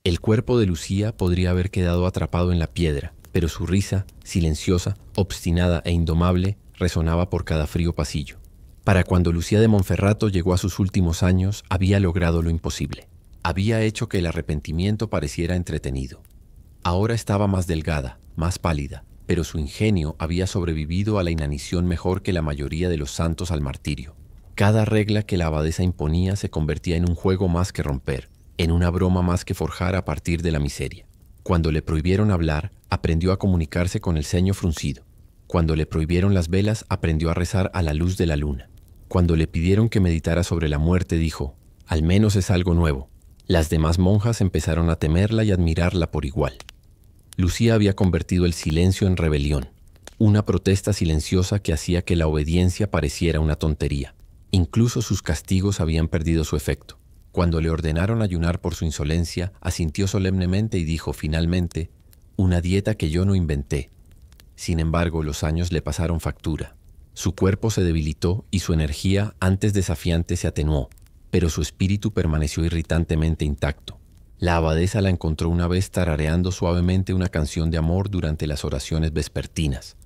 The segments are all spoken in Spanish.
El cuerpo de Lucía podría haber quedado atrapado en la piedra, pero su risa, silenciosa, obstinada e indomable, resonaba por cada frío pasillo. Para cuando Lucía de Monferrato llegó a sus últimos años, había logrado lo imposible. Había hecho que el arrepentimiento pareciera entretenido. Ahora estaba más delgada, más pálida, pero su ingenio había sobrevivido a la inanición mejor que la mayoría de los santos al martirio. Cada regla que la abadesa imponía se convertía en un juego más que romper, en una broma más que forjar a partir de la miseria. Cuando le prohibieron hablar, aprendió a comunicarse con el ceño fruncido. Cuando le prohibieron las velas, aprendió a rezar a la luz de la luna. Cuando le pidieron que meditara sobre la muerte, dijo: «Al menos es algo nuevo». Las demás monjas empezaron a temerla y admirarla por igual. Lucía había convertido el silencio en rebelión, una protesta silenciosa que hacía que la obediencia pareciera una tontería. Incluso sus castigos habían perdido su efecto. Cuando le ordenaron ayunar por su insolencia, asintió solemnemente y dijo finalmente: «Una dieta que yo no inventé». Sin embargo, los años le pasaron factura. Su cuerpo se debilitó y su energía, antes desafiante, se atenuó, pero su espíritu permaneció irritantemente intacto. La abadesa la encontró una vez tarareando suavemente una canción de amor durante las oraciones vespertinas.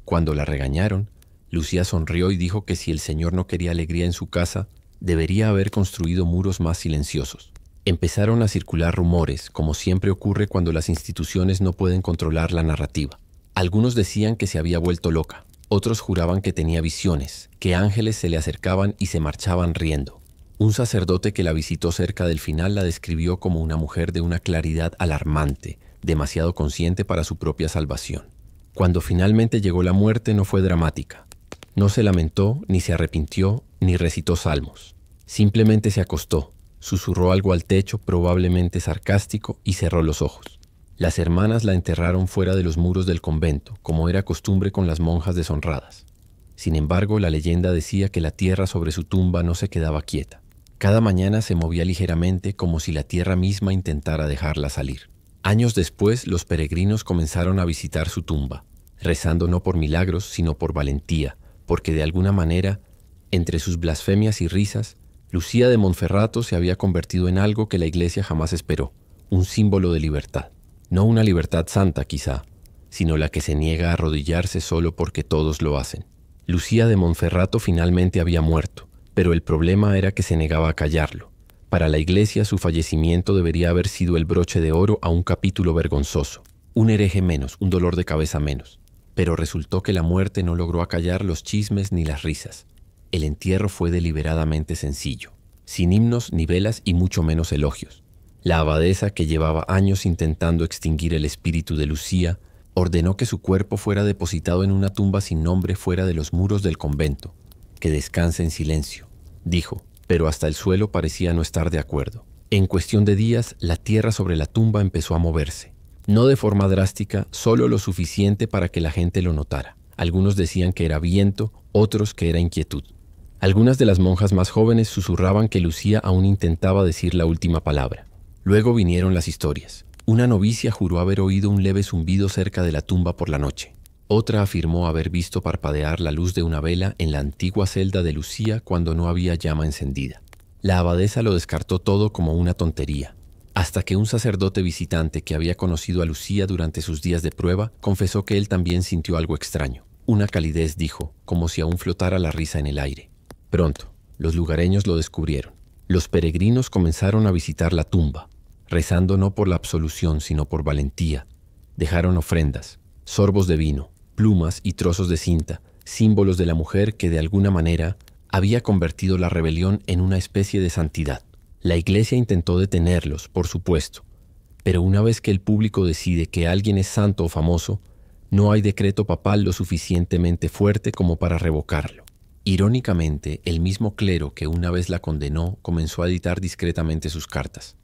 Cuando la regañaron, Lucía sonrió y dijo que si el Señor no quería alegría en su casa, debería haber construido muros más silenciosos. Empezaron a circular rumores, como siempre ocurre cuando las instituciones no pueden controlar la narrativa. Algunos decían que se había vuelto loca, otros juraban que tenía visiones, que ángeles se le acercaban y se marchaban riendo. Un sacerdote que la visitó cerca del final la describió como una mujer de una claridad alarmante, demasiado consciente para su propia salvación. Cuando finalmente llegó la muerte no fue dramática. No se lamentó, ni se arrepintió, ni recitó salmos. Simplemente se acostó, susurró algo al techo, probablemente sarcástico, y cerró los ojos. Las hermanas la enterraron fuera de los muros del convento, como era costumbre con las monjas deshonradas. Sin embargo, la leyenda decía que la tierra sobre su tumba no se quedaba quieta. Cada mañana se movía ligeramente como si la tierra misma intentara dejarla salir. Años después, los peregrinos comenzaron a visitar su tumba, rezando no por milagros, sino por valentía, porque de alguna manera, entre sus blasfemias y risas, Lucía de Monferrato se había convertido en algo que la Iglesia jamás esperó, un símbolo de libertad. No una libertad santa, quizá, sino la que se niega a arrodillarse solo porque todos lo hacen. Lucía de Monferrato finalmente había muerto, pero el problema era que se negaba a callarlo. Para la Iglesia, su fallecimiento debería haber sido el broche de oro a un capítulo vergonzoso, un hereje menos, un dolor de cabeza menos. Pero resultó que la muerte no logró acallar los chismes ni las risas. El entierro fue deliberadamente sencillo, sin himnos ni velas y mucho menos elogios. La abadesa, que llevaba años intentando extinguir el espíritu de Lucía, ordenó que su cuerpo fuera depositado en una tumba sin nombre fuera de los muros del convento. «Que descanse en silencio», dijo, pero hasta el suelo parecía no estar de acuerdo. En cuestión de días, la tierra sobre la tumba empezó a moverse. No de forma drástica, solo lo suficiente para que la gente lo notara. Algunos decían que era viento, otros que era inquietud. Algunas de las monjas más jóvenes susurraban que Lucía aún intentaba decir la última palabra. Luego vinieron las historias. Una novicia juró haber oído un leve zumbido cerca de la tumba por la noche. Otra afirmó haber visto parpadear la luz de una vela en la antigua celda de Lucía cuando no había llama encendida. La abadesa lo descartó todo como una tontería, hasta que un sacerdote visitante que había conocido a Lucía durante sus días de prueba confesó que él también sintió algo extraño. Una calidez, dijo, como si aún flotara la risa en el aire. Pronto, los lugareños lo descubrieron. Los peregrinos comenzaron a visitar la tumba, rezando no por la absolución, sino por valentía. Dejaron ofrendas, sorbos de vino, plumas y trozos de cinta, símbolos de la mujer que de alguna manera había convertido la rebelión en una especie de santidad. La Iglesia intentó detenerlos, por supuesto, pero una vez que el público decide que alguien es santo o famoso, no hay decreto papal lo suficientemente fuerte como para revocarlo. Irónicamente, el mismo clero que una vez la condenó comenzó a editar discretamente sus cartas.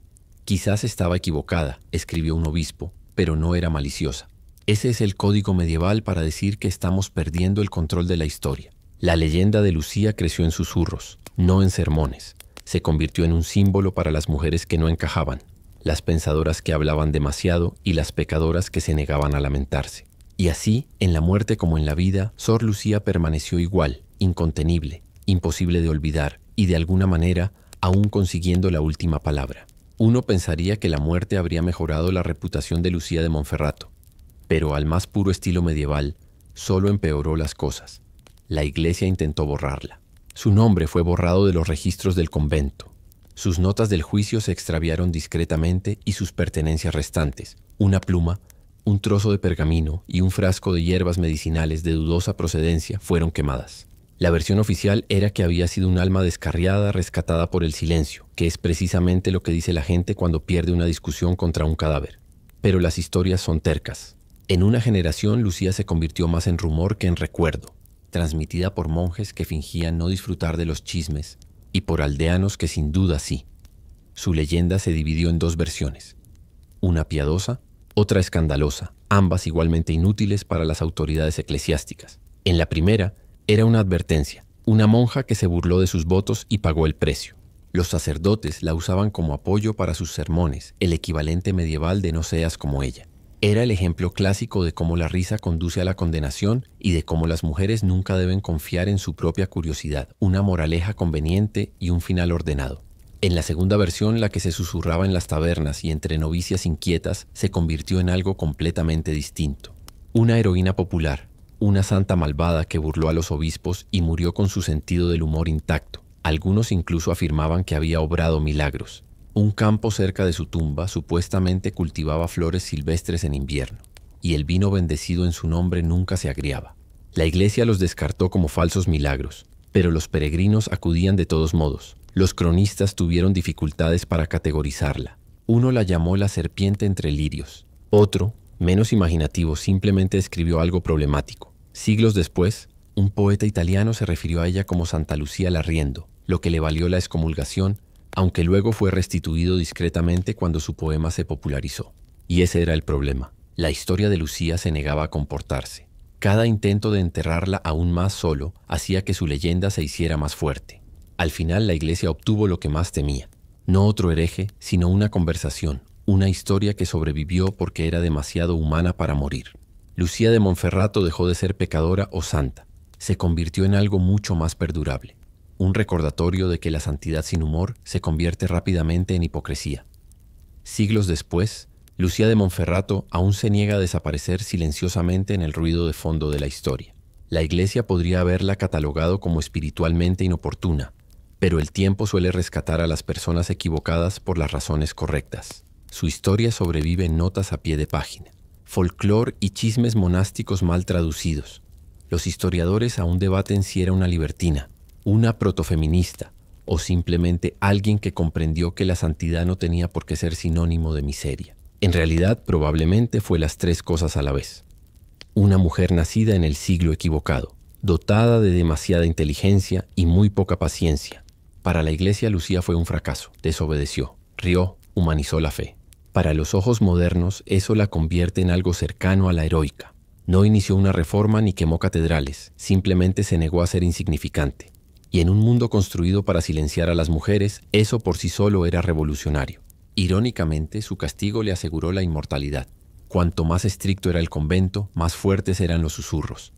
Quizás estaba equivocada, escribió un obispo, pero no era maliciosa. Ese es el código medieval para decir que estamos perdiendo el control de la historia. La leyenda de Lucía creció en susurros, no en sermones. Se convirtió en un símbolo para las mujeres que no encajaban, las pensadoras que hablaban demasiado y las pecadoras que se negaban a lamentarse. Y así, en la muerte como en la vida, Sor Lucía permaneció igual, incontenible, imposible de olvidar y de alguna manera aún consiguiendo la última palabra. Uno pensaría que la muerte habría mejorado la reputación de Lucía de Monferrato, pero al más puro estilo medieval, solo empeoró las cosas. La Iglesia intentó borrarla. Su nombre fue borrado de los registros del convento. Sus notas del juicio se extraviaron discretamente y sus pertenencias restantes, una pluma, un trozo de pergamino y un frasco de hierbas medicinales de dudosa procedencia, fueron quemadas. La versión oficial era que había sido un alma descarriada rescatada por el silencio, que es precisamente lo que dice la gente cuando pierde una discusión contra un cadáver. Pero las historias son tercas. En una generación, Lucía se convirtió más en rumor que en recuerdo, transmitida por monjes que fingían no disfrutar de los chismes y por aldeanos que sin duda sí. Su leyenda se dividió en dos versiones, una piadosa, otra escandalosa, ambas igualmente inútiles para las autoridades eclesiásticas. En la primera, era una advertencia, una monja que se burló de sus votos y pagó el precio. Los sacerdotes la usaban como apoyo para sus sermones, el equivalente medieval de no seas como ella. Era el ejemplo clásico de cómo la risa conduce a la condenación y de cómo las mujeres nunca deben confiar en su propia curiosidad, una moraleja conveniente y un final ordenado. En la segunda versión, la que se susurraba en las tabernas y entre novicias inquietas, se convirtió en algo completamente distinto. Una heroína popular, una santa malvada que burló a los obispos y murió con su sentido del humor intacto. Algunos incluso afirmaban que había obrado milagros. Un campo cerca de su tumba supuestamente cultivaba flores silvestres en invierno, y el vino bendecido en su nombre nunca se agriaba. La Iglesia los descartó como falsos milagros, pero los peregrinos acudían de todos modos. Los cronistas tuvieron dificultades para categorizarla. Uno la llamó la serpiente entre lirios. Otro, menos imaginativo, simplemente escribió algo problemático. Siglos después, un poeta italiano se refirió a ella como Santa Lucía Larriendo, lo que le valió la excomulgación, aunque luego fue restituido discretamente cuando su poema se popularizó. Y ese era el problema. La historia de Lucía se negaba a comportarse. Cada intento de enterrarla aún más solo hacía que su leyenda se hiciera más fuerte. Al final la Iglesia obtuvo lo que más temía. No otro hereje, sino una conversación, una historia que sobrevivió porque era demasiado humana para morir. Lucía de Monferrato dejó de ser pecadora o santa. Se convirtió en algo mucho más perdurable. Un recordatorio de que la santidad sin humor se convierte rápidamente en hipocresía. Siglos después, Lucía de Monferrato aún se niega a desaparecer silenciosamente en el ruido de fondo de la historia. La Iglesia podría haberla catalogado como espiritualmente inoportuna, pero el tiempo suele rescatar a las personas equivocadas por las razones correctas. Su historia sobrevive en notas a pie de página, folclore y chismes monásticos mal traducidos. Los historiadores aún debaten si era una libertina, una protofeminista o simplemente alguien que comprendió que la santidad no tenía por qué ser sinónimo de miseria. En realidad, probablemente fue las tres cosas a la vez. Una mujer nacida en el siglo equivocado, dotada de demasiada inteligencia y muy poca paciencia. Para la Iglesia, Lucía fue un fracaso, desobedeció, rió, humanizó la fe. Para los ojos modernos, eso la convierte en algo cercano a la heroica. No inició una reforma ni quemó catedrales, simplemente se negó a ser insignificante. Y en un mundo construido para silenciar a las mujeres, eso por sí solo era revolucionario. Irónicamente, su castigo le aseguró la inmortalidad. Cuanto más estricto era el convento, más fuertes eran los susurros.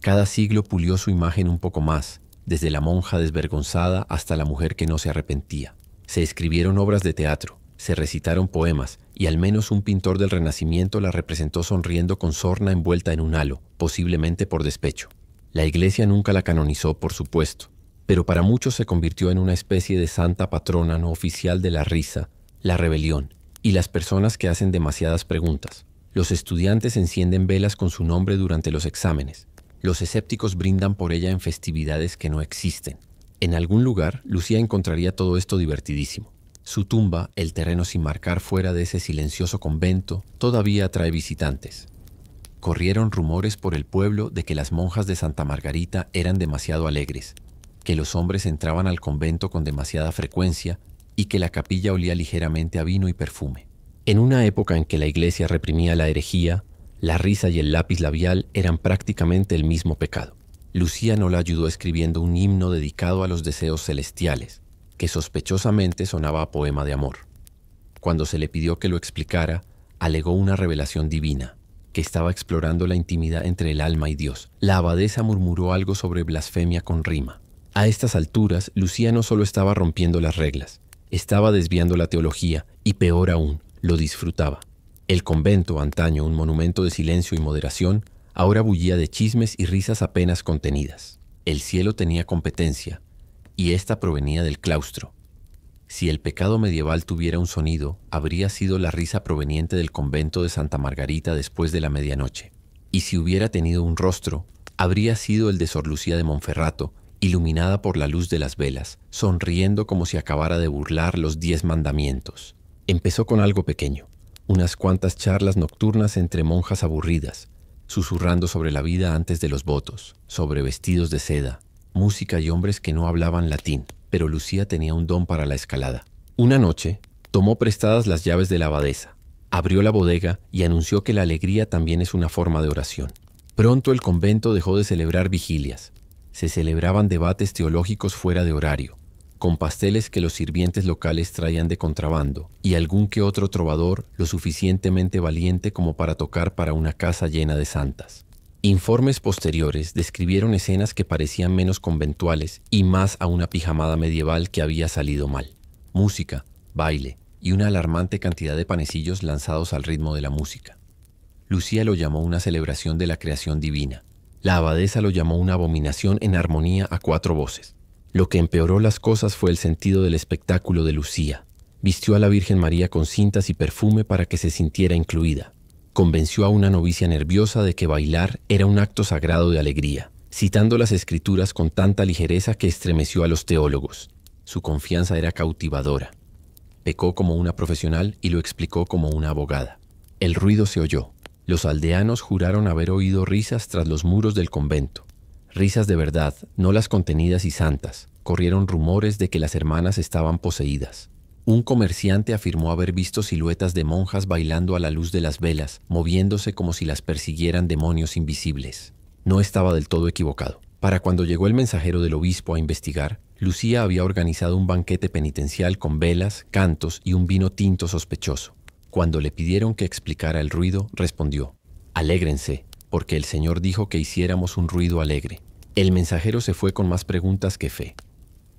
Cada siglo pulió su imagen un poco más, desde la monja desvergonzada hasta la mujer que no se arrepentía. Se escribieron obras de teatro, se recitaron poemas, y al menos un pintor del Renacimiento la representó sonriendo con sorna envuelta en un halo, posiblemente por despecho. La Iglesia nunca la canonizó, por supuesto, pero para muchos se convirtió en una especie de santa patrona no oficial de la risa, la rebelión y las personas que hacen demasiadas preguntas. Los estudiantes encienden velas con su nombre durante los exámenes. Los escépticos brindan por ella en festividades que no existen. En algún lugar, Lucía encontraría todo esto divertidísimo. Su tumba, el terreno sin marcar fuera de ese silencioso convento, todavía atrae visitantes. Corrieron rumores por el pueblo de que las monjas de Santa Margarita eran demasiado alegres, que los hombres entraban al convento con demasiada frecuencia y que la capilla olía ligeramente a vino y perfume. En una época en que la Iglesia reprimía la herejía, la risa y el lápiz labial eran prácticamente el mismo pecado. Lucía no la ayudó escribiendo un himno dedicado a los deseos celestiales, que sospechosamente sonaba a poema de amor. Cuando se le pidió que lo explicara, alegó una revelación divina, que estaba explorando la intimidad entre el alma y Dios. La abadesa murmuró algo sobre blasfemia con rima. A estas alturas, Lucía no solo estaba rompiendo las reglas, Estaba desviando la teología y, peor aún, lo disfrutaba. El convento, antaño un monumento de silencio y moderación, ahora bullía de chismes y risas apenas contenidas. El cielo tenía competencia, y ésta provenía del claustro. Si el pecado medieval tuviera un sonido, habría sido la risa proveniente del convento de Santa Margarita después de la medianoche. Y si hubiera tenido un rostro, habría sido el de Sor Lucía de Monferrato, iluminada por la luz de las velas, sonriendo como si acabara de burlar los 10 mandamientos. Empezó con algo pequeño, unas cuantas charlas nocturnas entre monjas aburridas, susurrando sobre la vida antes de los votos, sobre vestidos de seda, música y hombres que no hablaban latín, pero Lucía tenía un don para la escalada. Una noche, tomó prestadas las llaves de la abadesa, abrió la bodega y anunció que la alegría también es una forma de oración. Pronto el convento dejó de celebrar vigilias. Se celebraban debates teológicos fuera de horario, con pasteles que los sirvientes locales traían de contrabando y algún que otro trovador lo suficientemente valiente como para tocar para una casa llena de santas. Informes posteriores describieron escenas que parecían menos conventuales y más a una pijamada medieval que había salido mal. Música, baile y una alarmante cantidad de panecillos lanzados al ritmo de la música. Lucía lo llamó una celebración de la creación divina. La abadesa lo llamó una abominación en armonía a 4 voces. Lo que empeoró las cosas fue el sentido del espectáculo de Lucía. Vistió a la Virgen María con cintas y perfume para que se sintiera incluida. Convenció a una novicia nerviosa de que bailar era un acto sagrado de alegría, citando las escrituras con tanta ligereza que estremeció a los teólogos. Su confianza era cautivadora. Pecó como una profesional y lo explicó como una abogada. El ruido se oyó. Los aldeanos juraron haber oído risas tras los muros del convento. Risas de verdad, no las contenidas y santas. Corrieron rumores de que las hermanas estaban poseídas. Un comerciante afirmó haber visto siluetas de monjas bailando a la luz de las velas, moviéndose como si las persiguieran demonios invisibles. No estaba del todo equivocado. Para cuando llegó el mensajero del obispo a investigar, Lucía había organizado un banquete penitencial con velas, cantos y un vino tinto sospechoso. Cuando le pidieron que explicara el ruido, respondió: «Alégrense, porque el Señor dijo que hiciéramos un ruido alegre». El mensajero se fue con más preguntas que fe.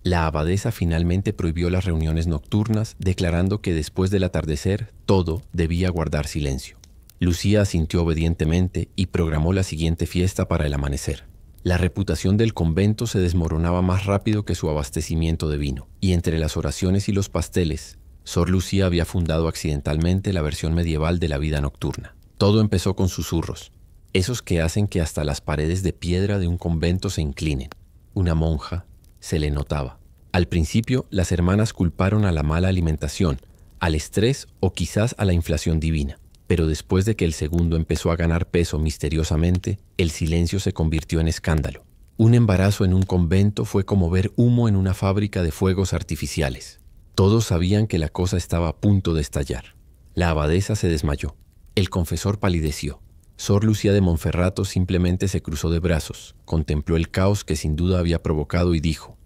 La abadesa finalmente prohibió las reuniones nocturnas, declarando que después del atardecer todo debía guardar silencio. Lucía asintió obedientemente y programó la siguiente fiesta para el amanecer. La reputación del convento se desmoronaba más rápido que su abastecimiento de vino, y entre las oraciones y los pasteles, Sor Lucía había fundado accidentalmente la versión medieval de la vida nocturna. Todo empezó con susurros, esos que hacen que hasta las paredes de piedra de un convento se inclinen. Una monja se le notaba. Al principio, las hermanas culparon a la mala alimentación, al estrés o quizás a la inflación divina. Pero después de que el segundo empezó a ganar peso misteriosamente, el silencio se convirtió en escándalo. Un embarazo en un convento fue como ver humo en una fábrica de fuegos artificiales. Todos sabían que la cosa estaba a punto de estallar. La abadesa se desmayó. El confesor palideció. Sor Lucía de Monferrato simplemente se cruzó de brazos, contempló el caos que sin duda había provocado y dijo: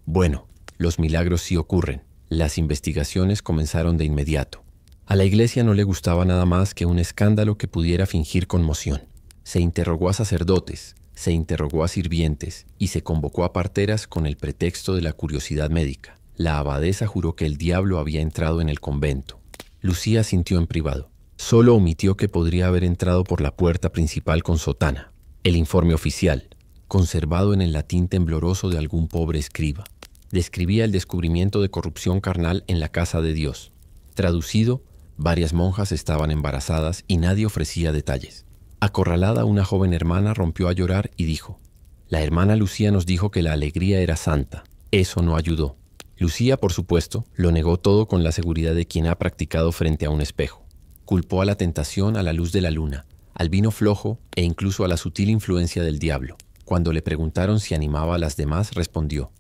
«Bueno, los milagros sí ocurren». Las investigaciones comenzaron de inmediato. A la iglesia no le gustaba nada más que un escándalo que pudiera fingir conmoción. Se interrogó a sacerdotes, se interrogó a sirvientes y se convocó a parteras con el pretexto de la curiosidad médica. La abadesa juró que el diablo había entrado en el convento. Lucía sintió en privado. Solo omitió que podría haber entrado por la puerta principal con sotana. El informe oficial, conservado en el latín tembloroso de algún pobre escriba, describía el descubrimiento de corrupción carnal en la casa de Dios. Traducido, varias monjas estaban embarazadas y nadie ofrecía detalles. Acorralada, una joven hermana rompió a llorar y dijo: «La hermana Lucía nos dijo que la alegría era santa. Eso no ayudó». Lucía, por supuesto, lo negó todo con la seguridad de quien ha practicado frente a un espejo. Culpó a la tentación a la luz de la luna, al vino flojo e incluso a la sutil influencia del diablo. Cuando le preguntaron si animaba a las demás, respondió: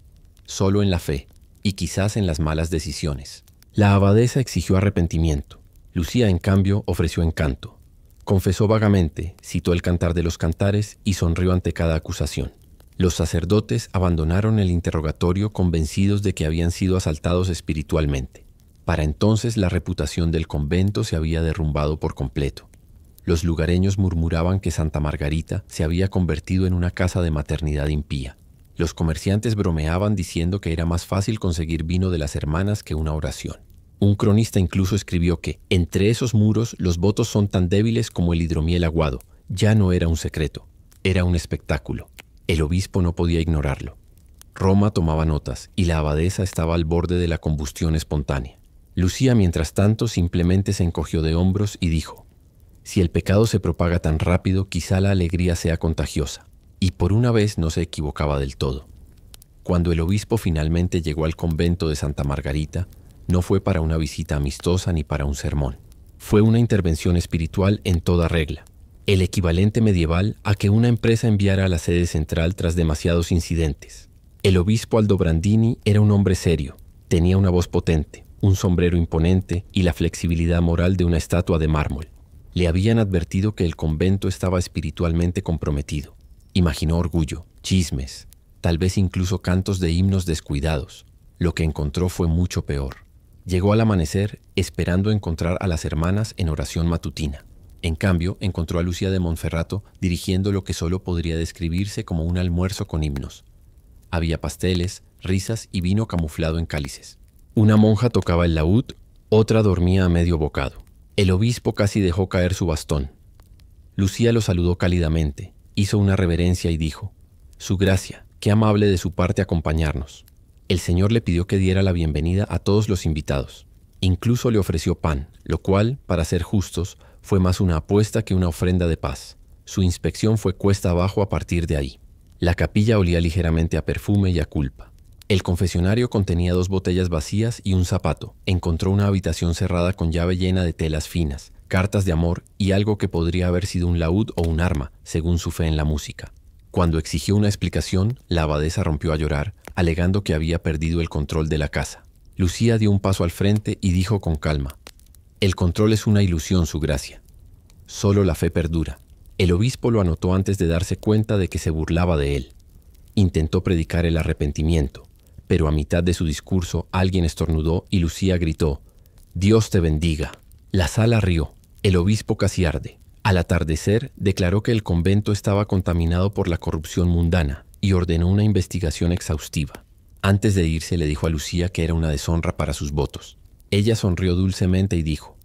«Solo en la fe, y quizás en las malas decisiones». La abadesa exigió arrepentimiento. Lucía, en cambio, ofreció encanto. Confesó vagamente, citó el Cantar de los Cantares y sonrió ante cada acusación. Los sacerdotes abandonaron el interrogatorio convencidos de que habían sido asaltados espiritualmente. Para entonces la reputación del convento se había derrumbado por completo. Los lugareños murmuraban que Santa Margarita se había convertido en una casa de maternidad impía. Los comerciantes bromeaban diciendo que era más fácil conseguir vino de las hermanas que una oración. Un cronista incluso escribió que, entre esos muros, los votos son tan débiles como el hidromiel aguado. Ya no era un secreto, era un espectáculo. El obispo no podía ignorarlo. Roma tomaba notas y la abadesa estaba al borde de la combustión espontánea. Lucía, mientras tanto, simplemente se encogió de hombros y dijo: si el pecado se propaga tan rápido, quizá la alegría sea contagiosa. Y por una vez no se equivocaba del todo. Cuando el obispo finalmente llegó al convento de Santa Margarita, no fue para una visita amistosa ni para un sermón. Fue una intervención espiritual en toda regla, el equivalente medieval a que una empresa enviara a la sede central tras demasiados incidentes. El obispo Aldobrandini era un hombre serio, tenía una voz potente, un sombrero imponente y la flexibilidad moral de una estatua de mármol. Le habían advertido que el convento estaba espiritualmente comprometido. Imaginó orgullo, chismes, tal vez incluso cantos de himnos descuidados. Lo que encontró fue mucho peor. Llegó al amanecer esperando encontrar a las hermanas en oración matutina. En cambio, encontró a Lucía de Monferrato dirigiendo lo que solo podría describirse como un almuerzo con himnos. Había pasteles, risas y vino camuflado en cálices. Una monja tocaba el laúd, otra dormía a medio bocado. El obispo casi dejó caer su bastón. Lucía lo saludó cálidamente, hizo una reverencia y dijo: «Su gracia, qué amable de su parte acompañarnos». El Señor le pidió que diera la bienvenida a todos los invitados. Incluso le ofreció pan, lo cual, para ser justos, fue más una apuesta que una ofrenda de paz. Su inspección fue cuesta abajo a partir de ahí. La capilla olía ligeramente a perfume y a culpa. El confesionario contenía 2 botellas vacías y un zapato. Encontró una habitación cerrada con llave llena de telas finas, cartas de amor y algo que podría haber sido un laúd o un arma, según su fe en la música. Cuando exigió una explicación, la abadesa rompió a llorar, alegando que había perdido el control de la casa. Lucía dio un paso al frente y dijo con calma: «El control es una ilusión, su gracia. Solo la fe perdura». El obispo lo anotó antes de darse cuenta de que se burlaba de él. Intentó predicar el arrepentimiento, pero a mitad de su discurso alguien estornudó y Lucía gritó: «Dios te bendiga». La sala rió. El obispo casi arde. Al atardecer, declaró que el convento estaba contaminado por la corrupción mundana y ordenó una investigación exhaustiva. Antes de irse, le dijo a Lucía que era una deshonra para sus votos. Ella sonrió dulcemente y dijo: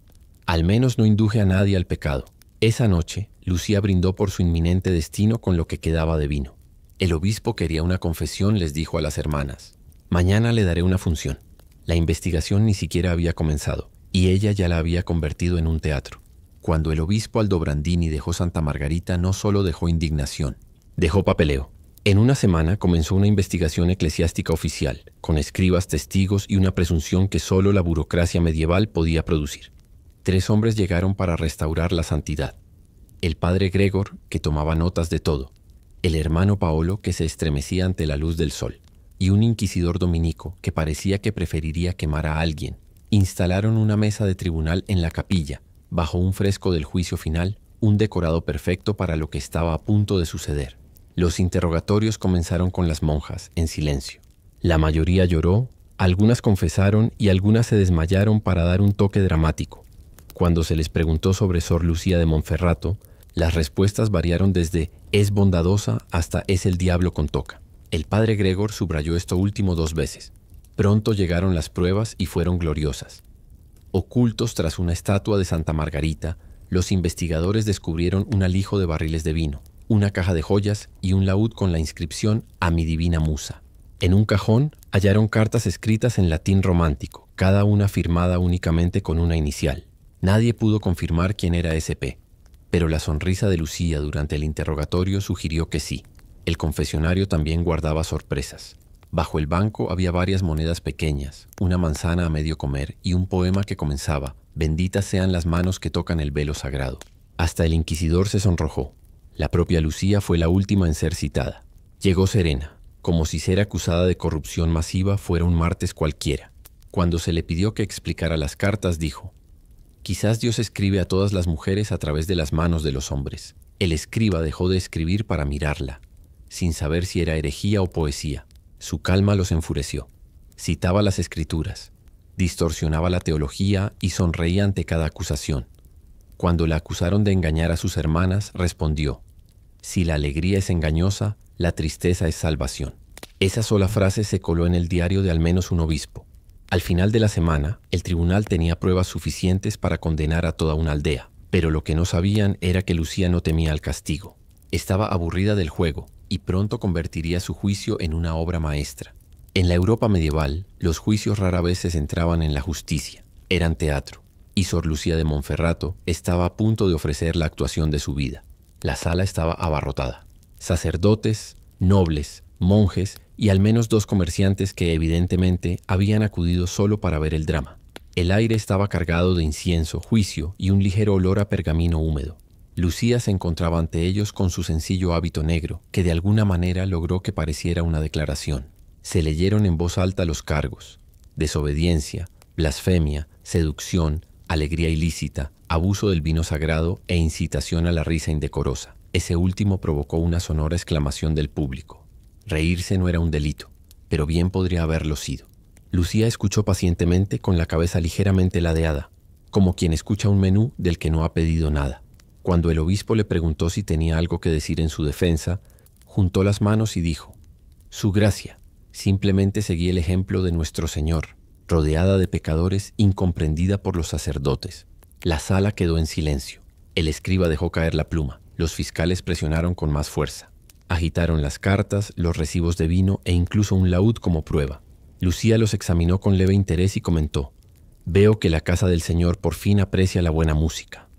«Al menos no induje a nadie al pecado». Esa noche, Lucía brindó por su inminente destino con lo que quedaba de vino. El obispo quería una confesión, les dijo a las hermanas. «Mañana le daré una función». La investigación ni siquiera había comenzado, y ella ya la había convertido en un teatro. Cuando el obispo Aldobrandini dejó Santa Margarita, no solo dejó indignación, dejó papeleo. En una semana comenzó una investigación eclesiástica oficial, con escribas, testigos y una presunción que solo la burocracia medieval podía producir. 3 hombres llegaron para restaurar la santidad. El padre Gregor, que tomaba notas de todo, el hermano Paolo, que se estremecía ante la luz del sol, y un inquisidor dominico que parecía que preferiría quemar a alguien. Instalaron una mesa de tribunal en la capilla, bajo un fresco del juicio final, un decorado perfecto para lo que estaba a punto de suceder. Los interrogatorios comenzaron con las monjas, en silencio. La mayoría lloró, algunas confesaron y algunas se desmayaron para dar un toque dramático. Cuando se les preguntó sobre Sor Lucía de Monferrato, las respuestas variaron desde «es bondadosa» hasta «es el diablo con toca». El padre Gregor subrayó esto último 2 veces. Pronto llegaron las pruebas y fueron gloriosas. Ocultos tras una estatua de Santa Margarita, los investigadores descubrieron un alijo de barriles de vino, una caja de joyas y un laúd con la inscripción «A mi divina musa». En un cajón hallaron cartas escritas en latín romántico, cada una firmada únicamente con una inicial. Nadie pudo confirmar quién era SP, pero la sonrisa de Lucía durante el interrogatorio sugirió que sí. El confesionario también guardaba sorpresas. Bajo el banco había varias monedas pequeñas, una manzana a medio comer y un poema que comenzaba: «Benditas sean las manos que tocan el velo sagrado». Hasta el inquisidor se sonrojó. La propia Lucía fue la última en ser citada. Llegó serena, como si ser acusada de corrupción masiva fuera un martes cualquiera. Cuando se le pidió que explicara las cartas, dijo: «Quizás Dios escribe a todas las mujeres a través de las manos de los hombres». El escriba dejó de escribir para mirarla, sin saber si era herejía o poesía. Su calma los enfureció. Citaba las escrituras, distorsionaba la teología y sonreía ante cada acusación. Cuando la acusaron de engañar a sus hermanas, respondió: «Si la alegría es engañosa, la tristeza es salvación». Esa sola frase se coló en el diario de al menos un obispo. Al final de la semana, el tribunal tenía pruebas suficientes para condenar a toda una aldea, pero lo que no sabían era que Lucía no temía el castigo. Estaba aburrida del juego y pronto convertiría su juicio en una obra maestra. En la Europa medieval, los juicios rara vez se centraban en la justicia, eran teatro, y Sor Lucía de Monferrato estaba a punto de ofrecer la actuación de su vida. La sala estaba abarrotada. Sacerdotes, nobles, monjes y al menos 2 comerciantes que evidentemente habían acudido solo para ver el drama. El aire estaba cargado de incienso, juicio y un ligero olor a pergamino húmedo. Lucía se encontraba ante ellos con su sencillo hábito negro, que de alguna manera logró que pareciera una declaración. Se leyeron en voz alta los cargos: desobediencia, blasfemia, seducción, alegría ilícita, abuso del vino sagrado e incitación a la risa indecorosa. Ese último provocó una sonora exclamación del público. Reírse no era un delito, pero bien podría haberlo sido. Lucía escuchó pacientemente con la cabeza ligeramente ladeada, como quien escucha un menú del que no ha pedido nada. Cuando el obispo le preguntó si tenía algo que decir en su defensa, juntó las manos y dijo: «Su gracia, simplemente seguí el ejemplo de nuestro Señor, rodeada de pecadores, incomprendida por los sacerdotes». La sala quedó en silencio. El escriba dejó caer la pluma. Los fiscales presionaron con más fuerza. Agitaron las cartas, los recibos de vino e incluso un laúd como prueba. Lucía los examinó con leve interés y comentó: «Veo que la casa del Señor por fin aprecia la buena música».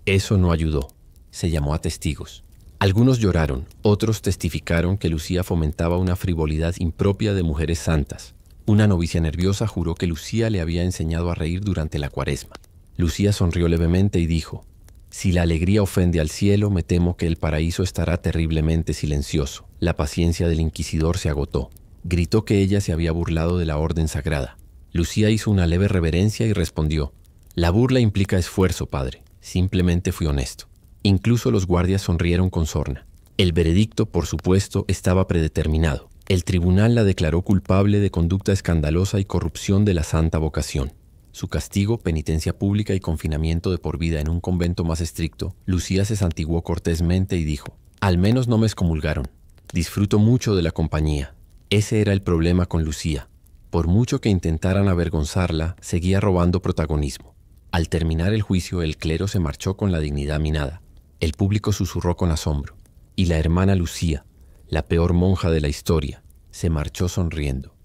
Eso no ayudó. Se llamó a testigos. Algunos lloraron, otros testificaron que Lucía fomentaba una frivolidad impropia de mujeres santas. Una novicia nerviosa juró que Lucía le había enseñado a reír durante la Cuaresma. Lucía sonrió levemente y dijo: «Si la alegría ofende al cielo, me temo que el paraíso estará terriblemente silencioso». La paciencia del inquisidor se agotó. Gritó que ella se había burlado de la orden sagrada. Lucía hizo una leve reverencia y respondió: «La burla implica esfuerzo, padre. Simplemente fui honesto». Incluso los guardias sonrieron con sorna. El veredicto, por supuesto, estaba predeterminado. El tribunal la declaró culpable de conducta escandalosa y corrupción de la santa vocación. Su castigo, penitencia pública y confinamiento de por vida en un convento más estricto. Lucía se santiguó cortésmente y dijo: «Al menos no me excomulgaron. Disfruto mucho de la compañía». Ese era el problema con Lucía. Por mucho que intentaran avergonzarla, seguía robando protagonismo. Al terminar el juicio, el clero se marchó con la dignidad minada. El público susurró con asombro. Y la hermana Lucía, la peor monja de la historia, se marchó sonriendo.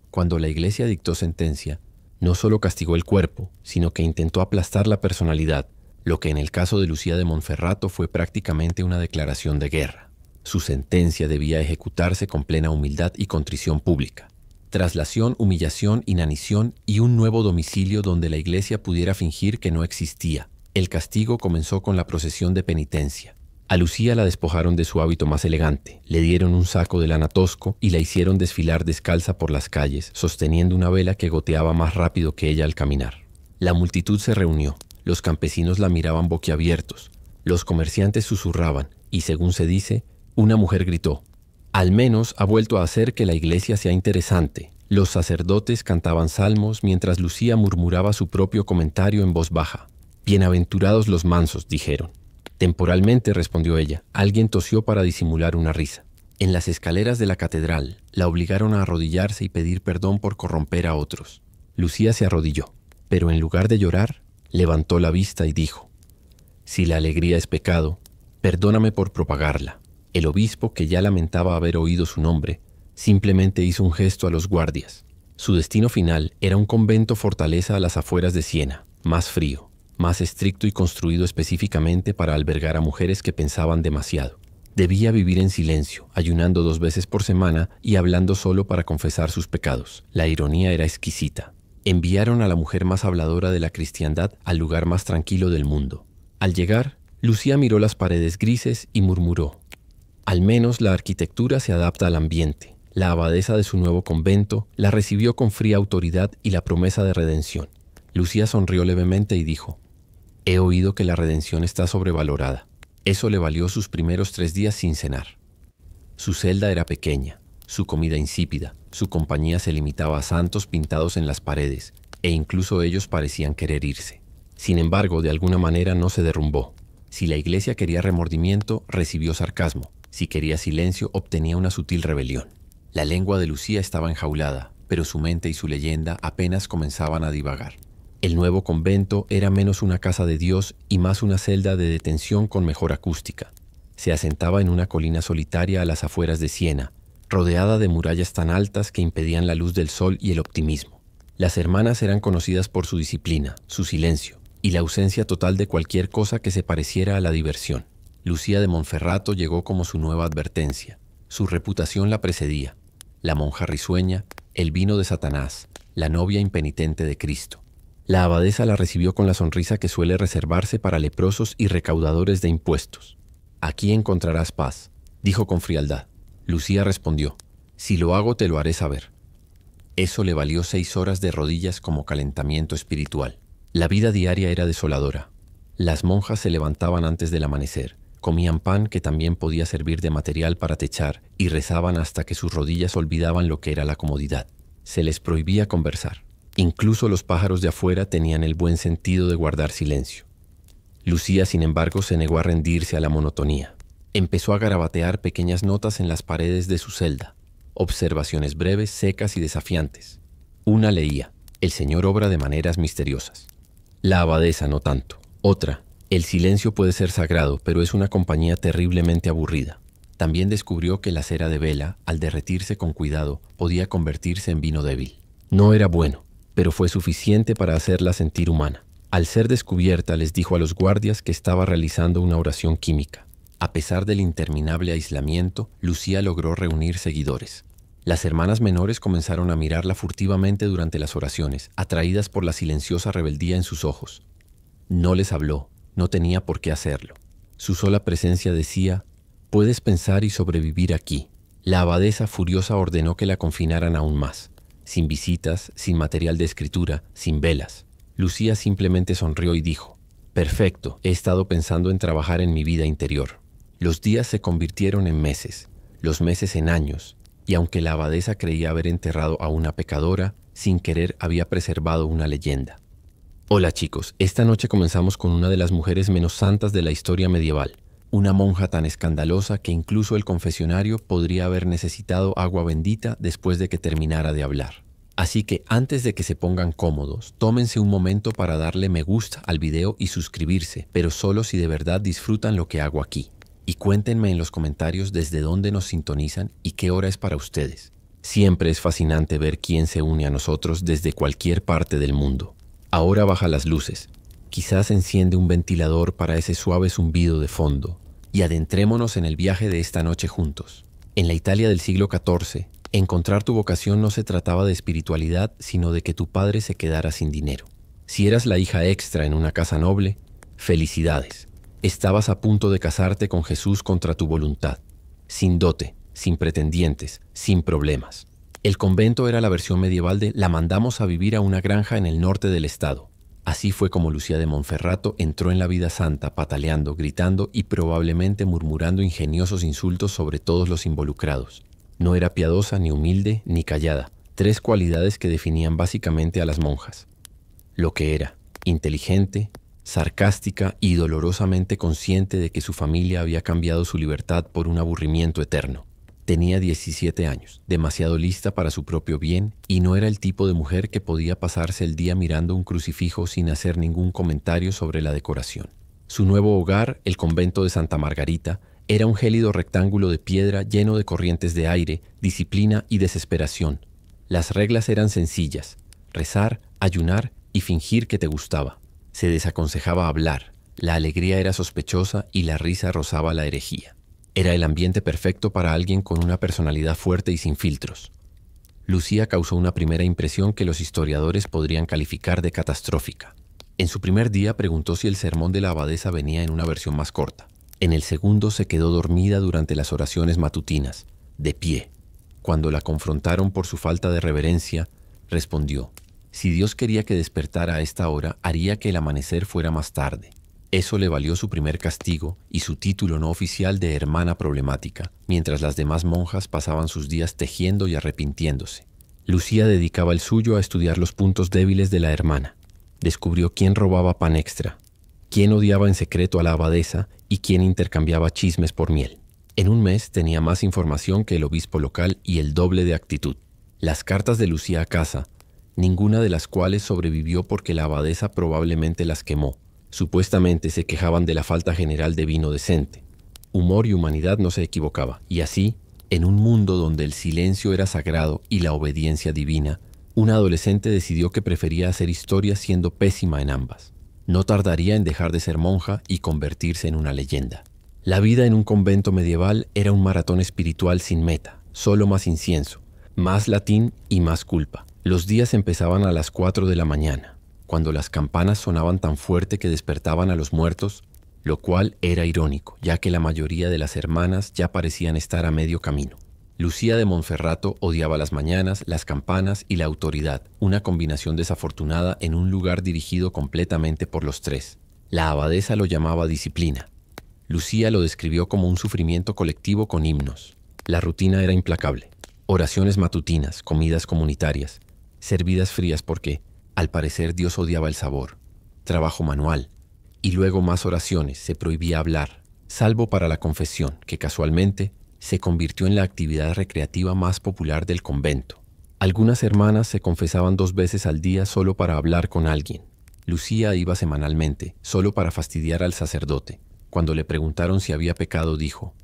Cuando la iglesia dictó sentencia, no solo castigó el cuerpo, sino que intentó aplastar la personalidad, lo que en el caso de Lucía de Monferrato fue prácticamente una declaración de guerra. Su sentencia debía ejecutarse con plena humildad y contrición pública. Traslación, humillación, inanición y un nuevo domicilio donde la iglesia pudiera fingir que no existía. El castigo comenzó con la procesión de penitencia. A Lucía la despojaron de su hábito más elegante, le dieron un saco de lana tosco y la hicieron desfilar descalza por las calles, sosteniendo una vela que goteaba más rápido que ella al caminar. La multitud se reunió, los campesinos la miraban boquiabiertos, los comerciantes susurraban y, según se dice, una mujer gritó: «Al menos ha vuelto a hacer que la iglesia sea interesante». Los sacerdotes cantaban salmos mientras Lucía murmuraba su propio comentario en voz baja. «Bienaventurados los mansos», dijeron. «Temporalmente», respondió ella. Alguien tosió para disimular una risa. En las escaleras de la catedral, la obligaron a arrodillarse y pedir perdón por corromper a otros. Lucía se arrodilló, pero en lugar de llorar, levantó la vista y dijo: «Si la alegría es pecado, perdóname por propagarla». El obispo, que ya lamentaba haber oído su nombre, simplemente hizo un gesto a los guardias. Su destino final era un convento fortaleza a las afueras de Siena, más frío, más estricto y construido específicamente para albergar a mujeres que pensaban demasiado. Debía vivir en silencio, ayunando 2 veces por semana y hablando solo para confesar sus pecados. La ironía era exquisita. Enviaron a la mujer más habladora de la cristiandad al lugar más tranquilo del mundo. Al llegar, Lucía miró las paredes grises y murmuró: «Al menos la arquitectura se adapta al ambiente». La abadesa de su nuevo convento la recibió con fría autoridad y la promesa de redención. Lucía sonrió levemente y dijo: «He oído que la redención está sobrevalorada». Eso le valió sus primeros 3 días sin cenar. Su celda era pequeña, su comida insípida, su compañía se limitaba a santos pintados en las paredes, e incluso ellos parecían querer irse. Sin embargo, de alguna manera no se derrumbó. Si la iglesia quería remordimiento, recibió sarcasmo. Si quería silencio, obtenía una sutil rebelión. La lengua de Lucía estaba enjaulada, pero su mente y su leyenda apenas comenzaban a divagar. El nuevo convento era menos una casa de Dios y más una celda de detención con mejor acústica. Se asentaba en una colina solitaria a las afueras de Siena, rodeada de murallas tan altas que impedían la luz del sol y el optimismo. Las hermanas eran conocidas por su disciplina, su silencio y la ausencia total de cualquier cosa que se pareciera a la diversión. Lucía de Monferrato llegó como su nueva advertencia. Su reputación la precedía. La monja risueña, el vino de Satanás, la novia impenitente de Cristo. La abadesa la recibió con la sonrisa que suele reservarse para leprosos y recaudadores de impuestos. «Aquí encontrarás paz», dijo con frialdad. Lucía respondió: «Si lo hago, te lo haré saber». Eso le valió 6 horas de rodillas como calentamiento espiritual. La vida diaria era desoladora. Las monjas se levantaban antes del amanecer, comían pan que también podía servir de material para techar y rezaban hasta que sus rodillas olvidaban lo que era la comodidad. Se les prohibía conversar. Incluso los pájaros de afuera tenían el buen sentido de guardar silencio. Lucía, sin embargo, se negó a rendirse a la monotonía. Empezó a garabatear pequeñas notas en las paredes de su celda, observaciones breves, secas y desafiantes. Una leía: «El Señor obra de maneras misteriosas». La abadesa no tanto. Otra: «El silencio puede ser sagrado, pero es una compañía terriblemente aburrida». También descubrió que la cera de vela, al derretirse con cuidado, podía convertirse en vino débil. No era bueno, pero fue suficiente para hacerla sentir humana. Al ser descubierta, les dijo a los guardias que estaba realizando una oración química. A pesar del interminable aislamiento, Lucía logró reunir seguidores. Las hermanas menores comenzaron a mirarla furtivamente durante las oraciones, atraídas por la silenciosa rebeldía en sus ojos. No les habló, no tenía por qué hacerlo. Su sola presencia decía: «Puedes pensar y sobrevivir aquí». La abadesa furiosa ordenó que la confinaran aún más, sin visitas, sin material de escritura, sin velas. Lucía simplemente sonrió y dijo: «Perfecto, he estado pensando en trabajar en mi vida interior». Los días se convirtieron en meses, los meses en años, y aunque la abadesa creía haber enterrado a una pecadora, sin querer había preservado una leyenda. Hola chicos, esta noche comenzamos con una de las mujeres menos santas de la historia medieval, una monja tan escandalosa que incluso el confesionario podría haber necesitado agua bendita después de que terminara de hablar. Así que antes de que se pongan cómodos, tómense un momento para darle me gusta al video y suscribirse, pero solo si de verdad disfrutan lo que hago aquí. Y cuéntenme en los comentarios desde dónde nos sintonizan y qué hora es para ustedes. Siempre es fascinante ver quién se une a nosotros desde cualquier parte del mundo. Ahora baja las luces. Quizás enciende un ventilador para ese suave zumbido de fondo. Y adentrémonos en el viaje de esta noche juntos. En la Italia del siglo XIV, encontrar tu vocación no se trataba de espiritualidad, sino de que tu padre se quedara sin dinero. Si eras la hija extra en una casa noble, felicidades. Estabas a punto de casarte con Jesús contra tu voluntad, sin dote, sin pretendientes, sin problemas. El convento era la versión medieval de «la mandamos a vivir a una granja en el norte del estado». Así fue como Lucía de Monferrato entró en la vida santa, pataleando, gritando y probablemente murmurando ingeniosos insultos sobre todos los involucrados. No era piadosa, ni humilde, ni callada, 3 cualidades que definían básicamente a las monjas. Lo que era: inteligente, sarcástica y dolorosamente consciente de que su familia había cambiado su libertad por un aburrimiento eterno. Tenía 17 años, demasiado lista para su propio bien, y no era el tipo de mujer que podía pasarse el día mirando un crucifijo sin hacer ningún comentario sobre la decoración. Su nuevo hogar, el convento de Santa Margarita, era un gélido rectángulo de piedra lleno de corrientes de aire, disciplina y desesperación. Las reglas eran sencillas: rezar, ayunar y fingir que te gustaba. Se desaconsejaba hablar, la alegría era sospechosa y la risa rozaba la herejía. Era el ambiente perfecto para alguien con una personalidad fuerte y sin filtros. Lucía causó una primera impresión que los historiadores podrían calificar de catastrófica. En su primer día preguntó si el sermón de la abadesa venía en una versión más corta. En el segundo se quedó dormida durante las oraciones matutinas, de pie. Cuando la confrontaron por su falta de reverencia, respondió: «Si Dios quería que despertara a esta hora, haría que el amanecer fuera más tarde». Eso le valió su primer castigo y su título no oficial de hermana problemática, mientras las demás monjas pasaban sus días tejiendo y arrepintiéndose. Lucía dedicaba el suyo a estudiar los puntos débiles de la hermana. Descubrió quién robaba pan extra, quién odiaba en secreto a la abadesa y quién intercambiaba chismes por miel. En un mes tenía más información que el obispo local y el doble de actitud. Las cartas de Lucía a casa, ninguna de las cuales sobrevivió porque la abadesa probablemente las quemó. Supuestamente se quejaban de la falta general de vino decente. Humor y humanidad no se equivocaba, y así, en un mundo donde el silencio era sagrado y la obediencia divina, una adolescente decidió que prefería hacer historia siendo pésima en ambas. No tardaría en dejar de ser monja y convertirse en una leyenda. La vida en un convento medieval era un maratón espiritual sin meta, solo más incienso, más latín y más culpa. Los días empezaban a las 4 de la mañana, cuando las campanas sonaban tan fuerte que despertaban a los muertos, lo cual era irónico, ya que la mayoría de las hermanas ya parecían estar a medio camino. Lucía de Monferrato odiaba las mañanas, las campanas y la autoridad, una combinación desafortunada en un lugar dirigido completamente por los tres. La abadesa lo llamaba disciplina. Lucía lo describió como un sufrimiento colectivo con himnos. La rutina era implacable. Oraciones matutinas, comidas comunitarias, servidas frías porque, al parecer, Dios odiaba el sabor. Trabajo manual. Y luego más oraciones, se prohibía hablar, salvo para la confesión, que casualmente se convirtió en la actividad recreativa más popular del convento. Algunas hermanas se confesaban 2 veces al día solo para hablar con alguien. Lucía iba semanalmente, solo para fastidiar al sacerdote. Cuando le preguntaron si había pecado, dijo: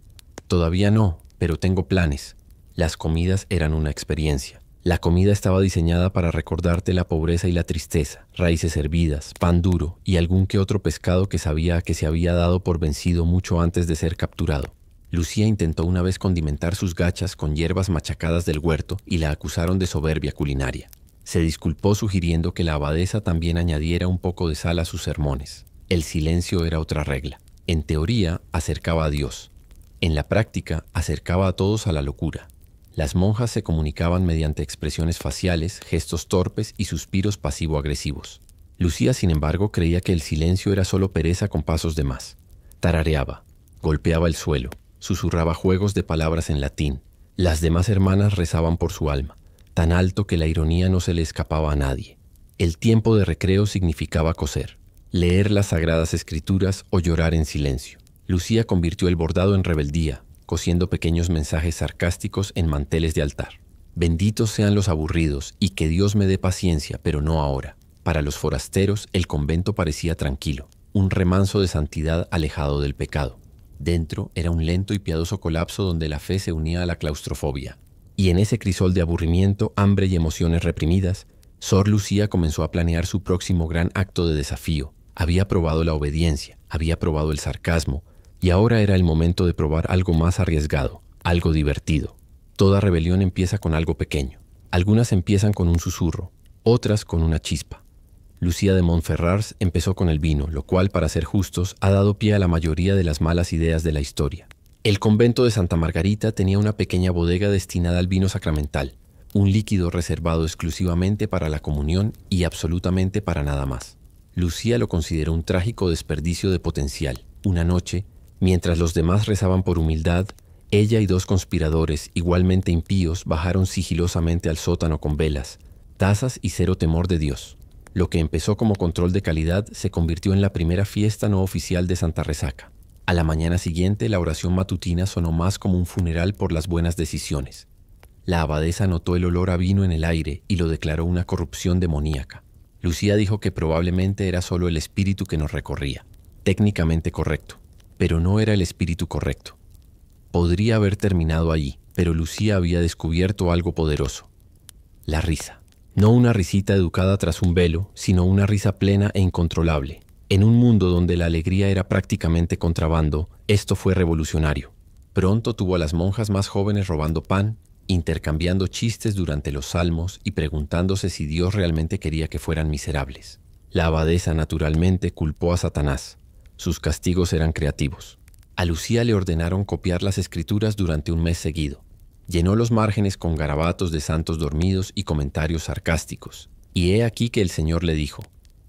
«Todavía no, pero tengo planes». Las comidas eran una experiencia. La comida estaba diseñada para recordarte la pobreza y la tristeza, raíces hervidas, pan duro y algún que otro pescado que sabía que se había dado por vencido mucho antes de ser capturado. Lucía intentó una vez condimentar sus gachas con hierbas machacadas del huerto y la acusaron de soberbia culinaria. Se disculpó sugiriendo que la abadesa también añadiera un poco de sal a sus sermones. El silencio era otra regla. En teoría, acercaba a Dios. En la práctica, acercaba a todos a la locura. Las monjas se comunicaban mediante expresiones faciales, gestos torpes y suspiros pasivo-agresivos. Lucía, sin embargo, creía que el silencio era solo pereza con pasos de más. Tarareaba, golpeaba el suelo, susurraba juegos de palabras en latín. Las demás hermanas rezaban por su alma, tan alto que la ironía no se le escapaba a nadie. El tiempo de recreo significaba coser, leer las sagradas escrituras o llorar en silencio. Lucía convirtió el bordado en rebeldía, cosiendo pequeños mensajes sarcásticos en manteles de altar. Benditos sean los aburridos y que Dios me dé paciencia, pero no ahora. Para los forasteros, el convento parecía tranquilo, un remanso de santidad alejado del pecado. Dentro era un lento y piadoso colapso donde la fe se unía a la claustrofobia. Y en ese crisol de aburrimiento, hambre y emociones reprimidas, Sor Lucía comenzó a planear su próximo gran acto de desafío. Había probado la obediencia, había probado el sarcasmo, y ahora era el momento de probar algo más arriesgado, algo divertido. Toda rebelión empieza con algo pequeño. Algunas empiezan con un susurro, otras con una chispa. Lucía de Montferrars empezó con el vino, lo cual, para ser justos, ha dado pie a la mayoría de las malas ideas de la historia. El convento de Santa Margarita tenía una pequeña bodega destinada al vino sacramental, un líquido reservado exclusivamente para la comunión y absolutamente para nada más. Lucía lo consideró un trágico desperdicio de potencial. Una noche, mientras los demás rezaban por humildad, ella y 2 conspiradores, igualmente impíos, bajaron sigilosamente al sótano con velas, tazas y cero temor de Dios. Lo que empezó como control de calidad se convirtió en la primera fiesta no oficial de Santa Resaca. A la mañana siguiente, la oración matutina sonó más como un funeral por las buenas decisiones. La abadesa notó el olor a vino en el aire y lo declaró una corrupción demoníaca. Lucía dijo que probablemente era solo el espíritu que nos recorría. Técnicamente correcto, pero no era el espíritu correcto. Podría haber terminado allí, pero Lucía había descubierto algo poderoso: la risa. No una risita educada tras un velo, sino una risa plena e incontrolable. En un mundo donde la alegría era prácticamente contrabando, esto fue revolucionario. Pronto tuvo a las monjas más jóvenes robando pan, intercambiando chistes durante los salmos y preguntándose si Dios realmente quería que fueran miserables. La abadesa naturalmente culpó a Satanás. Sus castigos eran creativos. A Lucía le ordenaron copiar las escrituras durante un mes seguido. Llenó los márgenes con garabatos de santos dormidos y comentarios sarcásticos. Y he aquí que el Señor le dijo: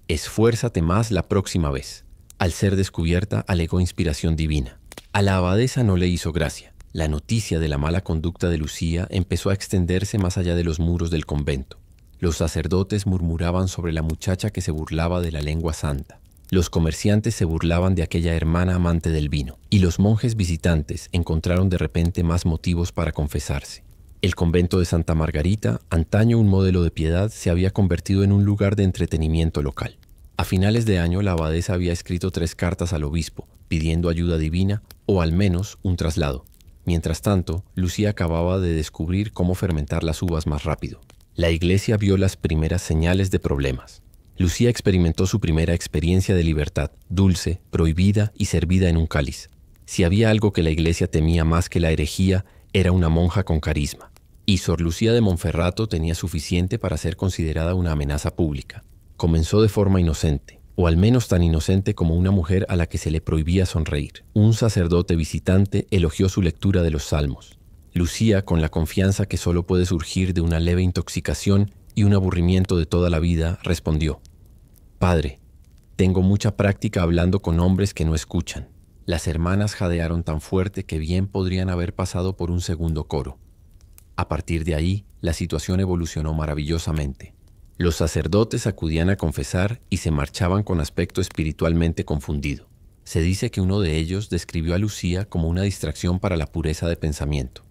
«Esfuérzate más la próxima vez». Al ser descubierta, alegó inspiración divina. A la abadesa no le hizo gracia. La noticia de la mala conducta de Lucía empezó a extenderse más allá de los muros del convento. Los sacerdotes murmuraban sobre la muchacha que se burlaba de la lengua santa. Los comerciantes se burlaban de aquella hermana amante del vino, y los monjes visitantes encontraron de repente más motivos para confesarse. El convento de Santa Margarita, antaño un modelo de piedad, se había convertido en un lugar de entretenimiento local. A finales de año, la abadesa había escrito 3 cartas al obispo, pidiendo ayuda divina o al menos un traslado. Mientras tanto, Lucía acababa de descubrir cómo fermentar las uvas más rápido. La iglesia vio las primeras señales de problemas. Lucía experimentó su primera experiencia de libertad, dulce, prohibida y servida en un cáliz. Si había algo que la iglesia temía más que la herejía, era una monja con carisma. Y Sor Lucía de Monferrato tenía suficiente para ser considerada una amenaza pública. Comenzó de forma inocente, o al menos tan inocente como una mujer a la que se le prohibía sonreír. Un sacerdote visitante elogió su lectura de los salmos. Lucía, con la confianza que solo puede surgir de una leve intoxicación y un aburrimiento de toda la vida, respondió: «Padre, tengo mucha práctica hablando con hombres que no escuchan». Las hermanas jadearon tan fuerte que bien podrían haber pasado por un segundo coro. A partir de ahí, la situación evolucionó maravillosamente. Los sacerdotes acudían a confesar y se marchaban con aspecto espiritualmente confundido. Se dice que uno de ellos describió a Lucía como una distracción para la pureza de pensamiento.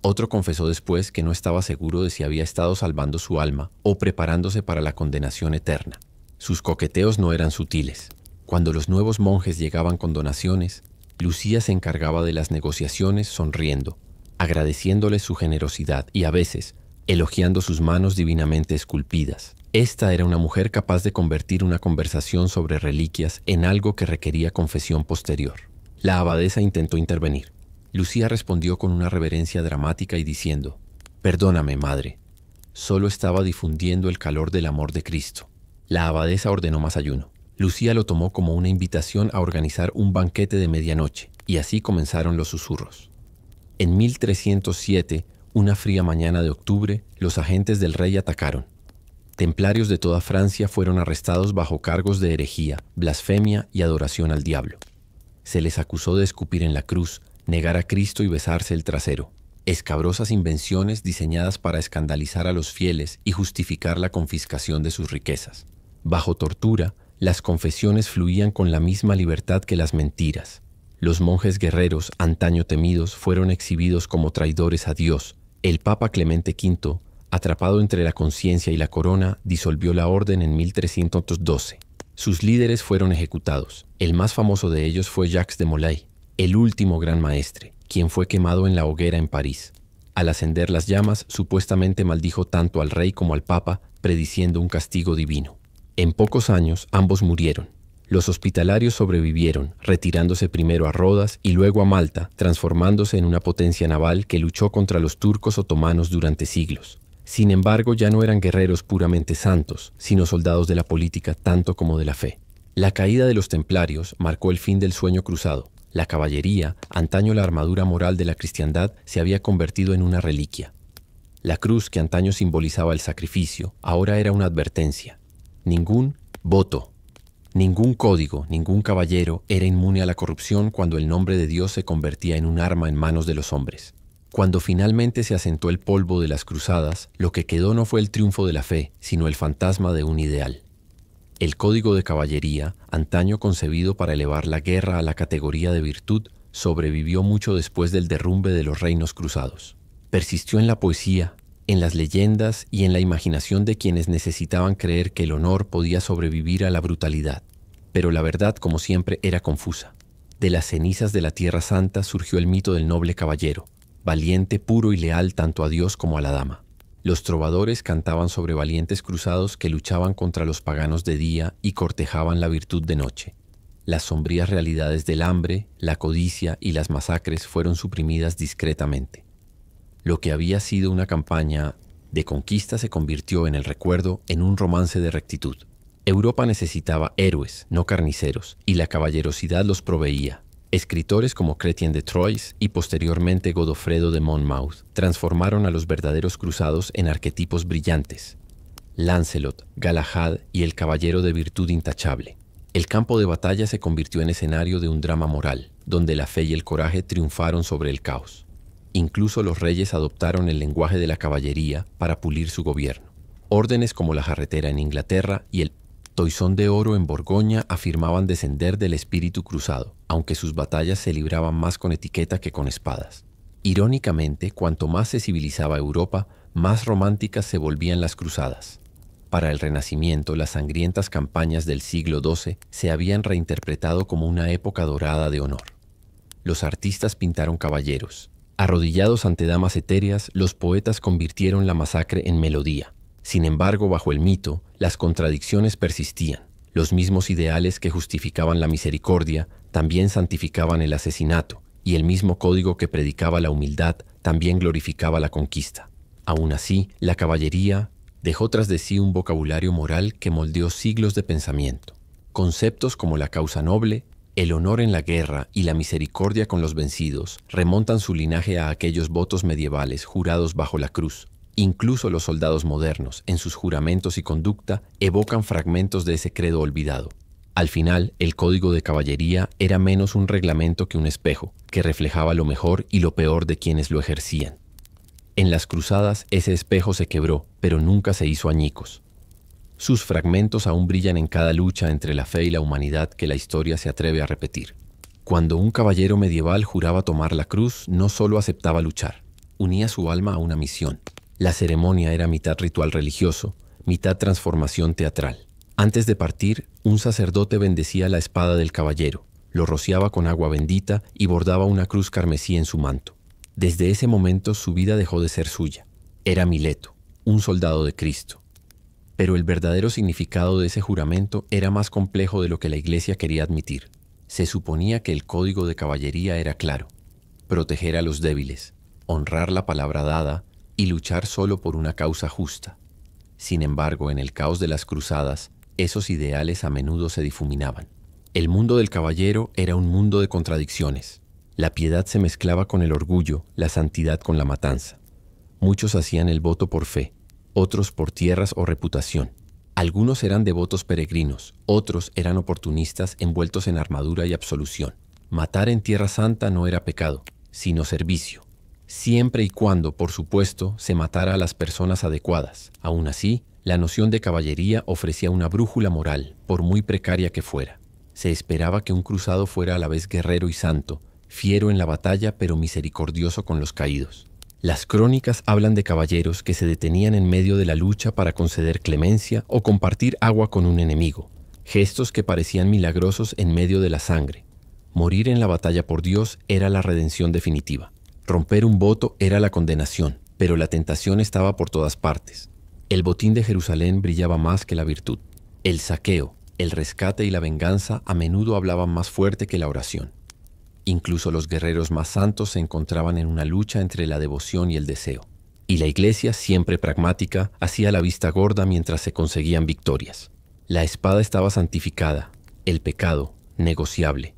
Otro confesó después que no estaba seguro de si había estado salvando su alma o preparándose para la condenación eterna. Sus coqueteos no eran sutiles. Cuando los nuevos monjes llegaban con donaciones, Lucía se encargaba de las negociaciones sonriendo, agradeciéndoles su generosidad y a veces elogiando sus manos divinamente esculpidas. Esta era una mujer capaz de convertir una conversación sobre reliquias en algo que requería confesión posterior. La abadesa intentó intervenir. Lucía respondió con una reverencia dramática y diciendo: «Perdóname, madre, solo estaba difundiendo el calor del amor de Cristo». La abadesa ordenó más ayuno. Lucía lo tomó como una invitación a organizar un banquete de medianoche, y así comenzaron los susurros. En 1307, una fría mañana de octubre, los agentes del rey atacaron. Templarios de toda Francia fueron arrestados bajo cargos de herejía, blasfemia y adoración al diablo. Se les acusó de escupir en la cruz, negar a Cristo y besarse el trasero. Escabrosas invenciones diseñadas para escandalizar a los fieles y justificar la confiscación de sus riquezas. Bajo tortura, las confesiones fluían con la misma libertad que las mentiras. Los monjes guerreros, antaño temidos, fueron exhibidos como traidores a Dios. El Papa Clemente V, atrapado entre la conciencia y la corona, disolvió la orden en 1312. Sus líderes fueron ejecutados. El más famoso de ellos fue Jacques de Molay, el último gran maestre, quien fue quemado en la hoguera en París. Al ascender las llamas, supuestamente maldijo tanto al rey como al Papa, prediciendo un castigo divino. En pocos años, ambos murieron. Los hospitalarios sobrevivieron, retirándose primero a Rodas y luego a Malta, transformándose en una potencia naval que luchó contra los turcos otomanos durante siglos. Sin embargo, ya no eran guerreros puramente santos, sino soldados de la política tanto como de la fe. La caída de los templarios marcó el fin del sueño cruzado. La caballería, antaño la armadura moral de la cristiandad, se había convertido en una reliquia. La cruz, que antaño simbolizaba el sacrificio, ahora era una advertencia. Ningún voto, ningún código, ningún caballero era inmune a la corrupción cuando el nombre de Dios se convertía en un arma en manos de los hombres. Cuando finalmente se asentó el polvo de las cruzadas, lo que quedó no fue el triunfo de la fe, sino el fantasma de un ideal. El código de caballería, antaño concebido para elevar la guerra a la categoría de virtud, sobrevivió mucho después del derrumbe de los reinos cruzados. Persistió en la poesía, en las leyendas y en la imaginación de quienes necesitaban creer que el honor podía sobrevivir a la brutalidad. Pero la verdad, como siempre, era confusa. De las cenizas de la Tierra Santa surgió el mito del noble caballero, valiente, puro y leal tanto a Dios como a la dama. Los trovadores cantaban sobre valientes cruzados que luchaban contra los paganos de día y cortejaban la virtud de noche. Las sombrías realidades del hambre, la codicia y las masacres fueron suprimidas discretamente. Lo que había sido una campaña de conquista se convirtió en el recuerdo en un romance de rectitud. Europa necesitaba héroes, no carniceros, y la caballerosidad los proveía. Escritores como Chrétien de Troyes y posteriormente Godofredo de Monmouth transformaron a los verdaderos cruzados en arquetipos brillantes. Lancelot, Galahad y el caballero de virtud intachable. El campo de batalla se convirtió en escenario de un drama moral, donde la fe y el coraje triunfaron sobre el caos. Incluso los reyes adoptaron el lenguaje de la caballería para pulir su gobierno. Órdenes como la jarretera en Inglaterra y el Toisón de Oro en Borgoña afirmaban descender del espíritu cruzado, aunque sus batallas se libraban más con etiqueta que con espadas. Irónicamente, cuanto más se civilizaba Europa, más románticas se volvían las cruzadas. Para el Renacimiento, las sangrientas campañas del siglo XII se habían reinterpretado como una época dorada de honor. Los artistas pintaron caballeros. Arrodillados ante damas etéreas, los poetas convirtieron la masacre en melodía. Sin embargo, bajo el mito, las contradicciones persistían. Los mismos ideales que justificaban la misericordia también santificaban el asesinato, y el mismo código que predicaba la humildad también glorificaba la conquista. Aún así, la caballería dejó tras de sí un vocabulario moral que moldeó siglos de pensamiento. Conceptos como la causa noble, el honor en la guerra y la misericordia con los vencidos remontan su linaje a aquellos votos medievales jurados bajo la cruz. Incluso los soldados modernos, en sus juramentos y conducta, evocan fragmentos de ese credo olvidado. Al final, el código de caballería era menos un reglamento que un espejo, que reflejaba lo mejor y lo peor de quienes lo ejercían. En las cruzadas, ese espejo se quebró, pero nunca se hizo añicos. Sus fragmentos aún brillan en cada lucha entre la fe y la humanidad que la historia se atreve a repetir. Cuando un caballero medieval juraba tomar la cruz, no solo aceptaba luchar, unía su alma a una misión. La ceremonia era mitad ritual religioso, mitad transformación teatral. Antes de partir, un sacerdote bendecía la espada del caballero, lo rociaba con agua bendita y bordaba una cruz carmesí en su manto. Desde ese momento su vida dejó de ser suya. Era Mileto, un soldado de Cristo. Pero el verdadero significado de ese juramento era más complejo de lo que la Iglesia quería admitir. Se suponía que el código de caballería era claro: proteger a los débiles, honrar la palabra dada y luchar solo por una causa justa. Sin embargo, en el caos de las cruzadas, esos ideales a menudo se difuminaban. El mundo del caballero era un mundo de contradicciones. La piedad se mezclaba con el orgullo, la santidad con la matanza. Muchos hacían el voto por fe, otros por tierras o reputación. Algunos eran devotos peregrinos, otros eran oportunistas envueltos en armadura y absolución. Matar en Tierra Santa no era pecado, sino servicio. Siempre y cuando, por supuesto, se matara a las personas adecuadas. Aún así, la noción de caballería ofrecía una brújula moral, por muy precaria que fuera. Se esperaba que un cruzado fuera a la vez guerrero y santo, fiero en la batalla pero misericordioso con los caídos. Las crónicas hablan de caballeros que se detenían en medio de la lucha para conceder clemencia o compartir agua con un enemigo, gestos que parecían milagrosos en medio de la sangre. Morir en la batalla por Dios era la redención definitiva. Romper un voto era la condenación, pero la tentación estaba por todas partes. El botín de Jerusalén brillaba más que la virtud. El saqueo, el rescate y la venganza a menudo hablaban más fuerte que la oración. Incluso los guerreros más santos se encontraban en una lucha entre la devoción y el deseo. Y la Iglesia, siempre pragmática, hacía la vista gorda mientras se conseguían victorias. La espada estaba santificada, el pecado, negociable.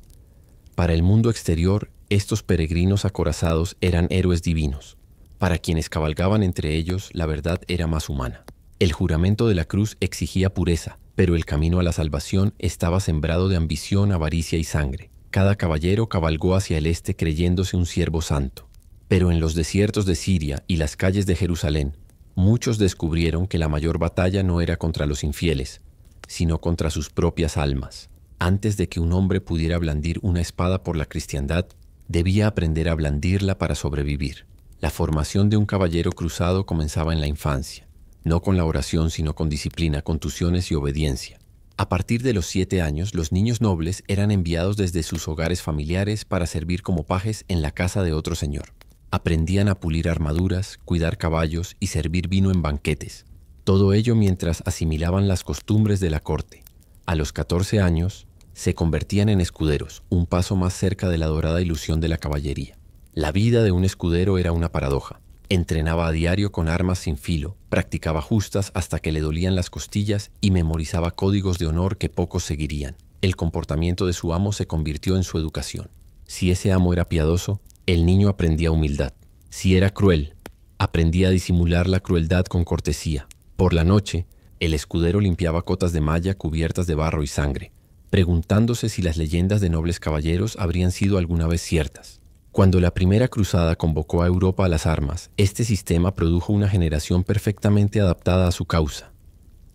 Para el mundo exterior, estos peregrinos acorazados eran héroes divinos. Para quienes cabalgaban entre ellos, la verdad era más humana. El juramento de la cruz exigía pureza, pero el camino a la salvación estaba sembrado de ambición, avaricia y sangre. Cada caballero cabalgó hacia el este creyéndose un siervo santo. Pero en los desiertos de Siria y las calles de Jerusalén, muchos descubrieron que la mayor batalla no era contra los infieles, sino contra sus propias almas. Antes de que un hombre pudiera blandir una espada por la cristiandad, debía aprender a blandirla para sobrevivir. La formación de un caballero cruzado comenzaba en la infancia, no con la oración sino con disciplina, contusiones y obediencia. A partir de los 7 años, los niños nobles eran enviados desde sus hogares familiares para servir como pajes en la casa de otro señor. Aprendían a pulir armaduras, cuidar caballos y servir vino en banquetes. Todo ello mientras asimilaban las costumbres de la corte. A los 14 años, se convertían en escuderos, un paso más cerca de la dorada ilusión de la caballería. La vida de un escudero era una paradoja. Entrenaba a diario con armas sin filo, practicaba justas hasta que le dolían las costillas y memorizaba códigos de honor que pocos seguirían. El comportamiento de su amo se convirtió en su educación. Si ese amo era piadoso, el niño aprendía humildad. Si era cruel, aprendía a disimular la crueldad con cortesía. Por la noche, el escudero limpiaba cotas de malla cubiertas de barro y sangre, preguntándose si las leyendas de nobles caballeros habrían sido alguna vez ciertas. Cuando la primera cruzada convocó a Europa a las armas, este sistema produjo una generación perfectamente adaptada a su causa.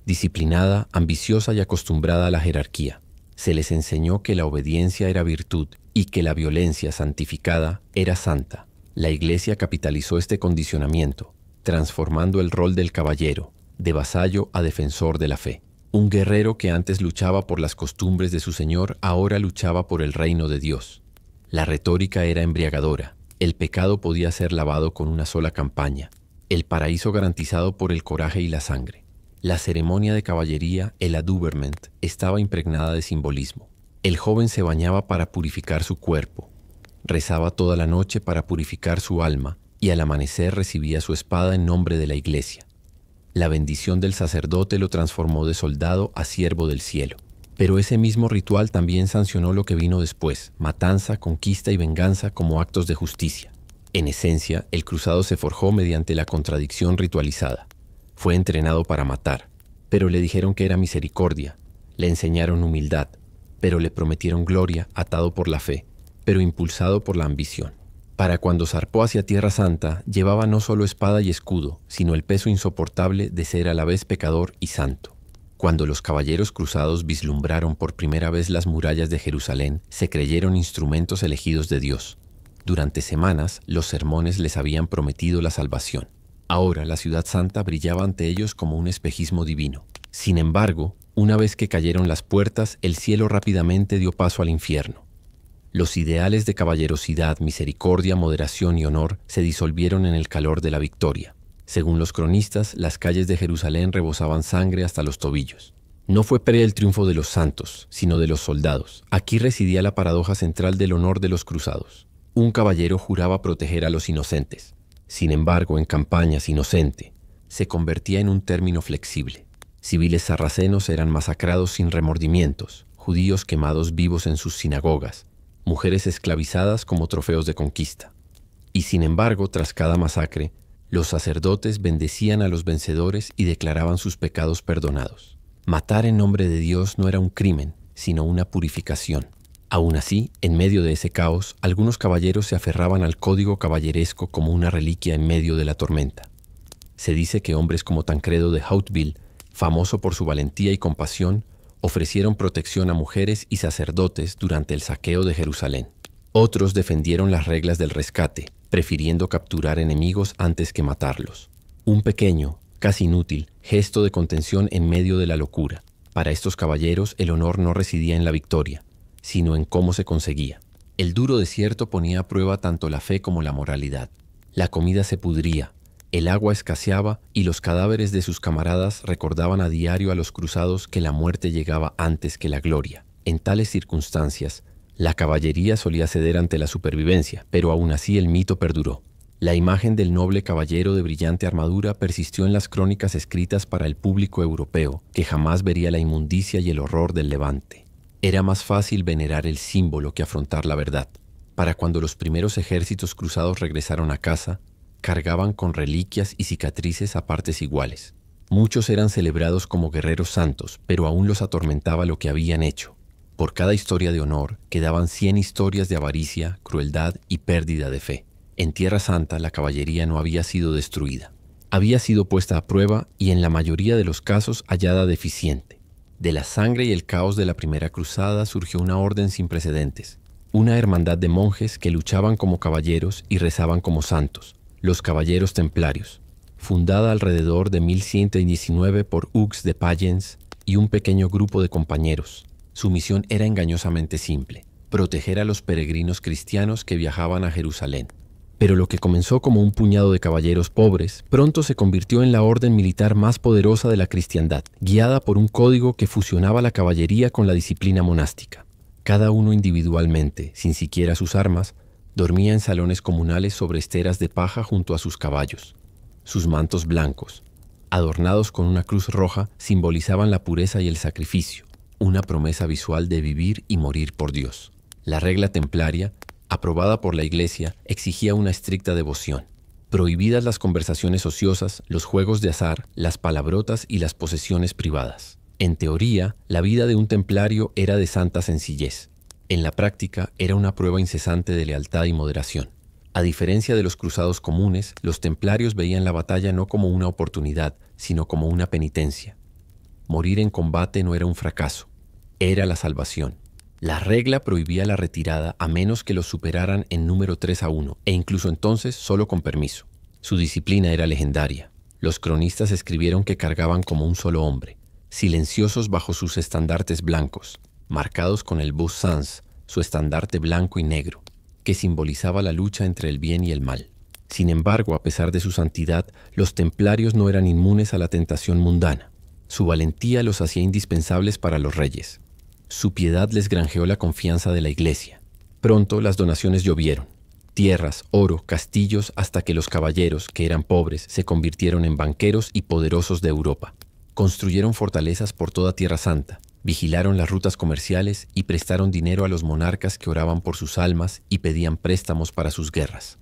disciplinada, ambiciosa y acostumbrada a la jerarquía. Se les enseñó que la obediencia era virtud y que la violencia santificada era santa. La Iglesia capitalizó este condicionamiento, transformando el rol del caballero, de vasallo a defensor de la fe. Un guerrero que antes luchaba por las costumbres de su señor, ahora luchaba por el reino de Dios. La retórica era embriagadora. El pecado podía ser lavado con una sola campaña. El paraíso garantizado por el coraje y la sangre. La ceremonia de caballería, el adouberment, estaba impregnada de simbolismo. El joven se bañaba para purificar su cuerpo, rezaba toda la noche para purificar su alma y al amanecer recibía su espada en nombre de la Iglesia. La bendición del sacerdote lo transformó de soldado a siervo del cielo. Pero ese mismo ritual también sancionó lo que vino después: matanza, conquista y venganza como actos de justicia. En esencia, el cruzado se forjó mediante la contradicción ritualizada. Fue entrenado para matar, pero le dijeron que era misericordia. Le enseñaron humildad, pero le prometieron gloria, atado por la fe, pero impulsado por la ambición. Para cuando zarpó hacia Tierra Santa, llevaba no solo espada y escudo, sino el peso insoportable de ser a la vez pecador y santo. Cuando los caballeros cruzados vislumbraron por primera vez las murallas de Jerusalén, se creyeron instrumentos elegidos de Dios. Durante semanas, los sermones les habían prometido la salvación. Ahora la ciudad santa brillaba ante ellos como un espejismo divino. Sin embargo, una vez que cayeron las puertas, el cielo rápidamente dio paso al infierno. Los ideales de caballerosidad, misericordia, moderación y honor se disolvieron en el calor de la victoria. Según los cronistas, las calles de Jerusalén rebosaban sangre hasta los tobillos. No fue el triunfo de los santos, sino de los soldados. Aquí residía la paradoja central del honor de los cruzados. Un caballero juraba proteger a los inocentes. Sin embargo, en campañas, inocente se convertía en un término flexible. Civiles sarracenos eran masacrados sin remordimientos, judíos quemados vivos en sus sinagogas, mujeres esclavizadas como trofeos de conquista. Y sin embargo, tras cada masacre, los sacerdotes bendecían a los vencedores y declaraban sus pecados perdonados. Matar en nombre de Dios no era un crimen, sino una purificación. Aún así, en medio de ese caos, algunos caballeros se aferraban al código caballeresco como una reliquia en medio de la tormenta. Se dice que hombres como Tancredo de Hauteville, famoso por su valentía y compasión, ofrecieron protección a mujeres y sacerdotes durante el saqueo de Jerusalén. Otros defendieron las reglas del rescate, prefiriendo capturar enemigos antes que matarlos. Un pequeño, casi inútil, gesto de contención en medio de la locura. Para estos caballeros, el honor no residía en la victoria, sino en cómo se conseguía. El duro desierto ponía a prueba tanto la fe como la moralidad. La comida se pudría, el agua escaseaba y los cadáveres de sus camaradas recordaban a diario a los cruzados que la muerte llegaba antes que la gloria. En tales circunstancias, la caballería solía ceder ante la supervivencia, pero aún así el mito perduró. La imagen del noble caballero de brillante armadura persistió en las crónicas escritas para el público europeo, que jamás vería la inmundicia y el horror del Levante. Era más fácil venerar el símbolo que afrontar la verdad. Para cuando los primeros ejércitos cruzados regresaron a casa, cargaban con reliquias y cicatrices a partes iguales. Muchos eran celebrados como guerreros santos, pero aún los atormentaba lo que habían hecho. Por cada historia de honor, quedaban 100 historias de avaricia, crueldad y pérdida de fe. En Tierra Santa, la caballería no había sido destruida. Había sido puesta a prueba y en la mayoría de los casos hallada deficiente. De la sangre y el caos de la primera cruzada surgió una orden sin precedentes. Una hermandad de monjes que luchaban como caballeros y rezaban como santos, los Caballeros Templarios, fundada alrededor de 1119 por Hugues de Payens y un pequeño grupo de compañeros. Su misión era engañosamente simple: proteger a los peregrinos cristianos que viajaban a Jerusalén. Pero lo que comenzó como un puñado de caballeros pobres, pronto se convirtió en la orden militar más poderosa de la cristiandad, guiada por un código que fusionaba la caballería con la disciplina monástica. Cada uno individualmente, sin siquiera sus armas, dormía en salones comunales sobre esteras de paja junto a sus caballos. Sus mantos blancos, adornados con una cruz roja, simbolizaban la pureza y el sacrificio, una promesa visual de vivir y morir por Dios. La regla templaria, aprobada por la Iglesia, exigía una estricta devoción. Prohibidas las conversaciones ociosas, los juegos de azar, las palabrotas y las posesiones privadas. En teoría, la vida de un templario era de santa sencillez. En la práctica, era una prueba incesante de lealtad y moderación. A diferencia de los cruzados comunes, los templarios veían la batalla no como una oportunidad, sino como una penitencia. Morir en combate no era un fracaso, era la salvación. La regla prohibía la retirada a menos que los superaran en número 3-1, e incluso entonces solo con permiso. Su disciplina era legendaria. Los cronistas escribieron que cargaban como un solo hombre, silenciosos bajo sus estandartes blancos, marcados con el Beau Sans, su estandarte blanco y negro, que simbolizaba la lucha entre el bien y el mal. Sin embargo, a pesar de su santidad, los templarios no eran inmunes a la tentación mundana. Su valentía los hacía indispensables para los reyes. Su piedad les granjeó la confianza de la Iglesia. Pronto las donaciones llovieron. Tierras, oro, castillos, hasta que los caballeros, que eran pobres, se convirtieron en banqueros y poderosos de Europa. Construyeron fortalezas por toda Tierra Santa, vigilaron las rutas comerciales y prestaron dinero a los monarcas que oraban por sus almas y pedían préstamos para sus guerras.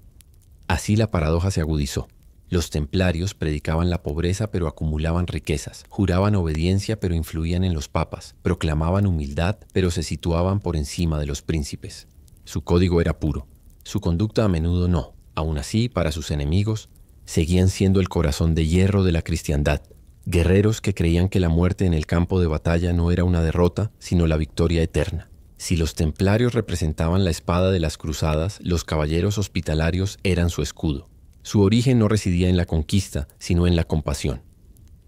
Así la paradoja se agudizó. Los templarios predicaban la pobreza pero acumulaban riquezas, juraban obediencia pero influían en los papas, proclamaban humildad pero se situaban por encima de los príncipes. Su código era puro, su conducta a menudo no. Aún así, para sus enemigos, seguían siendo el corazón de hierro de la cristiandad, guerreros que creían que la muerte en el campo de batalla no era una derrota, sino la victoria eterna. Si los templarios representaban la espada de las cruzadas, los caballeros hospitalarios eran su escudo. Su origen no residía en la conquista, sino en la compasión.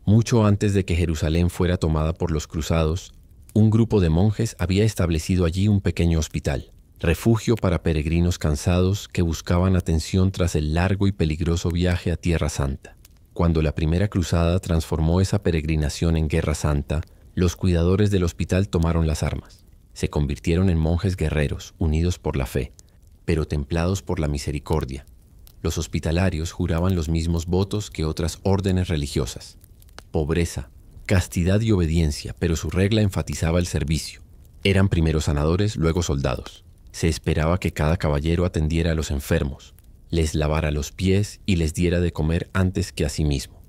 Mucho antes de que Jerusalén fuera tomada por los cruzados, un grupo de monjes había establecido allí un pequeño hospital, refugio para peregrinos cansados que buscaban atención tras el largo y peligroso viaje a Tierra Santa. Cuando la primera cruzada transformó esa peregrinación en Guerra Santa, los cuidadores del hospital tomaron las armas. Se convirtieron en monjes guerreros, unidos por la fe, pero templados por la misericordia. Los hospitalarios juraban los mismos votos que otras órdenes religiosas: pobreza, castidad y obediencia, pero su regla enfatizaba el servicio. Eran primero sanadores, luego soldados. Se esperaba que cada caballero atendiera a los enfermos, les lavara los pies y les diera de comer antes que a sí mismo.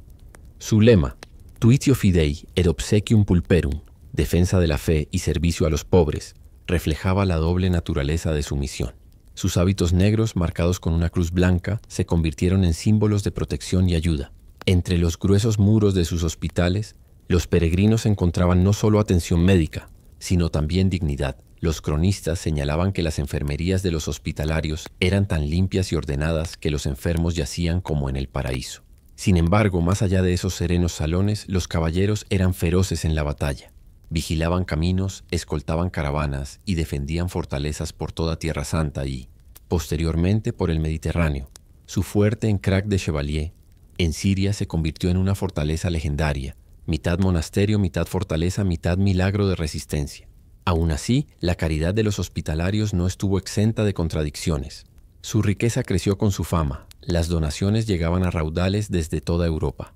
Su lema, Tuitio Fidei et obsequium pulperum, defensa de la fe y servicio a los pobres, reflejaba la doble naturaleza de su misión. Sus hábitos negros, marcados con una cruz blanca, se convirtieron en símbolos de protección y ayuda. Entre los gruesos muros de sus hospitales, los peregrinos encontraban no solo atención médica, sino también dignidad. Los cronistas señalaban que las enfermerías de los hospitalarios eran tan limpias y ordenadas que los enfermos yacían como en el paraíso. Sin embargo, más allá de esos serenos salones, los caballeros eran feroces en la batalla. Vigilaban caminos, escoltaban caravanas y defendían fortalezas por toda Tierra Santa y, posteriormente, por el Mediterráneo. Su fuerte en Crac de Chevalier, en Siria, se convirtió en una fortaleza legendaria, mitad monasterio, mitad fortaleza, mitad milagro de resistencia. Aún así, la caridad de los hospitalarios no estuvo exenta de contradicciones. Su riqueza creció con su fama, las donaciones llegaban a raudales desde toda Europa.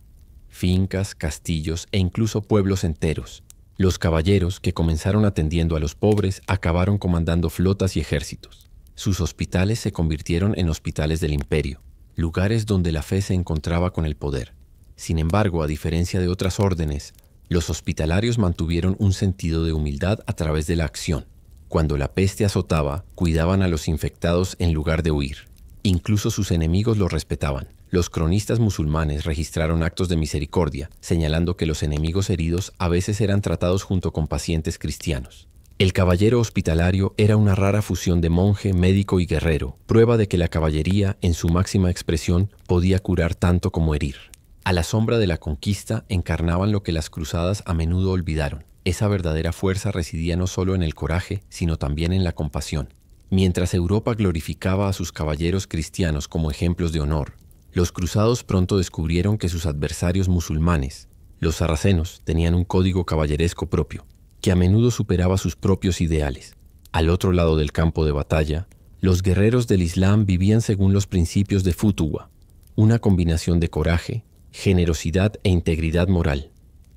Fincas, castillos e incluso pueblos enteros. Los caballeros, que comenzaron atendiendo a los pobres, acabaron comandando flotas y ejércitos. Sus hospitales se convirtieron en hospitales del imperio, lugares donde la fe se encontraba con el poder. Sin embargo, a diferencia de otras órdenes, los hospitalarios mantuvieron un sentido de humildad a través de la acción. Cuando la peste azotaba, cuidaban a los infectados en lugar de huir. Incluso sus enemigos los respetaban. Los cronistas musulmanes registraron actos de misericordia, señalando que los enemigos heridos a veces eran tratados junto con pacientes cristianos. El caballero hospitalario era una rara fusión de monje, médico y guerrero, prueba de que la caballería, en su máxima expresión, podía curar tanto como herir. A la sombra de la conquista encarnaban lo que las cruzadas a menudo olvidaron. Esa verdadera fuerza residía no solo en el coraje, sino también en la compasión. Mientras Europa glorificaba a sus caballeros cristianos como ejemplos de honor, los cruzados pronto descubrieron que sus adversarios musulmanes, los sarracenos, tenían un código caballeresco propio, que a menudo superaba sus propios ideales. Al otro lado del campo de batalla, los guerreros del Islam vivían según los principios de Futuwa, una combinación de coraje, generosidad e integridad moral.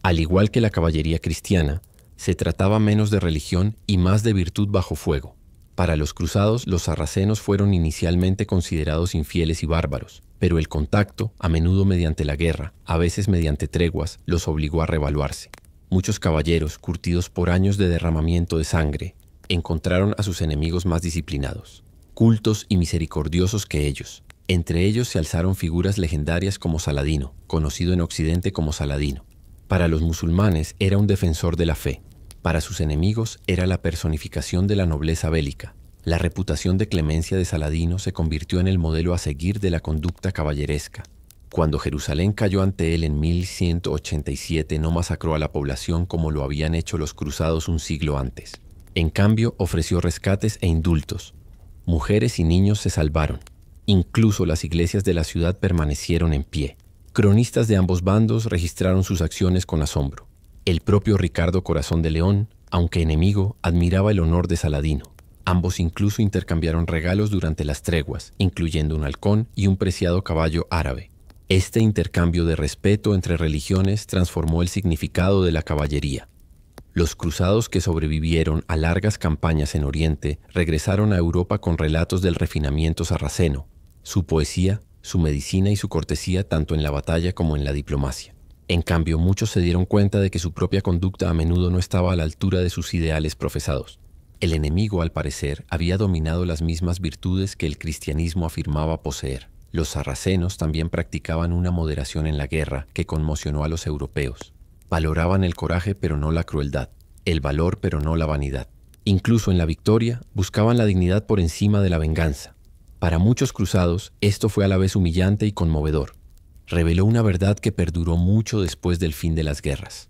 Al igual que la caballería cristiana, se trataba menos de religión y más de virtud bajo fuego. Para los cruzados, los sarracenos fueron inicialmente considerados infieles y bárbaros, pero el contacto, a menudo mediante la guerra, a veces mediante treguas, los obligó a revaluarse. Muchos caballeros, curtidos por años de derramamiento de sangre, encontraron a sus enemigos más disciplinados, cultos y misericordiosos que ellos. Entre ellos se alzaron figuras legendarias como Saladino, conocido en Occidente como Saladino. Para los musulmanes era un defensor de la fe. Para sus enemigos era la personificación de la nobleza bélica. La reputación de clemencia de Saladino se convirtió en el modelo a seguir de la conducta caballeresca. Cuando Jerusalén cayó ante él en 1187, no masacró a la población como lo habían hecho los cruzados un siglo antes. En cambio, ofreció rescates e indultos. Mujeres y niños se salvaron. Incluso las iglesias de la ciudad permanecieron en pie. Cronistas de ambos bandos registraron sus acciones con asombro. El propio Ricardo Corazón de León, aunque enemigo, admiraba el honor de Saladino. Ambos incluso intercambiaron regalos durante las treguas, incluyendo un halcón y un preciado caballo árabe. Este intercambio de respeto entre religiones transformó el significado de la caballería. Los cruzados que sobrevivieron a largas campañas en Oriente regresaron a Europa con relatos del refinamiento sarraceno, su poesía, su medicina y su cortesía tanto en la batalla como en la diplomacia. En cambio, muchos se dieron cuenta de que su propia conducta a menudo no estaba a la altura de sus ideales profesados. El enemigo, al parecer, había dominado las mismas virtudes que el cristianismo afirmaba poseer. Los sarracenos también practicaban una moderación en la guerra que conmocionó a los europeos. Valoraban el coraje pero no la crueldad, el valor pero no la vanidad. Incluso en la victoria buscaban la dignidad por encima de la venganza. Para muchos cruzados esto fue a la vez humillante y conmovedor. Reveló una verdad que perduró mucho después del fin de las guerras: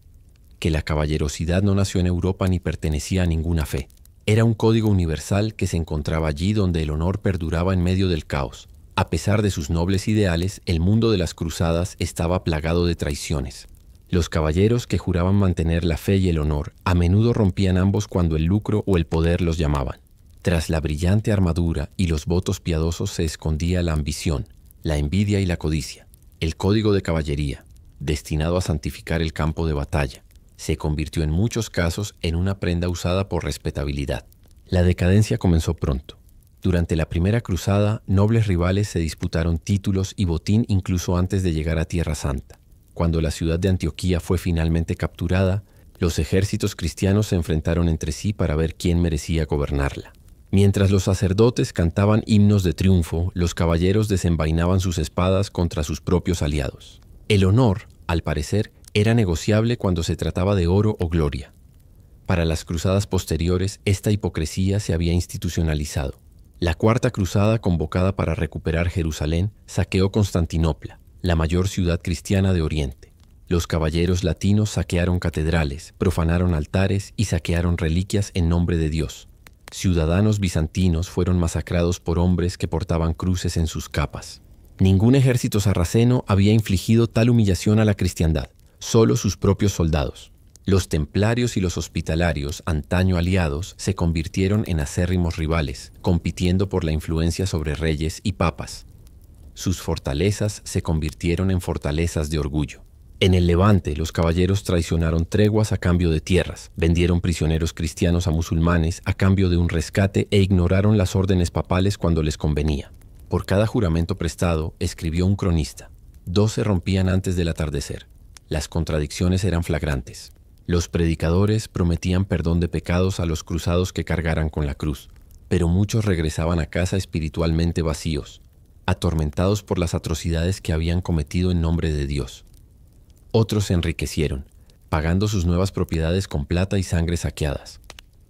que la caballerosidad no nació en Europa ni pertenecía a ninguna fe. Era un código universal que se encontraba allí donde el honor perduraba en medio del caos. A pesar de sus nobles ideales, el mundo de las cruzadas estaba plagado de traiciones. Los caballeros que juraban mantener la fe y el honor a menudo rompían ambos cuando el lucro o el poder los llamaban. Tras la brillante armadura y los votos piadosos se escondía la ambición, la envidia y la codicia. El código de caballería, destinado a santificar el campo de batalla, se convirtió en muchos casos en una prenda usada por respetabilidad. La decadencia comenzó pronto. Durante la primera cruzada, nobles rivales se disputaron títulos y botín incluso antes de llegar a Tierra Santa. Cuando la ciudad de Antioquía fue finalmente capturada, los ejércitos cristianos se enfrentaron entre sí para ver quién merecía gobernarla. Mientras los sacerdotes cantaban himnos de triunfo, los caballeros desenvainaban sus espadas contra sus propios aliados. El honor, al parecer, era negociable cuando se trataba de oro o gloria. Para las cruzadas posteriores, esta hipocresía se había institucionalizado. La Cuarta Cruzada, convocada para recuperar Jerusalén, saqueó Constantinopla, la mayor ciudad cristiana de Oriente. Los caballeros latinos saquearon catedrales, profanaron altares y saquearon reliquias en nombre de Dios. Ciudadanos bizantinos fueron masacrados por hombres que portaban cruces en sus capas. Ningún ejército sarraceno había infligido tal humillación a la cristiandad, solo sus propios soldados. Los templarios y los hospitalarios, antaño aliados, se convirtieron en acérrimos rivales, compitiendo por la influencia sobre reyes y papas. Sus fortalezas se convirtieron en fortalezas de orgullo. En el Levante, los caballeros traicionaron treguas a cambio de tierras, vendieron prisioneros cristianos a musulmanes a cambio de un rescate e ignoraron las órdenes papales cuando les convenía. Por cada juramento prestado, escribió un cronista, 2 se rompían antes del atardecer. Las contradicciones eran flagrantes. Los predicadores prometían perdón de pecados a los cruzados que cargaran con la cruz, pero muchos regresaban a casa espiritualmente vacíos, atormentados por las atrocidades que habían cometido en nombre de Dios. Otros se enriquecieron, pagando sus nuevas propiedades con plata y sangre saqueadas.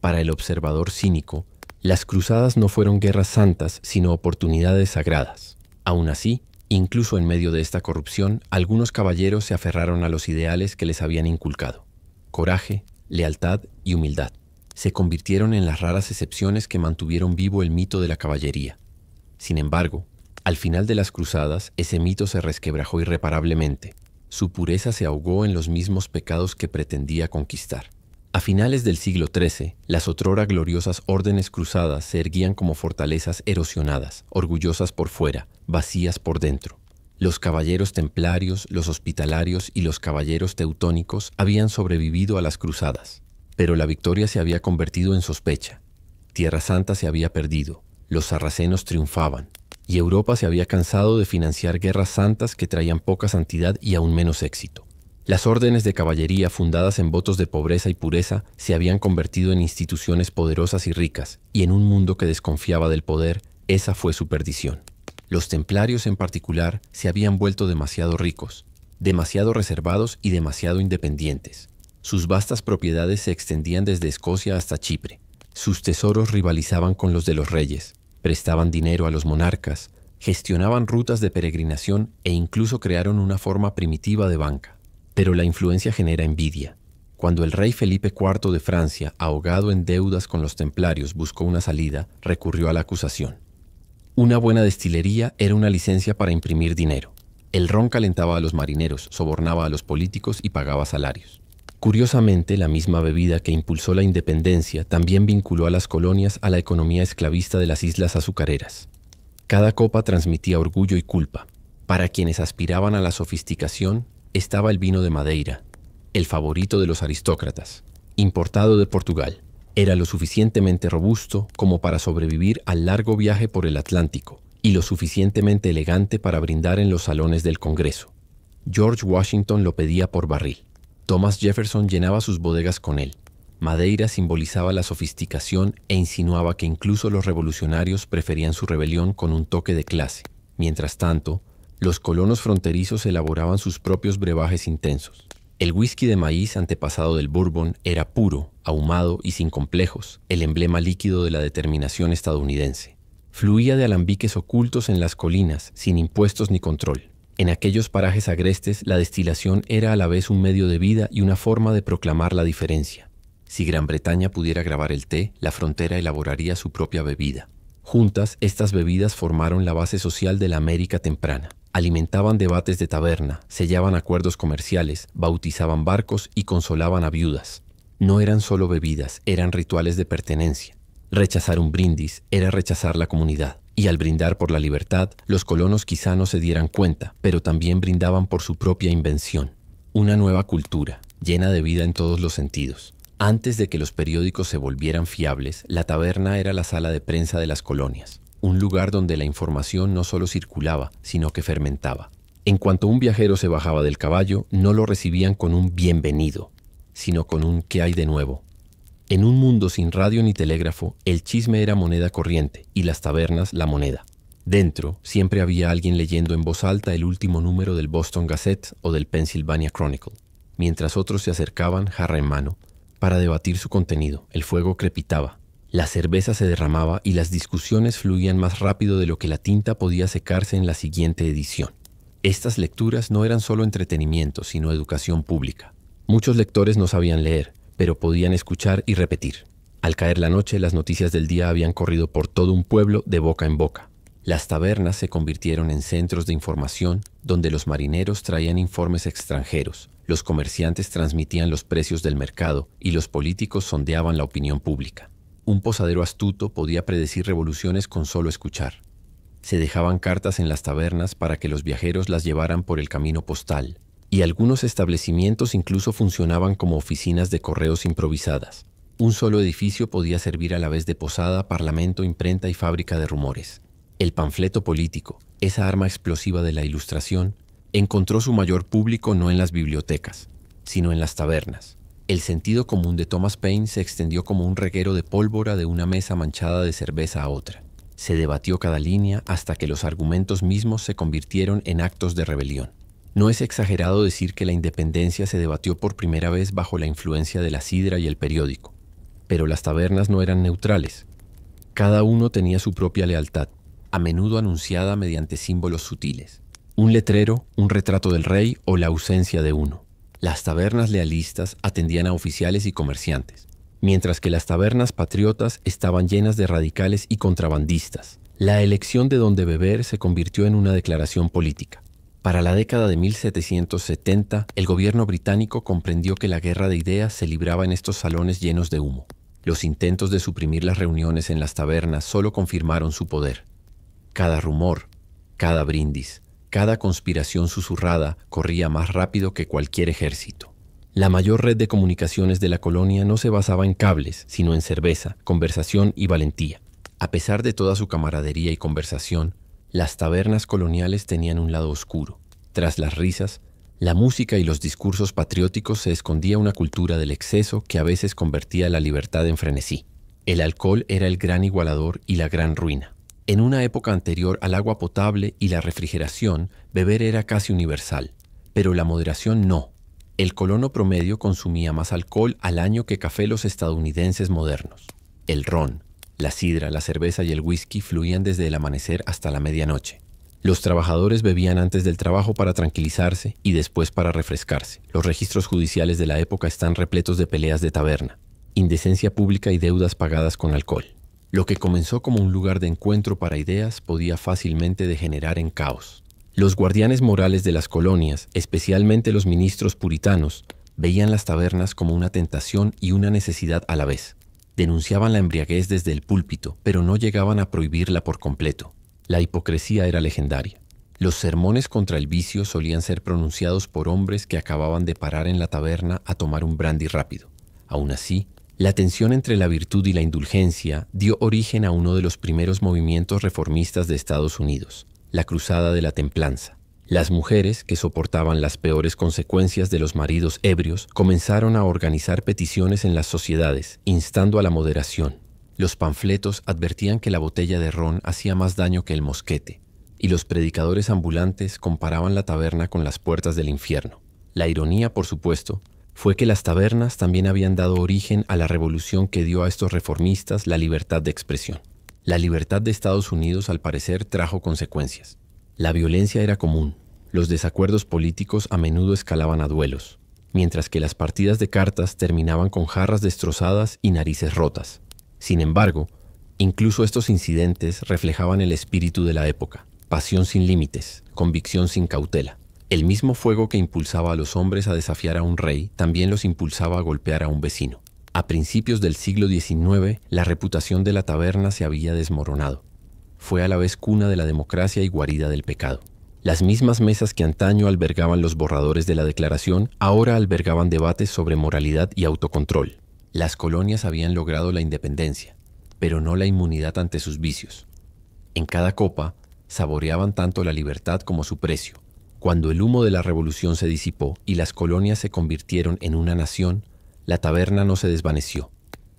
Para el observador cínico, las cruzadas no fueron guerras santas, sino oportunidades sagradas. Aún así, incluso en medio de esta corrupción, algunos caballeros se aferraron a los ideales que les habían inculcado: coraje, lealtad y humildad. Se convirtieron en las raras excepciones que mantuvieron vivo el mito de la caballería. Sin embargo, al final de las cruzadas, ese mito se resquebrajó irreparablemente. Su pureza se ahogó en los mismos pecados que pretendía conquistar. A finales del siglo XIII, las otrora gloriosas órdenes cruzadas se erguían como fortalezas erosionadas, orgullosas por fuera, vacías por dentro. Los caballeros templarios, los hospitalarios y los caballeros teutónicos habían sobrevivido a las cruzadas, pero la victoria se había convertido en sospecha. Tierra Santa se había perdido, los sarracenos triunfaban, y Europa se había cansado de financiar guerras santas que traían poca santidad y aún menos éxito. Las órdenes de caballería fundadas en votos de pobreza y pureza se habían convertido en instituciones poderosas y ricas, y en un mundo que desconfiaba del poder, esa fue su perdición. Los templarios en particular se habían vuelto demasiado ricos. demasiado reservados y demasiado independientes. Sus vastas propiedades se extendían desde Escocia hasta Chipre. Sus tesoros rivalizaban con los de los reyes, prestaban dinero a los monarcas, gestionaban rutas de peregrinación e incluso crearon una forma primitiva de banca. Pero la influencia genera envidia. Cuando el rey Felipe IV de Francia, ahogado en deudas con los templarios, buscó una salida, recurrió a la acusación. Una buena destilería era una licencia para imprimir dinero. El ron calentaba a los marineros, sobornaba a los políticos y pagaba salarios. Curiosamente, la misma bebida que impulsó la independencia también vinculó a las colonias a la economía esclavista de las islas azucareras. Cada copa transmitía orgullo y culpa. Para quienes aspiraban a la sofisticación, estaba el vino de Madeira, el favorito de los aristócratas, importado de Portugal. Era lo suficientemente robusto como para sobrevivir al largo viaje por el Atlántico y lo suficientemente elegante para brindar en los salones del Congreso. George Washington lo pedía por barril. Thomas Jefferson llenaba sus bodegas con él. Madeira simbolizaba la sofisticación e insinuaba que incluso los revolucionarios preferían su rebelión con un toque de clase. Mientras tanto, los colonos fronterizos elaboraban sus propios brebajes intensos. El whisky de maíz, antepasado del bourbon, era puro, ahumado y sin complejos, el emblema líquido de la determinación estadounidense. Fluía de alambiques ocultos en las colinas, sin impuestos ni control. En aquellos parajes agrestes, la destilación era a la vez un medio de vida y una forma de proclamar la diferencia. Si Gran Bretaña pudiera grabar el té, la frontera elaboraría su propia bebida. Juntas, estas bebidas formaron la base social de la América temprana. Alimentaban debates de taberna, sellaban acuerdos comerciales, bautizaban barcos y consolaban a viudas. No eran solo bebidas, eran rituales de pertenencia. Rechazar un brindis era rechazar la comunidad. Y al brindar por la libertad, los colonos quizá no se dieran cuenta, pero también brindaban por su propia invención. Una nueva cultura, llena de vida en todos los sentidos. Antes de que los periódicos se volvieran fiables, la taberna era la sala de prensa de las colonias. Un lugar donde la información no solo circulaba, sino que fermentaba. En cuanto un viajero se bajaba del caballo, no lo recibían con un bienvenido, sino con un ¿qué hay de nuevo? En un mundo sin radio ni telégrafo, el chisme era moneda corriente y las tabernas la moneda. Dentro, siempre había alguien leyendo en voz alta el último número del Boston Gazette o del Pennsylvania Chronicle, mientras otros se acercaban, jarra en mano, para debatir su contenido. El fuego crepitaba, la cerveza se derramaba y las discusiones fluían más rápido de lo que la tinta podía secarse en la siguiente edición. Estas lecturas no eran solo entretenimiento, sino educación pública. Muchos lectores no sabían leer, pero podían escuchar y repetir. Al caer la noche, las noticias del día habían corrido por todo un pueblo de boca en boca. Las tabernas se convirtieron en centros de información donde los marineros traían informes extranjeros, los comerciantes transmitían los precios del mercado y los políticos sondeaban la opinión pública. Un posadero astuto podía predecir revoluciones con solo escuchar. Se dejaban cartas en las tabernas para que los viajeros las llevaran por el camino postal, y algunos establecimientos incluso funcionaban como oficinas de correos improvisadas. Un solo edificio podía servir a la vez de posada, parlamento, imprenta y fábrica de rumores. El panfleto político, esa arma explosiva de la Ilustración, encontró su mayor público no en las bibliotecas, sino en las tabernas. El sentido común de Thomas Paine se extendió como un reguero de pólvora de una mesa manchada de cerveza a otra. Se debatió cada línea hasta que los argumentos mismos se convirtieron en actos de rebelión. No es exagerado decir que la independencia se debatió por primera vez bajo la influencia de la sidra y el periódico. Pero las tabernas no eran neutrales. Cada uno tenía su propia lealtad, a menudo anunciada mediante símbolos sutiles. Un letrero, un retrato del rey o la ausencia de uno. Las tabernas lealistas atendían a oficiales y comerciantes, mientras que las tabernas patriotas estaban llenas de radicales y contrabandistas. La elección de dónde beber se convirtió en una declaración política. Para la década de 1770, el gobierno británico comprendió que la guerra de ideas se libraba en estos salones llenos de humo. Los intentos de suprimir las reuniones en las tabernas solo confirmaron su poder. Cada rumor, cada brindis, cada conspiración susurrada corría más rápido que cualquier ejército. La mayor red de comunicaciones de la colonia no se basaba en cables, sino en cerveza, conversación y valentía. A pesar de toda su camaradería y conversación, las tabernas coloniales tenían un lado oscuro. Tras las risas, la música y los discursos patrióticos se escondía una cultura del exceso que a veces convertía la libertad en frenesí. El alcohol era el gran igualador y la gran ruina. En una época anterior al agua potable y la refrigeración, beber era casi universal. Pero la moderación no. El colono promedio consumía más alcohol al año que café los estadounidenses modernos. El ron, la sidra, la cerveza y el whisky fluían desde el amanecer hasta la medianoche. Los trabajadores bebían antes del trabajo para tranquilizarse y después para refrescarse. Los registros judiciales de la época están repletos de peleas de taberna, indecencia pública y deudas pagadas con alcohol. Lo que comenzó como un lugar de encuentro para ideas podía fácilmente degenerar en caos. Los guardianes morales de las colonias, especialmente los ministros puritanos, veían las tabernas como una tentación y una necesidad a la vez. Denunciaban la embriaguez desde el púlpito, pero no llegaban a prohibirla por completo. La hipocresía era legendaria. Los sermones contra el vicio solían ser pronunciados por hombres que acababan de parar en la taberna a tomar un brandy rápido. Aún así, la tensión entre la virtud y la indulgencia dio origen a uno de los primeros movimientos reformistas de Estados Unidos, la Cruzada de la Templanza. Las mujeres, que soportaban las peores consecuencias de los maridos ebrios, comenzaron a organizar peticiones en las sociedades, instando a la moderación. Los panfletos advertían que la botella de ron hacía más daño que el mosquete, y los predicadores ambulantes comparaban la taberna con las puertas del infierno. La ironía, por supuesto, fue que las tabernas también habían dado origen a la revolución que dio a estos reformistas la libertad de expresión. La libertad de Estados Unidos, al parecer, trajo consecuencias. La violencia era común. Los desacuerdos políticos a menudo escalaban a duelos, mientras que las partidas de cartas terminaban con jarras destrozadas y narices rotas. Sin embargo, incluso estos incidentes reflejaban el espíritu de la época: pasión sin límites, convicción sin cautela. El mismo fuego que impulsaba a los hombres a desafiar a un rey también los impulsaba a golpear a un vecino. A principios del siglo XIX, la reputación de la taberna se había desmoronado. Fue a la vez cuna de la democracia y guarida del pecado. Las mismas mesas que antaño albergaban los borradores de la Declaración, ahora albergaban debates sobre moralidad y autocontrol. Las colonias habían logrado la independencia, pero no la inmunidad ante sus vicios. En cada copa, saboreaban tanto la libertad como su precio. Cuando el humo de la revolución se disipó y las colonias se convirtieron en una nación, la taberna no se desvaneció,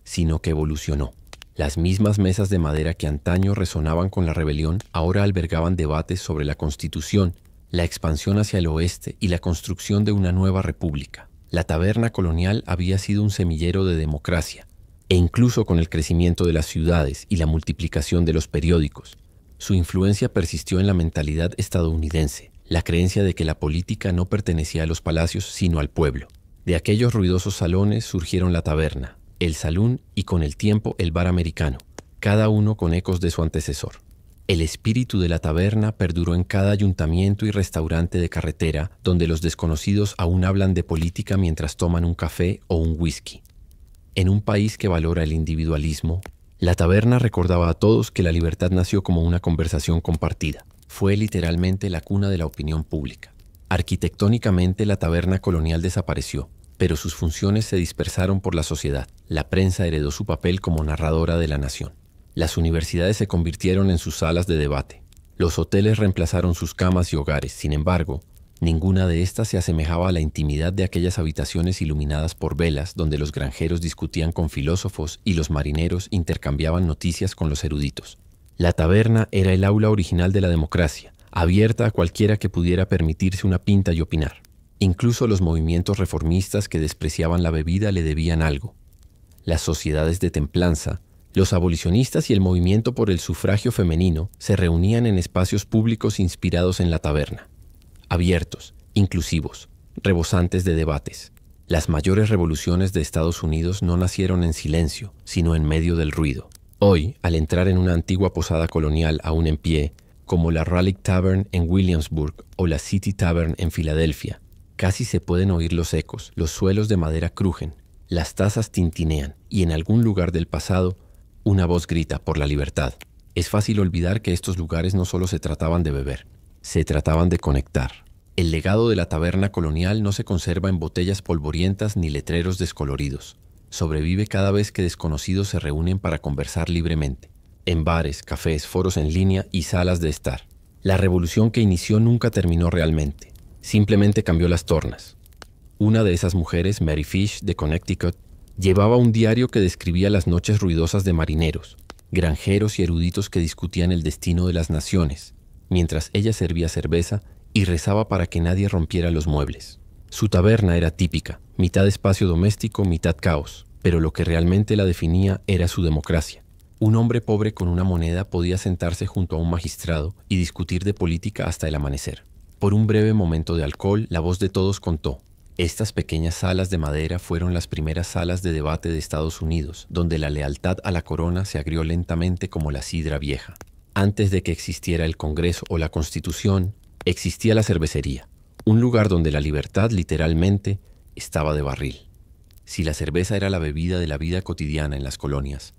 sino que evolucionó. Las mismas mesas de madera que antaño resonaban con la rebelión ahora albergaban debates sobre la Constitución, la expansión hacia el oeste y la construcción de una nueva república. La taberna colonial había sido un semillero de democracia, e incluso con el crecimiento de las ciudades y la multiplicación de los periódicos, su influencia persistió en la mentalidad estadounidense, la creencia de que la política no pertenecía a los palacios sino al pueblo. De aquellos ruidosos salones surgieron la taberna, el salón y con el tiempo el bar americano, cada uno con ecos de su antecesor. El espíritu de la taberna perduró en cada ayuntamiento y restaurante de carretera donde los desconocidos aún hablan de política mientras toman un café o un whisky. En un país que valora el individualismo, la taberna recordaba a todos que la libertad nació como una conversación compartida. Fue literalmente la cuna de la opinión pública. Arquitectónicamente, la taberna colonial desapareció, pero sus funciones se dispersaron por la sociedad. La prensa heredó su papel como narradora de la nación. Las universidades se convirtieron en sus salas de debate. Los hoteles reemplazaron sus camas y hogares. Sin embargo, ninguna de estas se asemejaba a la intimidad de aquellas habitaciones iluminadas por velas donde los granjeros discutían con filósofos y los marineros intercambiaban noticias con los eruditos. La taberna era el aula original de la democracia, abierta a cualquiera que pudiera permitirse una pinta y opinar. Incluso los movimientos reformistas que despreciaban la bebida le debían algo. Las sociedades de templanza, los abolicionistas y el movimiento por el sufragio femenino se reunían en espacios públicos inspirados en la taberna. Abiertos, inclusivos, rebosantes de debates. Las mayores revoluciones de Estados Unidos no nacieron en silencio, sino en medio del ruido. Hoy, al entrar en una antigua posada colonial aún en pie, como la Raleigh Tavern en Williamsburg o la City Tavern en Filadelfia, casi se pueden oír los ecos, los suelos de madera crujen, las tazas tintinean y en algún lugar del pasado, una voz grita por la libertad. Es fácil olvidar que estos lugares no solo se trataban de beber, se trataban de conectar. El legado de la taberna colonial no se conserva en botellas polvorientas ni letreros descoloridos. Sobrevive cada vez que desconocidos se reúnen para conversar libremente, en bares, cafés, foros en línea y salas de estar. La revolución que inició nunca terminó realmente, simplemente cambió las tornas. Una de esas mujeres, Mary Fish, de Connecticut, llevaba un diario que describía las noches ruidosas de marineros, granjeros y eruditos que discutían el destino de las naciones, mientras ella servía cerveza y rezaba para que nadie rompiera los muebles. Su taberna era típica, mitad espacio doméstico, mitad caos, pero lo que realmente la definía era su democracia. Un hombre pobre con una moneda podía sentarse junto a un magistrado y discutir de política hasta el amanecer. Por un breve momento de alcohol, la voz de todos contó. Estas pequeñas salas de madera fueron las primeras salas de debate de Estados Unidos, donde la lealtad a la corona se agrió lentamente como la sidra vieja. Antes de que existiera el Congreso o la Constitución, existía la cervecería, un lugar donde la libertad, literalmente, estaba de barril. Si la cerveza era la bebida de la vida cotidiana en las colonias,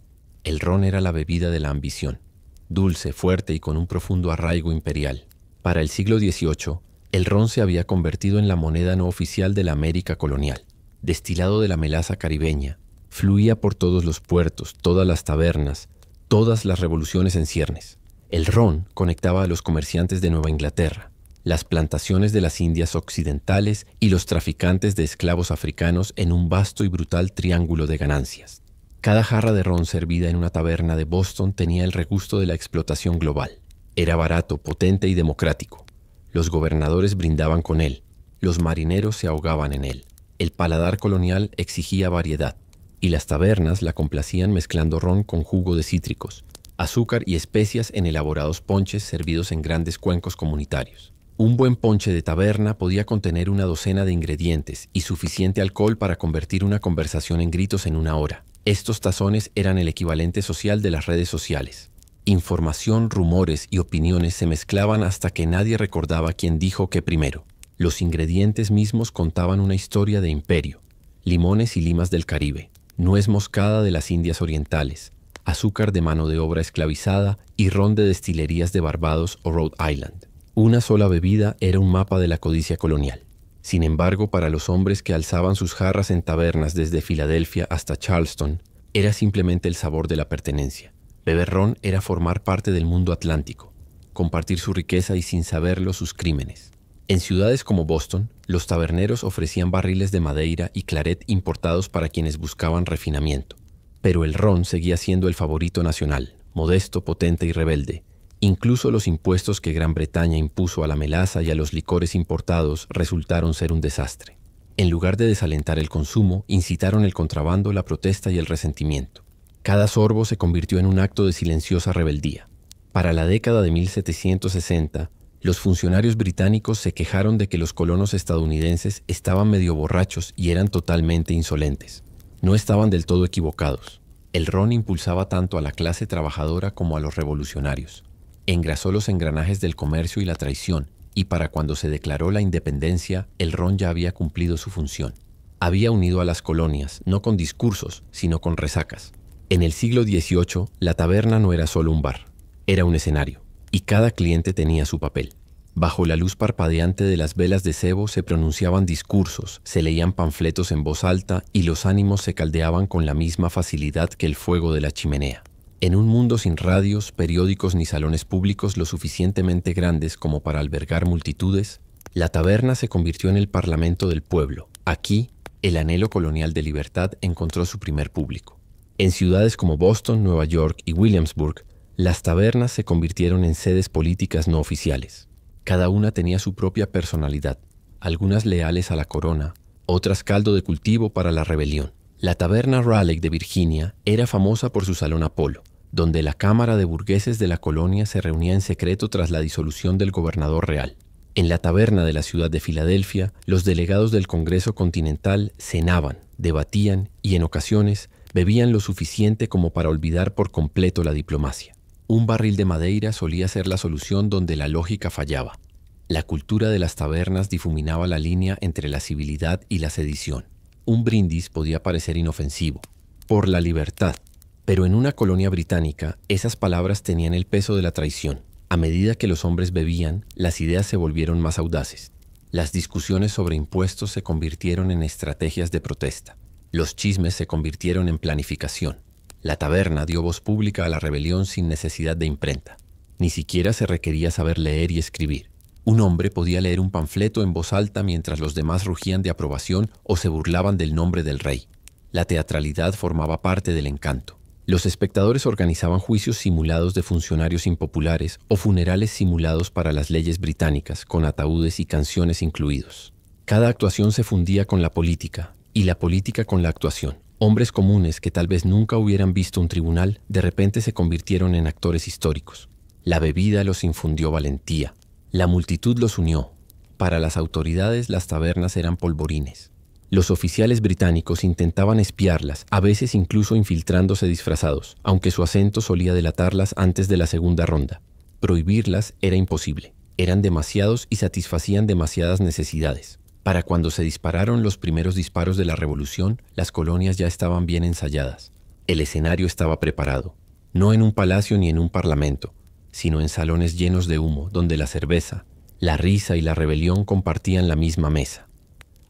el ron era la bebida de la ambición, dulce, fuerte y con un profundo arraigo imperial. Para el siglo XVIII, el ron se había convertido en la moneda no oficial de la América colonial. Destilado de la melaza caribeña, fluía por todos los puertos, todas las tabernas, todas las revoluciones en ciernes. El ron conectaba a los comerciantes de Nueva Inglaterra, las plantaciones de las Indias occidentales y los traficantes de esclavos africanos en un vasto y brutal triángulo de ganancias. Cada jarra de ron servida en una taberna de Boston tenía el regusto de la explotación global. Era barato, potente y democrático. Los gobernadores brindaban con él, los marineros se ahogaban en él. El paladar colonial exigía variedad, y las tabernas la complacían mezclando ron con jugo de cítricos, azúcar y especias en elaborados ponches servidos en grandes cuencos comunitarios. Un buen ponche de taberna podía contener una docena de ingredientes y suficiente alcohol para convertir una conversación en gritos en una hora. Estos tazones eran el equivalente social de las redes sociales. Información, rumores y opiniones se mezclaban hasta que nadie recordaba quién dijo qué primero. Los ingredientes mismos contaban una historia de imperio. Limones y limas del Caribe, nuez moscada de las Indias Orientales, azúcar de mano de obra esclavizada y ron de destilerías de Barbados o Rhode Island. Una sola bebida era un mapa de la codicia colonial. Sin embargo, para los hombres que alzaban sus jarras en tabernas desde Filadelfia hasta Charleston, era simplemente el sabor de la pertenencia. Beber ron era formar parte del mundo atlántico, compartir su riqueza y sin saberlo sus crímenes. En ciudades como Boston, los taberneros ofrecían barriles de madeira y claret importados para quienes buscaban refinamiento. Pero el ron seguía siendo el favorito nacional, modesto, potente y rebelde. Incluso los impuestos que Gran Bretaña impuso a la melaza y a los licores importados resultaron ser un desastre. En lugar de desalentar el consumo, incitaron el contrabando, la protesta y el resentimiento. Cada sorbo se convirtió en un acto de silenciosa rebeldía. Para la década de 1760, los funcionarios británicos se quejaron de que los colonos estadounidenses estaban medio borrachos y eran totalmente insolentes. No estaban del todo equivocados. El ron impulsaba tanto a la clase trabajadora como a los revolucionarios. Engrasó los engranajes del comercio y la traición, y para cuando se declaró la independencia, el ron ya había cumplido su función. Había unido a las colonias, no con discursos, sino con resacas. En el siglo XVIII, la taberna no era solo un bar, era un escenario, y cada cliente tenía su papel. Bajo la luz parpadeante de las velas de cebo se pronunciaban discursos, se leían panfletos en voz alta y los ánimos se caldeaban con la misma facilidad que el fuego de la chimenea. En un mundo sin radios, periódicos ni salones públicos lo suficientemente grandes como para albergar multitudes, la taberna se convirtió en el parlamento del pueblo. Aquí, el anhelo colonial de libertad encontró su primer público. En ciudades como Boston, Nueva York y Williamsburg, las tabernas se convirtieron en sedes políticas no oficiales. Cada una tenía su propia personalidad, algunas leales a la corona, otras caldo de cultivo para la rebelión. La taberna Raleigh de Virginia era famosa por su salón Apolo, donde la Cámara de Burgueses de la colonia se reunía en secreto tras la disolución del gobernador real. En la taberna de la ciudad de Filadelfia, los delegados del Congreso Continental cenaban, debatían y, en ocasiones, bebían lo suficiente como para olvidar por completo la diplomacia. Un barril de madeira solía ser la solución donde la lógica fallaba. La cultura de las tabernas difuminaba la línea entre la civilidad y la sedición. Un brindis podía parecer inofensivo, por la libertad, pero en una colonia británica esas palabras tenían el peso de la traición. A medida que los hombres bebían, las ideas se volvieron más audaces. Las discusiones sobre impuestos se convirtieron en estrategias de protesta. Los chismes se convirtieron en planificación. La taberna dio voz pública a la rebelión sin necesidad de imprenta. Ni siquiera se requería saber leer y escribir. Un hombre podía leer un panfleto en voz alta mientras los demás rugían de aprobación o se burlaban del nombre del rey. La teatralidad formaba parte del encanto. Los espectadores organizaban juicios simulados de funcionarios impopulares o funerales simulados para las leyes británicas, con ataúdes y canciones incluidos. Cada actuación se fundía con la política, y la política con la actuación. Hombres comunes que tal vez nunca hubieran visto un tribunal, de repente se convirtieron en actores históricos. La bebida los infundió valentía. La multitud los unió. Para las autoridades, las tabernas eran polvorines. Los oficiales británicos intentaban espiarlas, a veces incluso infiltrándose disfrazados, aunque su acento solía delatarlas antes de la segunda ronda. Prohibirlas era imposible. Eran demasiados y satisfacían demasiadas necesidades. Para cuando se dispararon los primeros disparos de la revolución, las colonias ya estaban bien ensayadas. El escenario estaba preparado, no en un palacio ni en un parlamento, sino en salones llenos de humo, donde la cerveza, la risa y la rebelión compartían la misma mesa.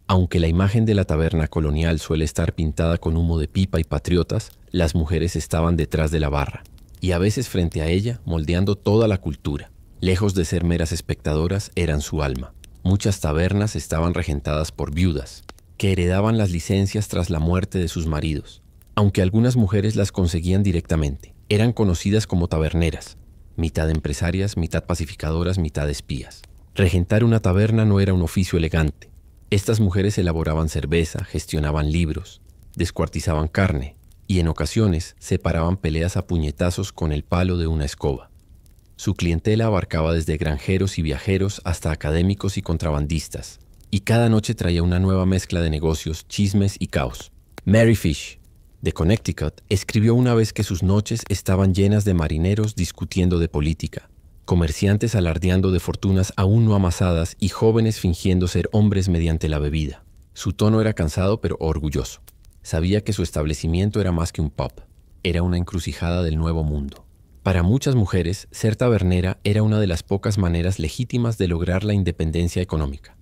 Aunque la imagen de la taberna colonial suele estar pintada con humo de pipa y patriotas, las mujeres estaban detrás de la barra, y a veces frente a ella, moldeando toda la cultura. Lejos de ser meras espectadoras, eran su alma. Muchas tabernas estaban regentadas por viudas, que heredaban las licencias tras la muerte de sus maridos. Aunque algunas mujeres las conseguían directamente, eran conocidas como taberneras, mitad empresarias, mitad pacificadoras, mitad espías. Regentar una taberna no era un oficio elegante. Estas mujeres elaboraban cerveza, gestionaban libros, descuartizaban carne y en ocasiones separaban peleas a puñetazos con el palo de una escoba. Su clientela abarcaba desde granjeros y viajeros hasta académicos y contrabandistas, y cada noche traía una nueva mezcla de negocios, chismes y caos. Mary Fish, de Connecticut, escribió una vez que sus noches estaban llenas de marineros discutiendo de política, comerciantes alardeando de fortunas aún no amasadas y jóvenes fingiendo ser hombres mediante la bebida. Su tono era cansado pero orgulloso. Sabía que su establecimiento era más que un pub, era una encrucijada del nuevo mundo. Para muchas mujeres, ser tabernera era una de las pocas maneras legítimas de lograr la independencia económica.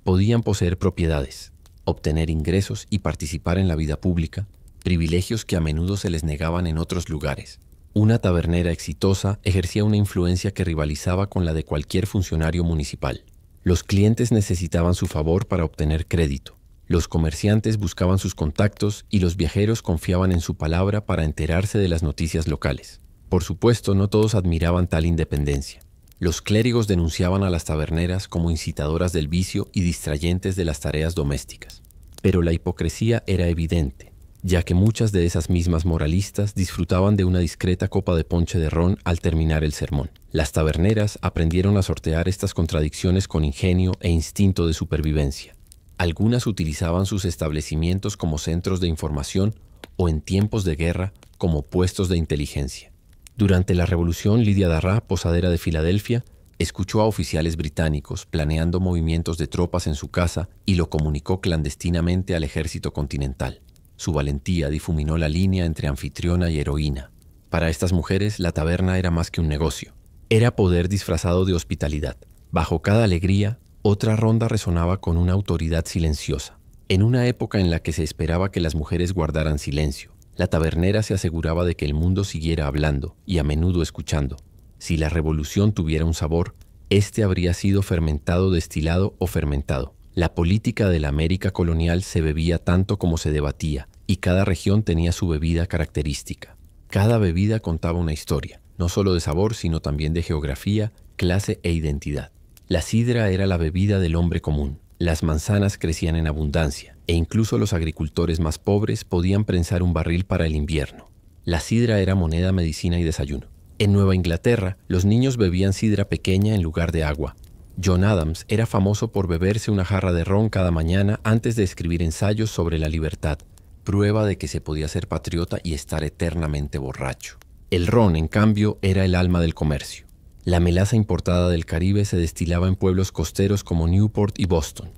Podían poseer propiedades, obtener ingresos y participar en la vida pública, privilegios que a menudo se les negaban en otros lugares. Una tabernera exitosa ejercía una influencia que rivalizaba con la de cualquier funcionario municipal. Los clientes necesitaban su favor para obtener crédito. Los comerciantes buscaban sus contactos y los viajeros confiaban en su palabra para enterarse de las noticias locales. Por supuesto, no todos admiraban tal independencia. Los clérigos denunciaban a las taberneras como incitadoras del vicio y distrayentes de las tareas domésticas. Pero la hipocresía era evidente, ya que muchas de esas mismas moralistas disfrutaban de una discreta copa de ponche de ron al terminar el sermón. Las taberneras aprendieron a sortear estas contradicciones con ingenio e instinto de supervivencia. Algunas utilizaban sus establecimientos como centros de información o en tiempos de guerra como puestos de inteligencia. Durante la Revolución, Lydia Darrah, posadera de Filadelfia, escuchó a oficiales británicos planeando movimientos de tropas en su casa y lo comunicó clandestinamente al ejército continental. Su valentía difuminó la línea entre anfitriona y heroína. Para estas mujeres, la taberna era más que un negocio. Era poder disfrazado de hospitalidad. Bajo cada alegría, otra ronda resonaba con una autoridad silenciosa. En una época en la que se esperaba que las mujeres guardaran silencio, la tabernera se aseguraba de que el mundo siguiera hablando y a menudo escuchando. Si la revolución tuviera un sabor, este habría sido fermentado, destilado o fermentado. La política de la América colonial se bebía tanto como se debatía, y cada región tenía su bebida característica. Cada bebida contaba una historia, no solo de sabor, sino también de geografía, clase e identidad. La sidra era la bebida del hombre común. Las manzanas crecían en abundancia, e incluso los agricultores más pobres podían prensar un barril para el invierno. La sidra era moneda, medicina y desayuno. En Nueva Inglaterra, los niños bebían sidra pequeña en lugar de agua. John Adams era famoso por beberse una jarra de ron cada mañana antes de escribir ensayos sobre la libertad, prueba de que se podía ser patriota y estar eternamente borracho. El ron, en cambio, era el alma del comercio. La melaza importada del Caribe se destilaba en pueblos costeros como Newport y Boston.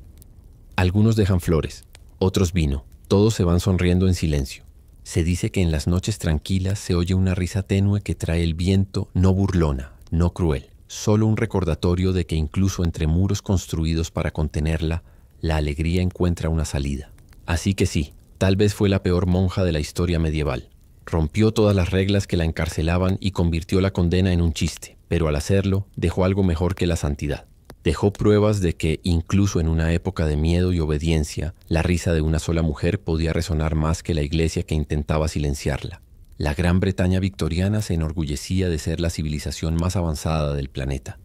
Algunos dejan flores, otros vino, todos se van sonriendo en silencio. Se dice que en las noches tranquilas se oye una risa tenue que trae el viento, no burlona, no cruel. Solo un recordatorio de que incluso entre muros construidos para contenerla, la alegría encuentra una salida. Así que sí, tal vez fue la peor monja de la historia medieval. Rompió todas las reglas que la encarcelaban y convirtió la condena en un chiste, pero al hacerlo dejó algo mejor que la santidad. Dejó pruebas de que, incluso en una época de miedo y obediencia, la risa de una sola mujer podía resonar más que la iglesia que intentaba silenciarla. La Gran Bretaña victoriana se enorgullecía de ser la civilización más avanzada del planeta.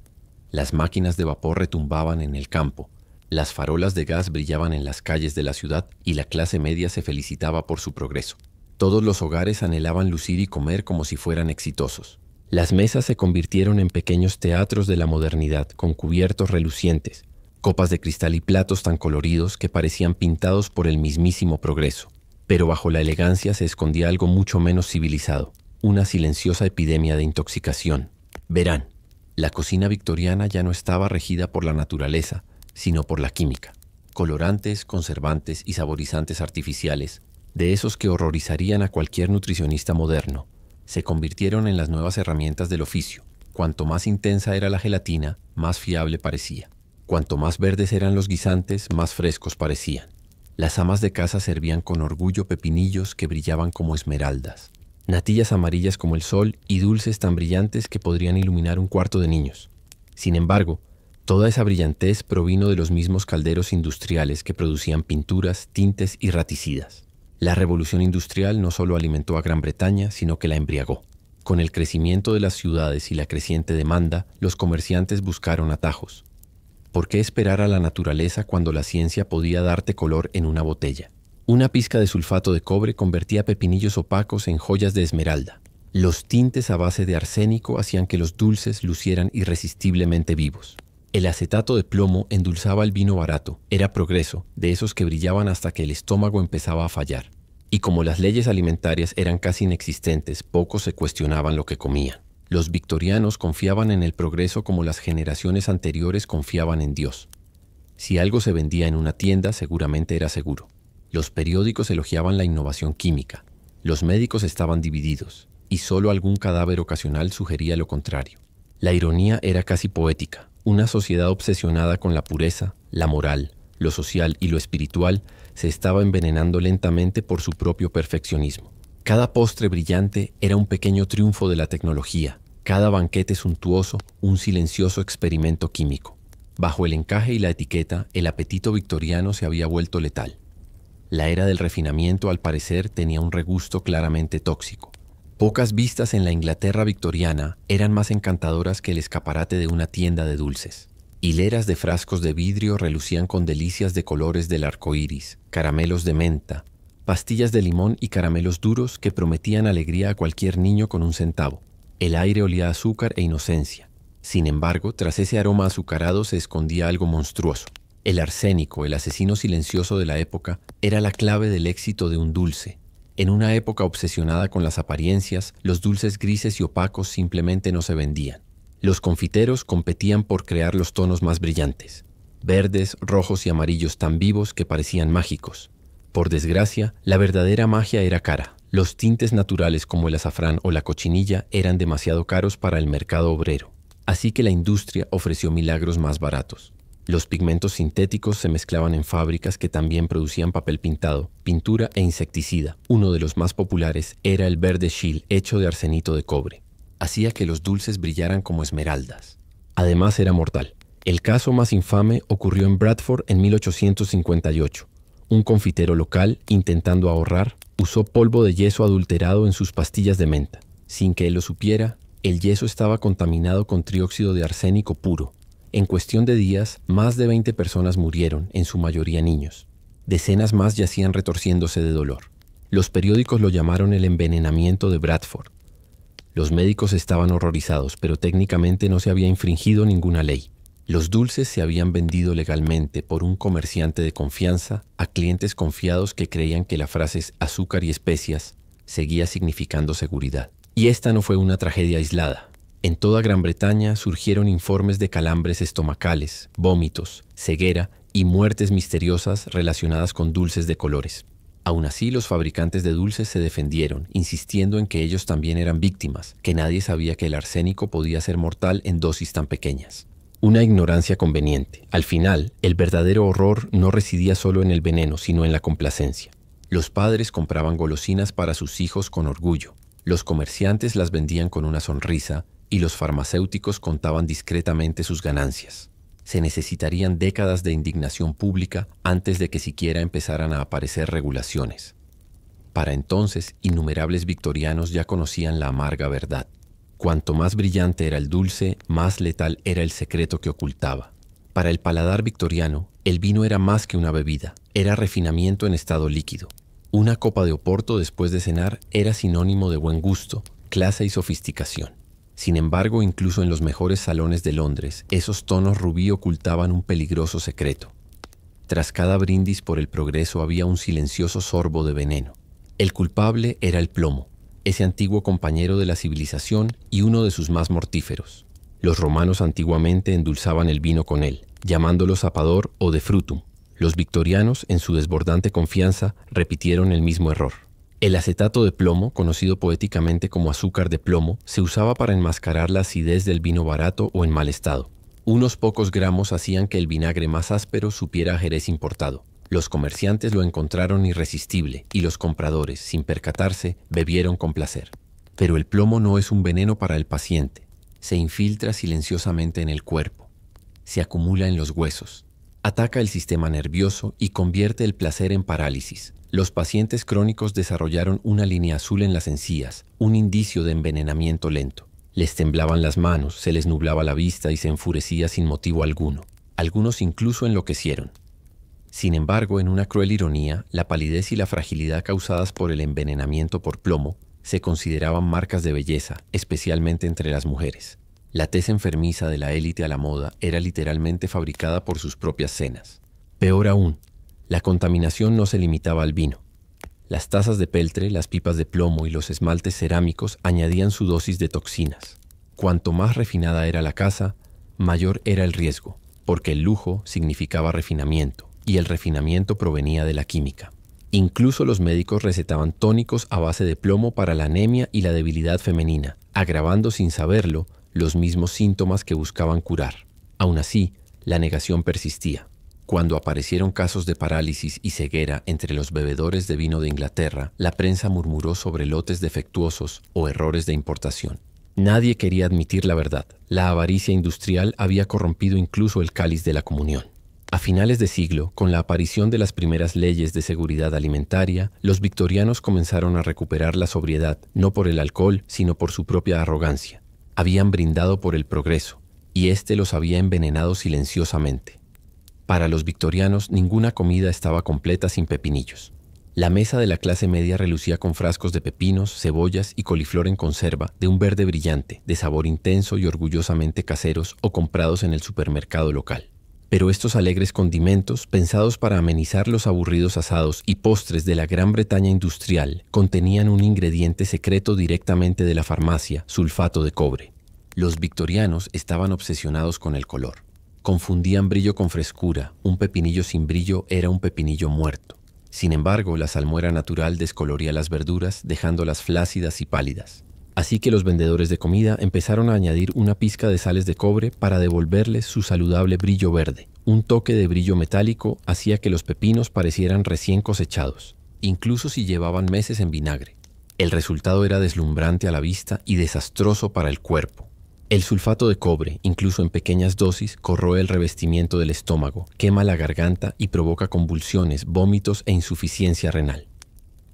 Las máquinas de vapor retumbaban en el campo, las farolas de gas brillaban en las calles de la ciudad y la clase media se felicitaba por su progreso. Todos los hogares anhelaban lucir y comer como si fueran exitosos. Las mesas se convirtieron en pequeños teatros de la modernidad, con cubiertos relucientes, copas de cristal y platos tan coloridos que parecían pintados por el mismísimo progreso. Pero bajo la elegancia se escondía algo mucho menos civilizado, una silenciosa epidemia de intoxicación. Verán, la cocina victoriana ya no estaba regida por la naturaleza, sino por la química. Colorantes, conservantes y saborizantes artificiales, de esos que horrorizarían a cualquier nutricionista moderno, se convirtieron en las nuevas herramientas del oficio. Cuanto más intensa era la gelatina, más fiable parecía. Cuanto más verdes eran los guisantes, más frescos parecían. Las amas de casa servían con orgullo pepinillos que brillaban como esmeraldas, natillas amarillas como el sol y dulces tan brillantes que podrían iluminar un cuarto de niños. Sin embargo, toda esa brillantez provino de los mismos calderos industriales que producían pinturas, tintes y raticidas. La revolución industrial no solo alimentó a Gran Bretaña, sino que la embriagó. Con el crecimiento de las ciudades y la creciente demanda, los comerciantes buscaron atajos. ¿Por qué esperar a la naturaleza cuando la ciencia podía darte color en una botella? Una pizca de sulfato de cobre convertía pepinillos opacos en joyas de esmeralda. Los tintes a base de arsénico hacían que los dulces lucieran irresistiblemente vivos. El acetato de plomo endulzaba el vino barato, era progreso, de esos que brillaban hasta que el estómago empezaba a fallar. Y como las leyes alimentarias eran casi inexistentes, pocos se cuestionaban lo que comían. Los victorianos confiaban en el progreso como las generaciones anteriores confiaban en Dios. Si algo se vendía en una tienda, seguramente era seguro. Los periódicos elogiaban la innovación química. Los médicos estaban divididos, y solo algún cadáver ocasional sugería lo contrario. La ironía era casi poética. Una sociedad obsesionada con la pureza, la moral, lo social y lo espiritual se estaba envenenando lentamente por su propio perfeccionismo. Cada postre brillante era un pequeño triunfo de la tecnología, cada banquete suntuoso un silencioso experimento químico. Bajo el encaje y la etiqueta, el apetito victoriano se había vuelto letal. La era del refinamiento, al parecer, tenía un regusto claramente tóxico. Pocas vistas en la Inglaterra victoriana eran más encantadoras que el escaparate de una tienda de dulces. Hileras de frascos de vidrio relucían con delicias de colores del arco iris, caramelos de menta, pastillas de limón y caramelos duros que prometían alegría a cualquier niño con un centavo. El aire olía a azúcar e inocencia. Sin embargo, tras ese aroma azucarado se escondía algo monstruoso. El arsénico, el asesino silencioso de la época, era la clave del éxito de un dulce. En una época obsesionada con las apariencias, los dulces grises y opacos simplemente no se vendían. Los confiteros competían por crear los tonos más brillantes, verdes, rojos y amarillos tan vivos que parecían mágicos. Por desgracia, la verdadera magia era cara. Los tintes naturales como el azafrán o la cochinilla eran demasiado caros para el mercado obrero. Así que la industria ofreció milagros más baratos. Los pigmentos sintéticos se mezclaban en fábricas que también producían papel pintado, pintura e insecticida. Uno de los más populares era el verde Scheele, hecho de arsenito de cobre. Hacía que los dulces brillaran como esmeraldas. Además era mortal. El caso más infame ocurrió en Bradford en 1858. Un confitero local, intentando ahorrar, usó polvo de yeso adulterado en sus pastillas de menta. Sin que él lo supiera, el yeso estaba contaminado con trióxido de arsénico puro. En cuestión de días, más de 20 personas murieron, en su mayoría niños. Decenas más yacían retorciéndose de dolor. Los periódicos lo llamaron el envenenamiento de Bradford. Los médicos estaban horrorizados, pero técnicamente no se había infringido ninguna ley. Los dulces se habían vendido legalmente por un comerciante de confianza a clientes confiados que creían que la frase azúcar y especias seguía significando seguridad. Y esta no fue una tragedia aislada. En toda Gran Bretaña surgieron informes de calambres estomacales, vómitos, ceguera y muertes misteriosas relacionadas con dulces de colores. Aún así, los fabricantes de dulces se defendieron, insistiendo en que ellos también eran víctimas, que nadie sabía que el arsénico podía ser mortal en dosis tan pequeñas. Una ignorancia conveniente. Al final, el verdadero horror no residía solo en el veneno, sino en la complacencia. Los padres compraban golosinas para sus hijos con orgullo. Los comerciantes las vendían con una sonrisa y los farmacéuticos contaban discretamente sus ganancias. Se necesitarían décadas de indignación pública antes de que siquiera empezaran a aparecer regulaciones. Para entonces, innumerables victorianos ya conocían la amarga verdad. Cuanto más brillante era el dulce, más letal era el secreto que ocultaba. Para el paladar victoriano, el vino era más que una bebida, era refinamiento en estado líquido. Una copa de Oporto después de cenar era sinónimo de buen gusto, clase y sofisticación. Sin embargo, incluso en los mejores salones de Londres, esos tonos rubí ocultaban un peligroso secreto. Tras cada brindis por el progreso había un silencioso sorbo de veneno. El culpable era el plomo, ese antiguo compañero de la civilización y uno de sus más mortíferos. Los romanos antiguamente endulzaban el vino con él, llamándolo sapador o de frutum. Los victorianos, en su desbordante confianza, repitieron el mismo error. El acetato de plomo, conocido poéticamente como azúcar de plomo, se usaba para enmascarar la acidez del vino barato o en mal estado. Unos pocos gramos hacían que el vinagre más áspero supiera a jerez importado. Los comerciantes lo encontraron irresistible y los compradores, sin percatarse, bebieron con placer. Pero el plomo no es un veneno para el paciente. Se infiltra silenciosamente en el cuerpo. Se acumula en los huesos. Ataca el sistema nervioso y convierte el placer en parálisis. Los pacientes crónicos desarrollaron una línea azul en las encías, un indicio de envenenamiento lento. Les temblaban las manos, se les nublaba la vista y se enfurecía sin motivo alguno. Algunos incluso enloquecieron. Sin embargo, en una cruel ironía, la palidez y la fragilidad causadas por el envenenamiento por plomo se consideraban marcas de belleza, especialmente entre las mujeres. La tez enfermiza de la élite a la moda era literalmente fabricada por sus propias cenas. Peor aún, la contaminación no se limitaba al vino. Las tazas de peltre, las pipas de plomo y los esmaltes cerámicos añadían su dosis de toxinas. Cuanto más refinada era la casa, mayor era el riesgo, porque el lujo significaba refinamiento, y el refinamiento provenía de la química. Incluso los médicos recetaban tónicos a base de plomo para la anemia y la debilidad femenina, agravando sin saberlo los mismos síntomas que buscaban curar. Aún así, la negación persistía. Cuando aparecieron casos de parálisis y ceguera entre los bebedores de vino de Inglaterra, la prensa murmuró sobre lotes defectuosos o errores de importación. Nadie quería admitir la verdad. La avaricia industrial había corrompido incluso el cáliz de la comunión. A finales de siglo, con la aparición de las primeras leyes de seguridad alimentaria, los victorianos comenzaron a recuperar la sobriedad, no por el alcohol, sino por su propia arrogancia. Habían brindado por el progreso, y éste los había envenenado silenciosamente. Para los victorianos, ninguna comida estaba completa sin pepinillos. La mesa de la clase media relucía con frascos de pepinos, cebollas y coliflor en conserva, de un verde brillante, de sabor intenso y orgullosamente caseros o comprados en el supermercado local. Pero estos alegres condimentos, pensados para amenizar los aburridos asados y postres de la Gran Bretaña industrial, contenían un ingrediente secreto directamente de la farmacia, sulfato de cobre. Los victorianos estaban obsesionados con el color. Confundían brillo con frescura. Un pepinillo sin brillo era un pepinillo muerto. Sin embargo, la salmuera natural descoloría las verduras, dejándolas flácidas y pálidas. Así que los vendedores de comida empezaron a añadir una pizca de sales de cobre para devolverles su saludable brillo verde. Un toque de brillo metálico hacía que los pepinos parecieran recién cosechados, incluso si llevaban meses en vinagre. El resultado era deslumbrante a la vista y desastroso para el cuerpo. El sulfato de cobre, incluso en pequeñas dosis, corroe el revestimiento del estómago, quema la garganta y provoca convulsiones, vómitos e insuficiencia renal.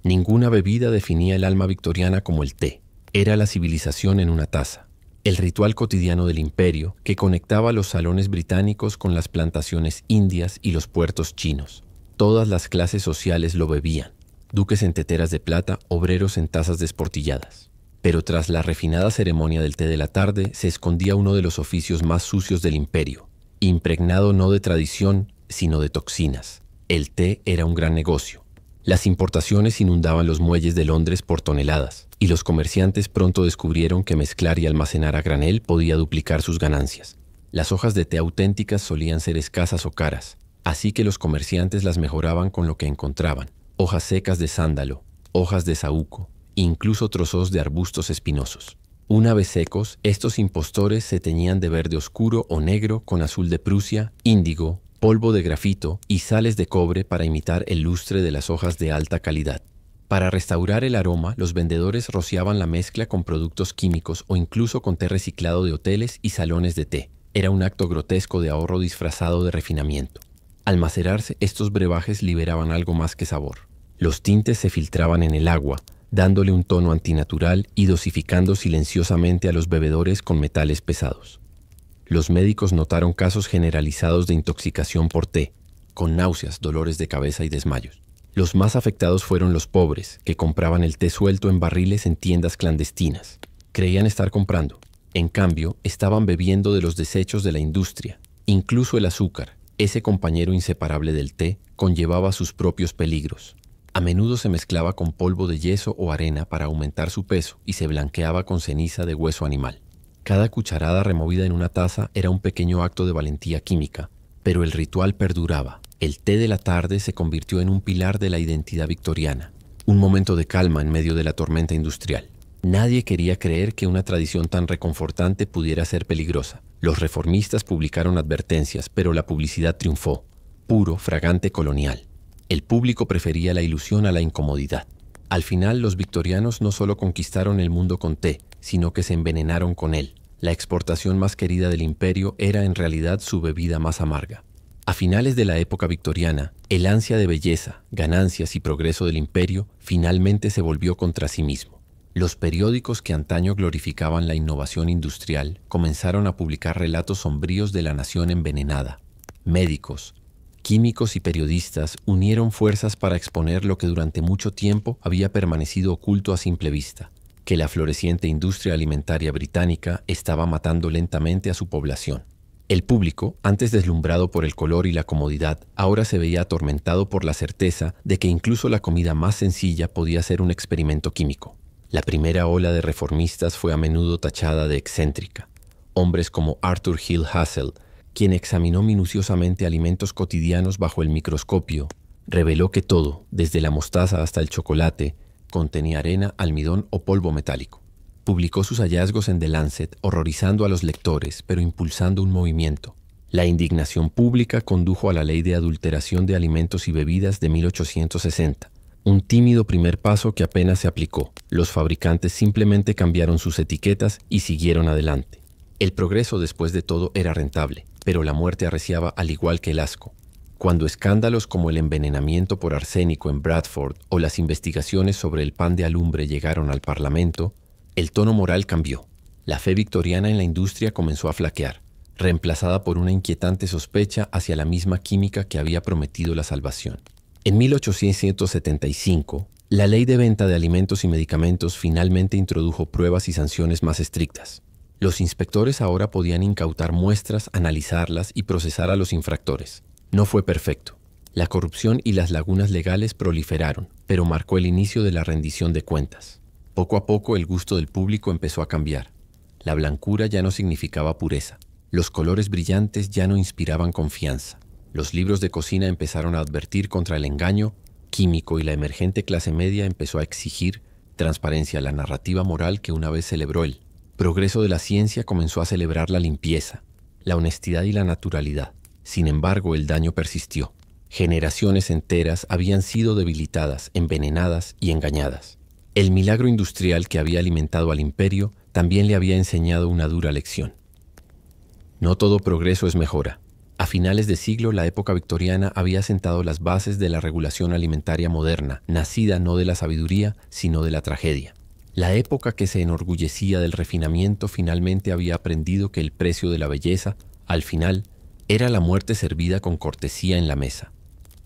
Ninguna bebida definía el alma victoriana como el té. Era la civilización en una taza. El ritual cotidiano del imperio que conectaba los salones británicos con las plantaciones indias y los puertos chinos. Todas las clases sociales lo bebían. Duques en teteras de plata, obreros en tazas desportilladas. Pero tras la refinada ceremonia del té de la tarde se escondía uno de los oficios más sucios del imperio, impregnado no de tradición, sino de toxinas. El té era un gran negocio. Las importaciones inundaban los muelles de Londres por toneladas, y los comerciantes pronto descubrieron que mezclar y almacenar a granel podía duplicar sus ganancias. Las hojas de té auténticas solían ser escasas o caras, así que los comerciantes las mejoraban con lo que encontraban: hojas secas de sándalo, hojas de saúco, incluso trozos de arbustos espinosos. Una vez secos, estos impostores se teñían de verde oscuro o negro con azul de Prusia, índigo, polvo de grafito y sales de cobre para imitar el lustre de las hojas de alta calidad. Para restaurar el aroma, los vendedores rociaban la mezcla con productos químicos o incluso con té reciclado de hoteles y salones de té. Era un acto grotesco de ahorro disfrazado de refinamiento. Al macerarse, estos brebajes liberaban algo más que sabor. Los tintes se filtraban en el agua, dándole un tono antinatural y dosificando silenciosamente a los bebedores con metales pesados. Los médicos notaron casos generalizados de intoxicación por té, con náuseas, dolores de cabeza y desmayos. Los más afectados fueron los pobres, que compraban el té suelto en barriles en tiendas clandestinas. Creían estar comprando. En cambio, estaban bebiendo de los desechos de la industria. Incluso el azúcar, ese compañero inseparable del té, conllevaba sus propios peligros. A menudo se mezclaba con polvo de yeso o arena para aumentar su peso y se blanqueaba con ceniza de hueso animal. Cada cucharada removida en una taza era un pequeño acto de valentía química, pero el ritual perduraba. El té de la tarde se convirtió en un pilar de la identidad victoriana, un momento de calma en medio de la tormenta industrial. Nadie quería creer que una tradición tan reconfortante pudiera ser peligrosa. Los reformistas publicaron advertencias, pero la publicidad triunfó. Puro, fragante colonial. El público prefería la ilusión a la incomodidad. Al final, los victorianos no solo conquistaron el mundo con té, sino que se envenenaron con él. La exportación más querida del imperio era en realidad su bebida más amarga. A finales de la época victoriana, el ansia de belleza, ganancias y progreso del imperio finalmente se volvió contra sí mismo. Los periódicos que antaño glorificaban la innovación industrial comenzaron a publicar relatos sombríos de la nación envenenada. Médicos, químicos y periodistas unieron fuerzas para exponer lo que durante mucho tiempo había permanecido oculto a simple vista, que la floreciente industria alimentaria británica estaba matando lentamente a su población. El público, antes deslumbrado por el color y la comodidad, ahora se veía atormentado por la certeza de que incluso la comida más sencilla podía ser un experimento químico. La primera ola de reformistas fue a menudo tachada de excéntrica. Hombres como Arthur Hill Hassell, quien examinó minuciosamente alimentos cotidianos bajo el microscopio, reveló que todo, desde la mostaza hasta el chocolate, contenía arena, almidón o polvo metálico. Publicó sus hallazgos en The Lancet, horrorizando a los lectores, pero impulsando un movimiento. La indignación pública condujo a la Ley de Adulteración de Alimentos y Bebidas de 1860, un tímido primer paso que apenas se aplicó. Los fabricantes simplemente cambiaron sus etiquetas y siguieron adelante. El progreso, después de todo, era rentable, pero la muerte arreciaba al igual que el asco. Cuando escándalos como el envenenamiento por arsénico en Bradford o las investigaciones sobre el pan de alumbre llegaron al Parlamento, el tono moral cambió. La fe victoriana en la industria comenzó a flaquear, reemplazada por una inquietante sospecha hacia la misma química que había prometido la salvación. En 1875, la Ley de Venta de Alimentos y Medicamentos finalmente introdujo pruebas y sanciones más estrictas. Los inspectores ahora podían incautar muestras, analizarlas y procesar a los infractores. No fue perfecto. La corrupción y las lagunas legales proliferaron, pero marcó el inicio de la rendición de cuentas. Poco a poco el gusto del público empezó a cambiar. La blancura ya no significaba pureza. Los colores brillantes ya no inspiraban confianza. Los libros de cocina empezaron a advertir contra el engaño químico y la emergente clase media empezó a exigir transparencia a la narrativa moral que una vez celebró el progreso de la ciencia comenzó a celebrar la limpieza, la honestidad y la naturalidad. Sin embargo, el daño persistió. Generaciones enteras habían sido debilitadas, envenenadas y engañadas. El milagro industrial que había alimentado al imperio también le había enseñado una dura lección. No todo progreso es mejora. A finales de siglo, la época victoriana había sentado las bases de la regulación alimentaria moderna, nacida no de la sabiduría, sino de la tragedia. La época que se enorgullecía del refinamiento finalmente había aprendido que el precio de la belleza, al final, era la muerte servida con cortesía en la mesa.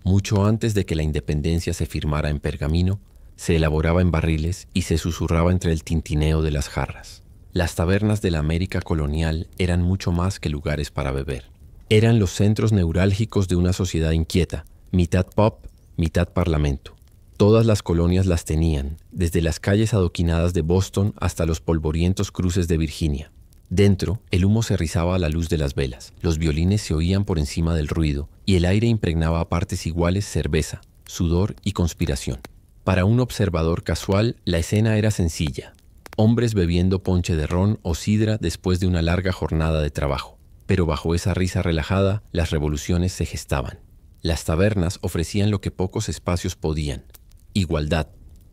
Mucho antes de que la independencia se firmara en pergamino, se elaboraba en barriles y se susurraba entre el tintineo de las jarras. Las tabernas de la América colonial eran mucho más que lugares para beber. Eran los centros neurálgicos de una sociedad inquieta, mitad pop, mitad parlamento. Todas las colonias las tenían, desde las calles adoquinadas de Boston hasta los polvorientos cruces de Virginia. Dentro, el humo se rizaba a la luz de las velas, los violines se oían por encima del ruido y el aire impregnaba a partes iguales cerveza, sudor y conspiración. Para un observador casual, la escena era sencilla. Hombres bebiendo ponche de ron o sidra después de una larga jornada de trabajo. Pero bajo esa risa relajada, las revoluciones se gestaban. Las tabernas ofrecían lo que pocos espacios podían: igualdad,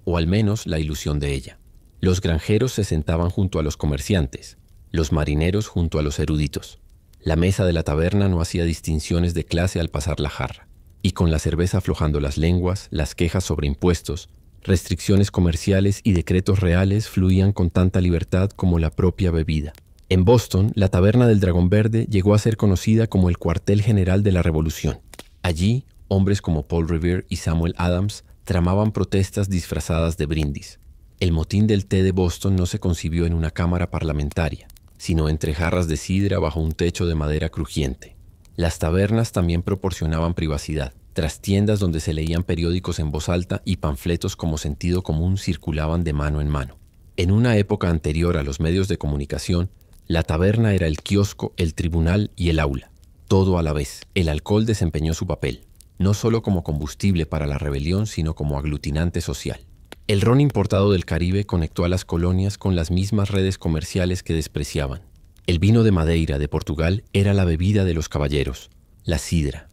o al menos la ilusión de ella. Los granjeros se sentaban junto a los comerciantes, los marineros junto a los eruditos. La mesa de la taberna no hacía distinciones de clase al pasar la jarra. y con la cerveza aflojando las lenguas, las quejas sobre impuestos, restricciones comerciales y decretos reales fluían con tanta libertad como la propia bebida. En Boston, la taberna del Dragón Verde llegó a ser conocida como el cuartel general de la Revolución. Allí, hombres como Paul Revere y Samuel Adams tramaban protestas disfrazadas de brindis. El motín del té de Boston no se concibió en una cámara parlamentaria, sino entre jarras de sidra bajo un techo de madera crujiente. Las tabernas también proporcionaban privacidad. Trastiendas donde se leían periódicos en voz alta y panfletos como sentido común circulaban de mano en mano. En una época anterior a los medios de comunicación, la taberna era el kiosco, el tribunal y el aula. Todo a la vez. El alcohol desempeñó su papel, no solo como combustible para la rebelión, sino como aglutinante social. El ron importado del Caribe conectó a las colonias con las mismas redes comerciales que despreciaban. El vino de Madeira de Portugal era la bebida de los caballeros, la sidra,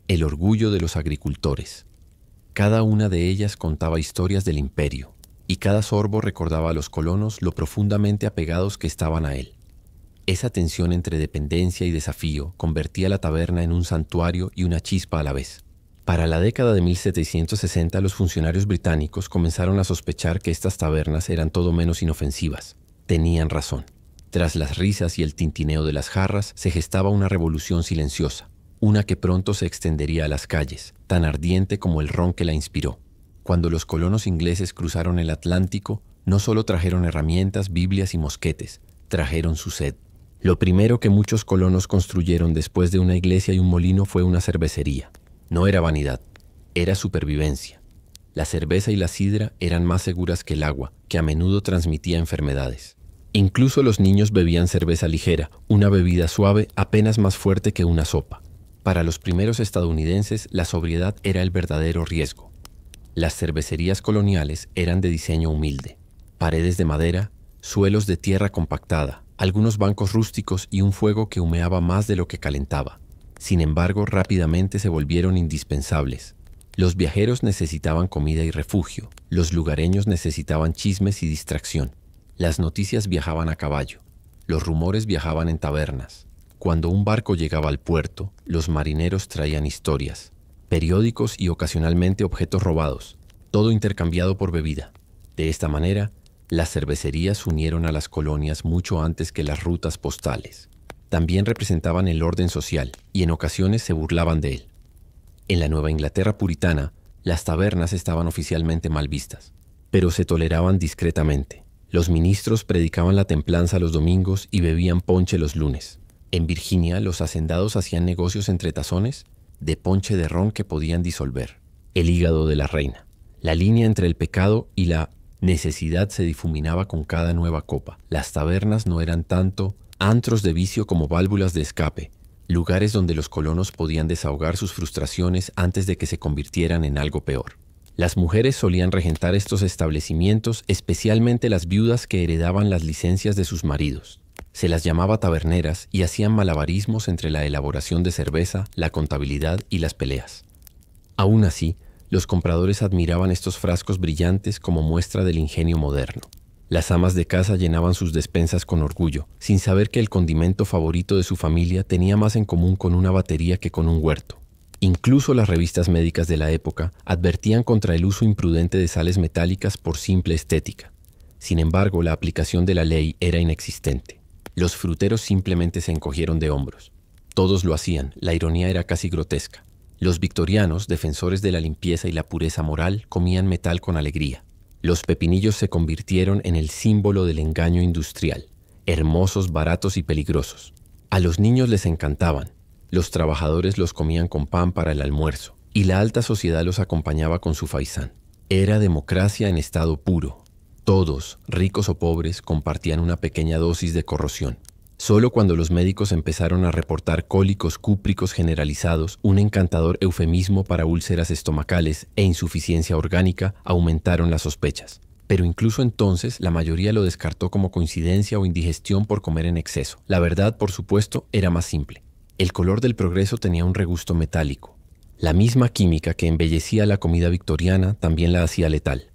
el orgullo de los agricultores. Cada una de ellas contaba historias del imperio, y cada sorbo recordaba a los colonos lo profundamente apegados que estaban a él. Esa tensión entre dependencia y desafío convertía la taberna en un santuario y una chispa a la vez. Para la década de 1760, los funcionarios británicos comenzaron a sospechar que estas tabernas eran todo menos inofensivas. Tenían razón. Tras las risas y el tintineo de las jarras, se gestaba una revolución silenciosa, una que pronto se extendería a las calles, tan ardiente como el ron que la inspiró. Cuando los colonos ingleses cruzaron el Atlántico, no solo trajeron herramientas, Biblias y mosquetes, trajeron su sed. Lo primero que muchos colonos construyeron después de una iglesia y un molino fue una cervecería. No era vanidad, era supervivencia. La cerveza y la sidra eran más seguras que el agua, que a menudo transmitía enfermedades. Incluso los niños bebían cerveza ligera, una bebida suave apenas más fuerte que una sopa. Para los primeros estadounidenses, la sobriedad era el verdadero riesgo. Las cervecerías coloniales eran de diseño humilde. Paredes de madera, suelos de tierra compactada, algunos bancos rústicos y un fuego que humeaba más de lo que calentaba. Sin embargo, rápidamente se volvieron indispensables. Los viajeros necesitaban comida y refugio. Los lugareños necesitaban chismes y distracción. Las noticias viajaban a caballo. Los rumores viajaban en tabernas. Cuando un barco llegaba al puerto, los marineros traían historias, periódicos y ocasionalmente objetos robados, todo intercambiado por bebida. De esta manera, las cervecerías unieron a las colonias mucho antes que las rutas postales. También representaban el orden social y en ocasiones se burlaban de él. En la Nueva Inglaterra puritana, las tabernas estaban oficialmente mal vistas, pero se toleraban discretamente. Los ministros predicaban la templanza los domingos y bebían ponche los lunes. En Virginia, los hacendados hacían negocios entre tazones de ponche de ron que podían disolver. El hígado de la reina. La línea entre el pecado y la necesidad se difuminaba con cada nueva copa. Las tabernas no eran tanto antros de vicio como válvulas de escape, lugares donde los colonos podían desahogar sus frustraciones antes de que se convirtieran en algo peor. Las mujeres solían regentar estos establecimientos, especialmente las viudas que heredaban las licencias de sus maridos. Se las llamaba taberneras y hacían malabarismos entre la elaboración de cerveza, la contabilidad y las peleas. Aún así, los compradores admiraban estos frascos brillantes como muestra del ingenio moderno. Las amas de casa llenaban sus despensas con orgullo, sin saber que el condimento favorito de su familia tenía más en común con una batería que con un huerto. Incluso las revistas médicas de la época advertían contra el uso imprudente de sales metálicas por simple estética. Sin embargo, la aplicación de la ley era inexistente. Los fruteros simplemente se encogieron de hombros. Todos lo hacían, la ironía era casi grotesca. Los victorianos, defensores de la limpieza y la pureza moral, comían metal con alegría. Los pepinillos se convirtieron en el símbolo del engaño industrial, hermosos, baratos y peligrosos. A los niños les encantaban. Los trabajadores los comían con pan para el almuerzo, y la alta sociedad los acompañaba con su faisán. Era democracia en estado puro. Todos, ricos o pobres, compartían una pequeña dosis de corrosión. Solo cuando los médicos empezaron a reportar cólicos cúpricos generalizados, un encantador eufemismo para úlceras estomacales e insuficiencia orgánica, aumentaron las sospechas. Pero incluso entonces, la mayoría lo descartó como coincidencia o indigestión por comer en exceso. La verdad, por supuesto, era más simple. El color del progreso tenía un regusto metálico. La misma química que embellecía la comida victoriana también la hacía letal.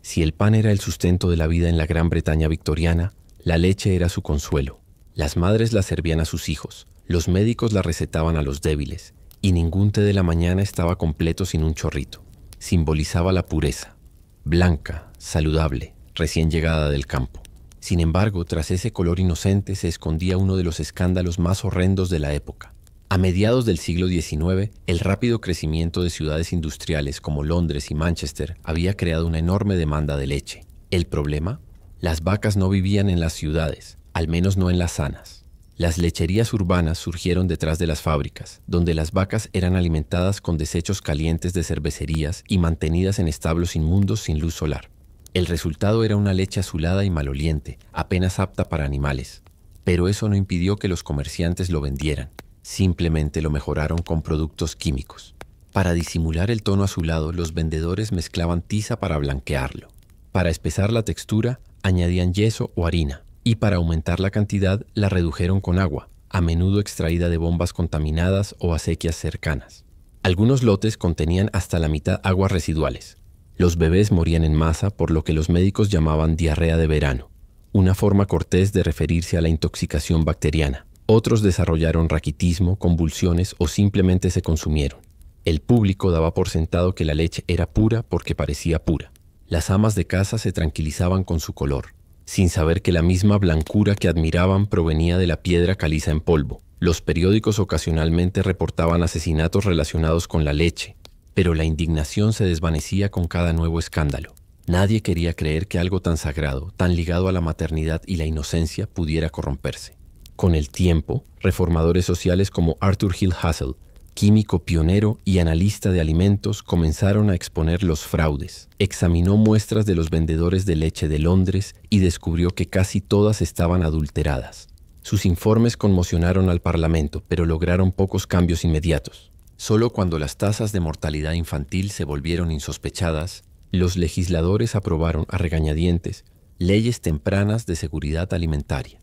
Si el pan era el sustento de la vida en la Gran Bretaña victoriana, la leche era su consuelo. Las madres la servían a sus hijos, los médicos la recetaban a los débiles, y ningún té de la mañana estaba completo sin un chorrito. Simbolizaba la pureza, blanca, saludable, recién llegada del campo. Sin embargo, tras ese color inocente se escondía uno de los escándalos más horrendos de la época. A mediados del siglo XIX, el rápido crecimiento de ciudades industriales como Londres y Manchester había creado una enorme demanda de leche. ¿El problema? Las vacas no vivían en las ciudades, al menos no en las sanas. Las lecherías urbanas surgieron detrás de las fábricas, donde las vacas eran alimentadas con desechos calientes de cervecerías y mantenidas en establos inmundos sin luz solar. El resultado era una leche azulada y maloliente, apenas apta para animales. Pero eso no impidió que los comerciantes lo vendieran. Simplemente lo mejoraron con productos químicos. Para disimular el tono azulado, los vendedores mezclaban tiza para blanquearlo. Para espesar la textura, añadían yeso o harina. Y para aumentar la cantidad, la redujeron con agua, a menudo extraída de bombas contaminadas o acequias cercanas. Algunos lotes contenían hasta la mitad aguas residuales. Los bebés morían en masa por lo que los médicos llamaban diarrea de verano, una forma cortés de referirse a la intoxicación bacteriana. Otros desarrollaron raquitismo, convulsiones o simplemente se consumieron. El público daba por sentado que la leche era pura porque parecía pura. Las amas de casa se tranquilizaban con su color, sin saber que la misma blancura que admiraban provenía de la piedra caliza en polvo. Los periódicos ocasionalmente reportaban asesinatos relacionados con la leche, pero la indignación se desvanecía con cada nuevo escándalo. Nadie quería creer que algo tan sagrado, tan ligado a la maternidad y la inocencia, pudiera corromperse. Con el tiempo, reformadores sociales como Arthur Hill Hassell, químico pionero y analista de alimentos, comenzaron a exponer los fraudes. Examinó muestras de los vendedores de leche de Londres y descubrió que casi todas estaban adulteradas. Sus informes conmocionaron al Parlamento, pero lograron pocos cambios inmediatos. Solo cuando las tasas de mortalidad infantil se volvieron insospechadas, los legisladores aprobaron a regañadientes leyes tempranas de seguridad alimentaria.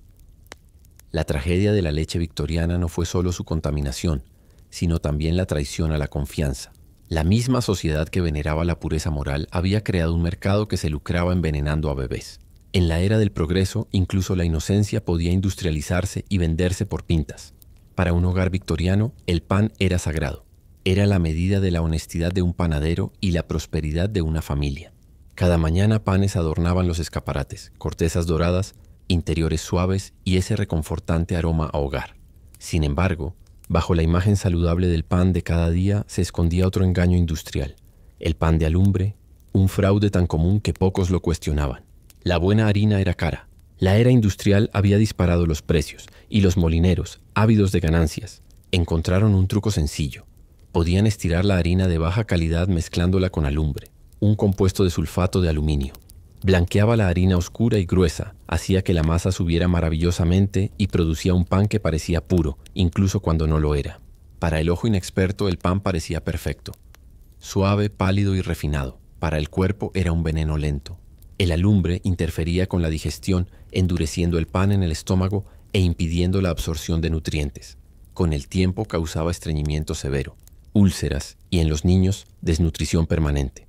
La tragedia de la leche victoriana no fue solo su contaminación, sino también la traición a la confianza. La misma sociedad que veneraba la pureza moral había creado un mercado que se lucraba envenenando a bebés. En la era del progreso, incluso la inocencia podía industrializarse y venderse por pintas. Para un hogar victoriano, el pan era sagrado. Era la medida de la honestidad de un panadero y la prosperidad de una familia. Cada mañana panes adornaban los escaparates, cortezas doradas, interiores suaves y ese reconfortante aroma a hogar. Sin embargo, bajo la imagen saludable del pan de cada día se escondía otro engaño industrial, el pan de alumbre, un fraude tan común que pocos lo cuestionaban. La buena harina era cara. La era industrial había disparado los precios y los molineros, ávidos de ganancias, encontraron un truco sencillo. Podían estirar la harina de baja calidad mezclándola con alumbre, un compuesto de sulfato de aluminio. Blanqueaba la harina oscura y gruesa, hacía que la masa subiera maravillosamente y producía un pan que parecía puro, incluso cuando no lo era. Para el ojo inexperto el pan parecía perfecto. Suave, pálido y refinado. Para el cuerpo era un veneno lento. El alumbre interfería con la digestión, endureciendo el pan en el estómago e impidiendo la absorción de nutrientes. Con el tiempo causaba estreñimiento severo, úlceras y en los niños desnutrición permanente.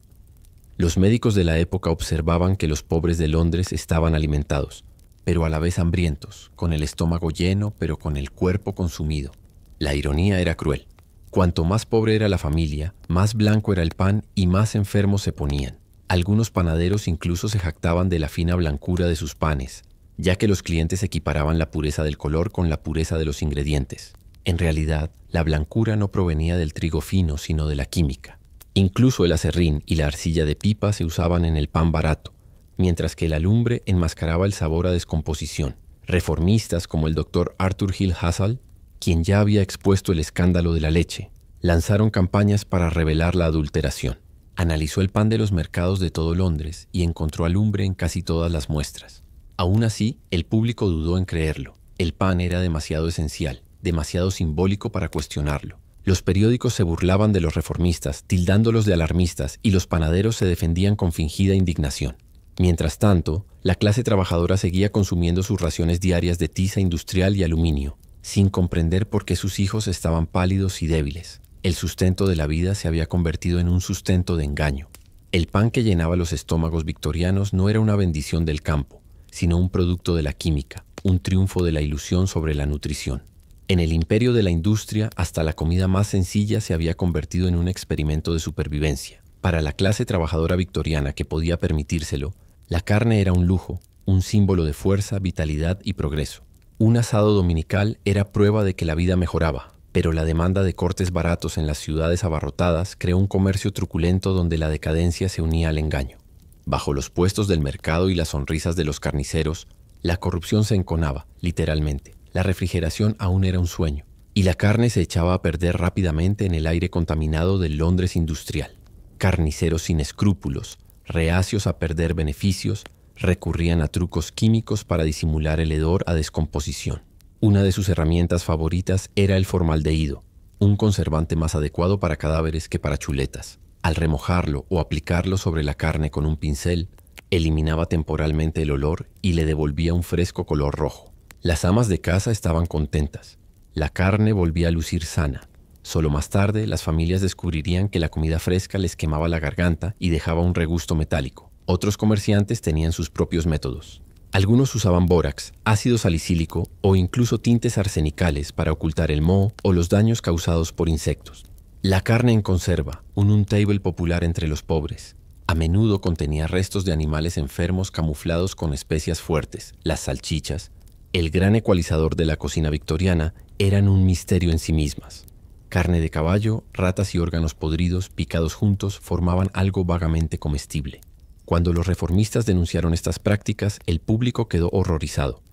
Los médicos de la época observaban que los pobres de Londres estaban alimentados, pero a la vez hambrientos, con el estómago lleno pero con el cuerpo consumido. La ironía era cruel. Cuanto más pobre era la familia, más blanco era el pan y más enfermos se ponían. Algunos panaderos incluso se jactaban de la fina blancura de sus panes, ya que los clientes equiparaban la pureza del color con la pureza de los ingredientes. En realidad, la blancura no provenía del trigo fino, sino de la química. Incluso el aserrín y la arcilla de pipa se usaban en el pan barato, mientras que la alumbre enmascaraba el sabor a descomposición. Reformistas como el Dr. Arthur Hill Hassell, quien ya había expuesto el escándalo de la leche, lanzaron campañas para revelar la adulteración. Analizó el pan de los mercados de todo Londres y encontró alumbre en casi todas las muestras. Aún así, el público dudó en creerlo. El pan era demasiado esencial, demasiado simbólico para cuestionarlo. Los periódicos se burlaban de los reformistas, tildándolos de alarmistas, y los panaderos se defendían con fingida indignación. Mientras tanto, la clase trabajadora seguía consumiendo sus raciones diarias de tiza industrial y aluminio, sin comprender por qué sus hijos estaban pálidos y débiles. El sustento de la vida se había convertido en un sustento de engaño. El pan que llenaba los estómagos victorianos no era una bendición del campo, sino un producto de la química, un triunfo de la ilusión sobre la nutrición. En el imperio de la industria, hasta la comida más sencilla se había convertido en un experimento de supervivencia. Para la clase trabajadora victoriana que podía permitírselo, la carne era un lujo, un símbolo de fuerza, vitalidad y progreso. Un asado dominical era prueba de que la vida mejoraba, pero la demanda de cortes baratos en las ciudades abarrotadas creó un comercio truculento donde la decadencia se unía al engaño. Bajo los puestos del mercado y las sonrisas de los carniceros, la corrupción se enconaba, literalmente. La refrigeración aún era un sueño, y la carne se echaba a perder rápidamente en el aire contaminado del Londres industrial. Carniceros sin escrúpulos, reacios a perder beneficios, recurrían a trucos químicos para disimular el hedor a descomposición. Una de sus herramientas favoritas era el formaldehído, un conservante más adecuado para cadáveres que para chuletas. Al remojarlo o aplicarlo sobre la carne con un pincel, eliminaba temporalmente el olor y le devolvía un fresco color rojo. Las amas de casa estaban contentas. La carne volvía a lucir sana. Solo más tarde, las familias descubrirían que la comida fresca les quemaba la garganta y dejaba un regusto metálico. Otros comerciantes tenían sus propios métodos. Algunos usaban bórax, ácido salicílico o incluso tintes arsenicales para ocultar el moho o los daños causados por insectos. La carne en conserva, un untable popular entre los pobres. A menudo contenía restos de animales enfermos camuflados con especias fuertes. Las salchichas, el gran ecualizador de la cocina victoriana, eran un misterio en sí mismas. Carne de caballo, ratas y órganos podridos picados juntos formaban algo vagamente comestible. Cuando los reformistas denunciaron estas prácticas, el público quedó horrorizado,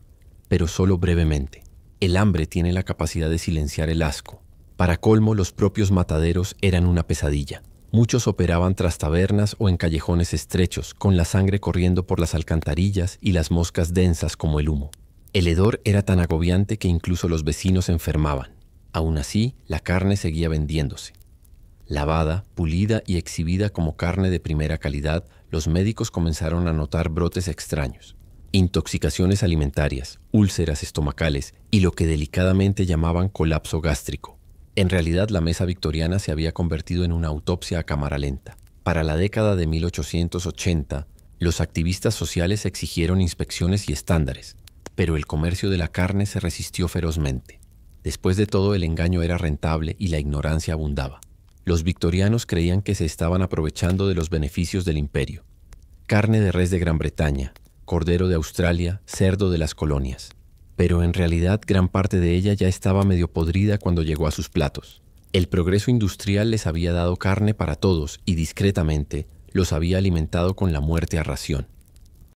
pero solo brevemente. El hambre tiene la capacidad de silenciar el asco. Para colmo, los propios mataderos eran una pesadilla. Muchos operaban tras tabernas o en callejones estrechos, con la sangre corriendo por las alcantarillas y las moscas densas como el humo. El hedor era tan agobiante que incluso los vecinos se enfermaban. Aún así, la carne seguía vendiéndose. Lavada, pulida y exhibida como carne de primera calidad, los médicos comenzaron a notar brotes extraños. Intoxicaciones alimentarias, úlceras estomacales y lo que delicadamente llamaban colapso gástrico. En realidad, la mesa victoriana se había convertido en una autopsia a cámara lenta. Para la década de 1880, los activistas sociales exigieron inspecciones y estándares, pero el comercio de la carne se resistió ferozmente. Después de todo, el engaño era rentable y la ignorancia abundaba. Los victorianos creían que se estaban aprovechando de los beneficios del imperio. Carne de res de Gran Bretaña, cordero de Australia, cerdo de las colonias. Pero en realidad gran parte de ella ya estaba medio podrida cuando llegó a sus platos. El progreso industrial les había dado carne para todos y discretamente los había alimentado con la muerte a ración.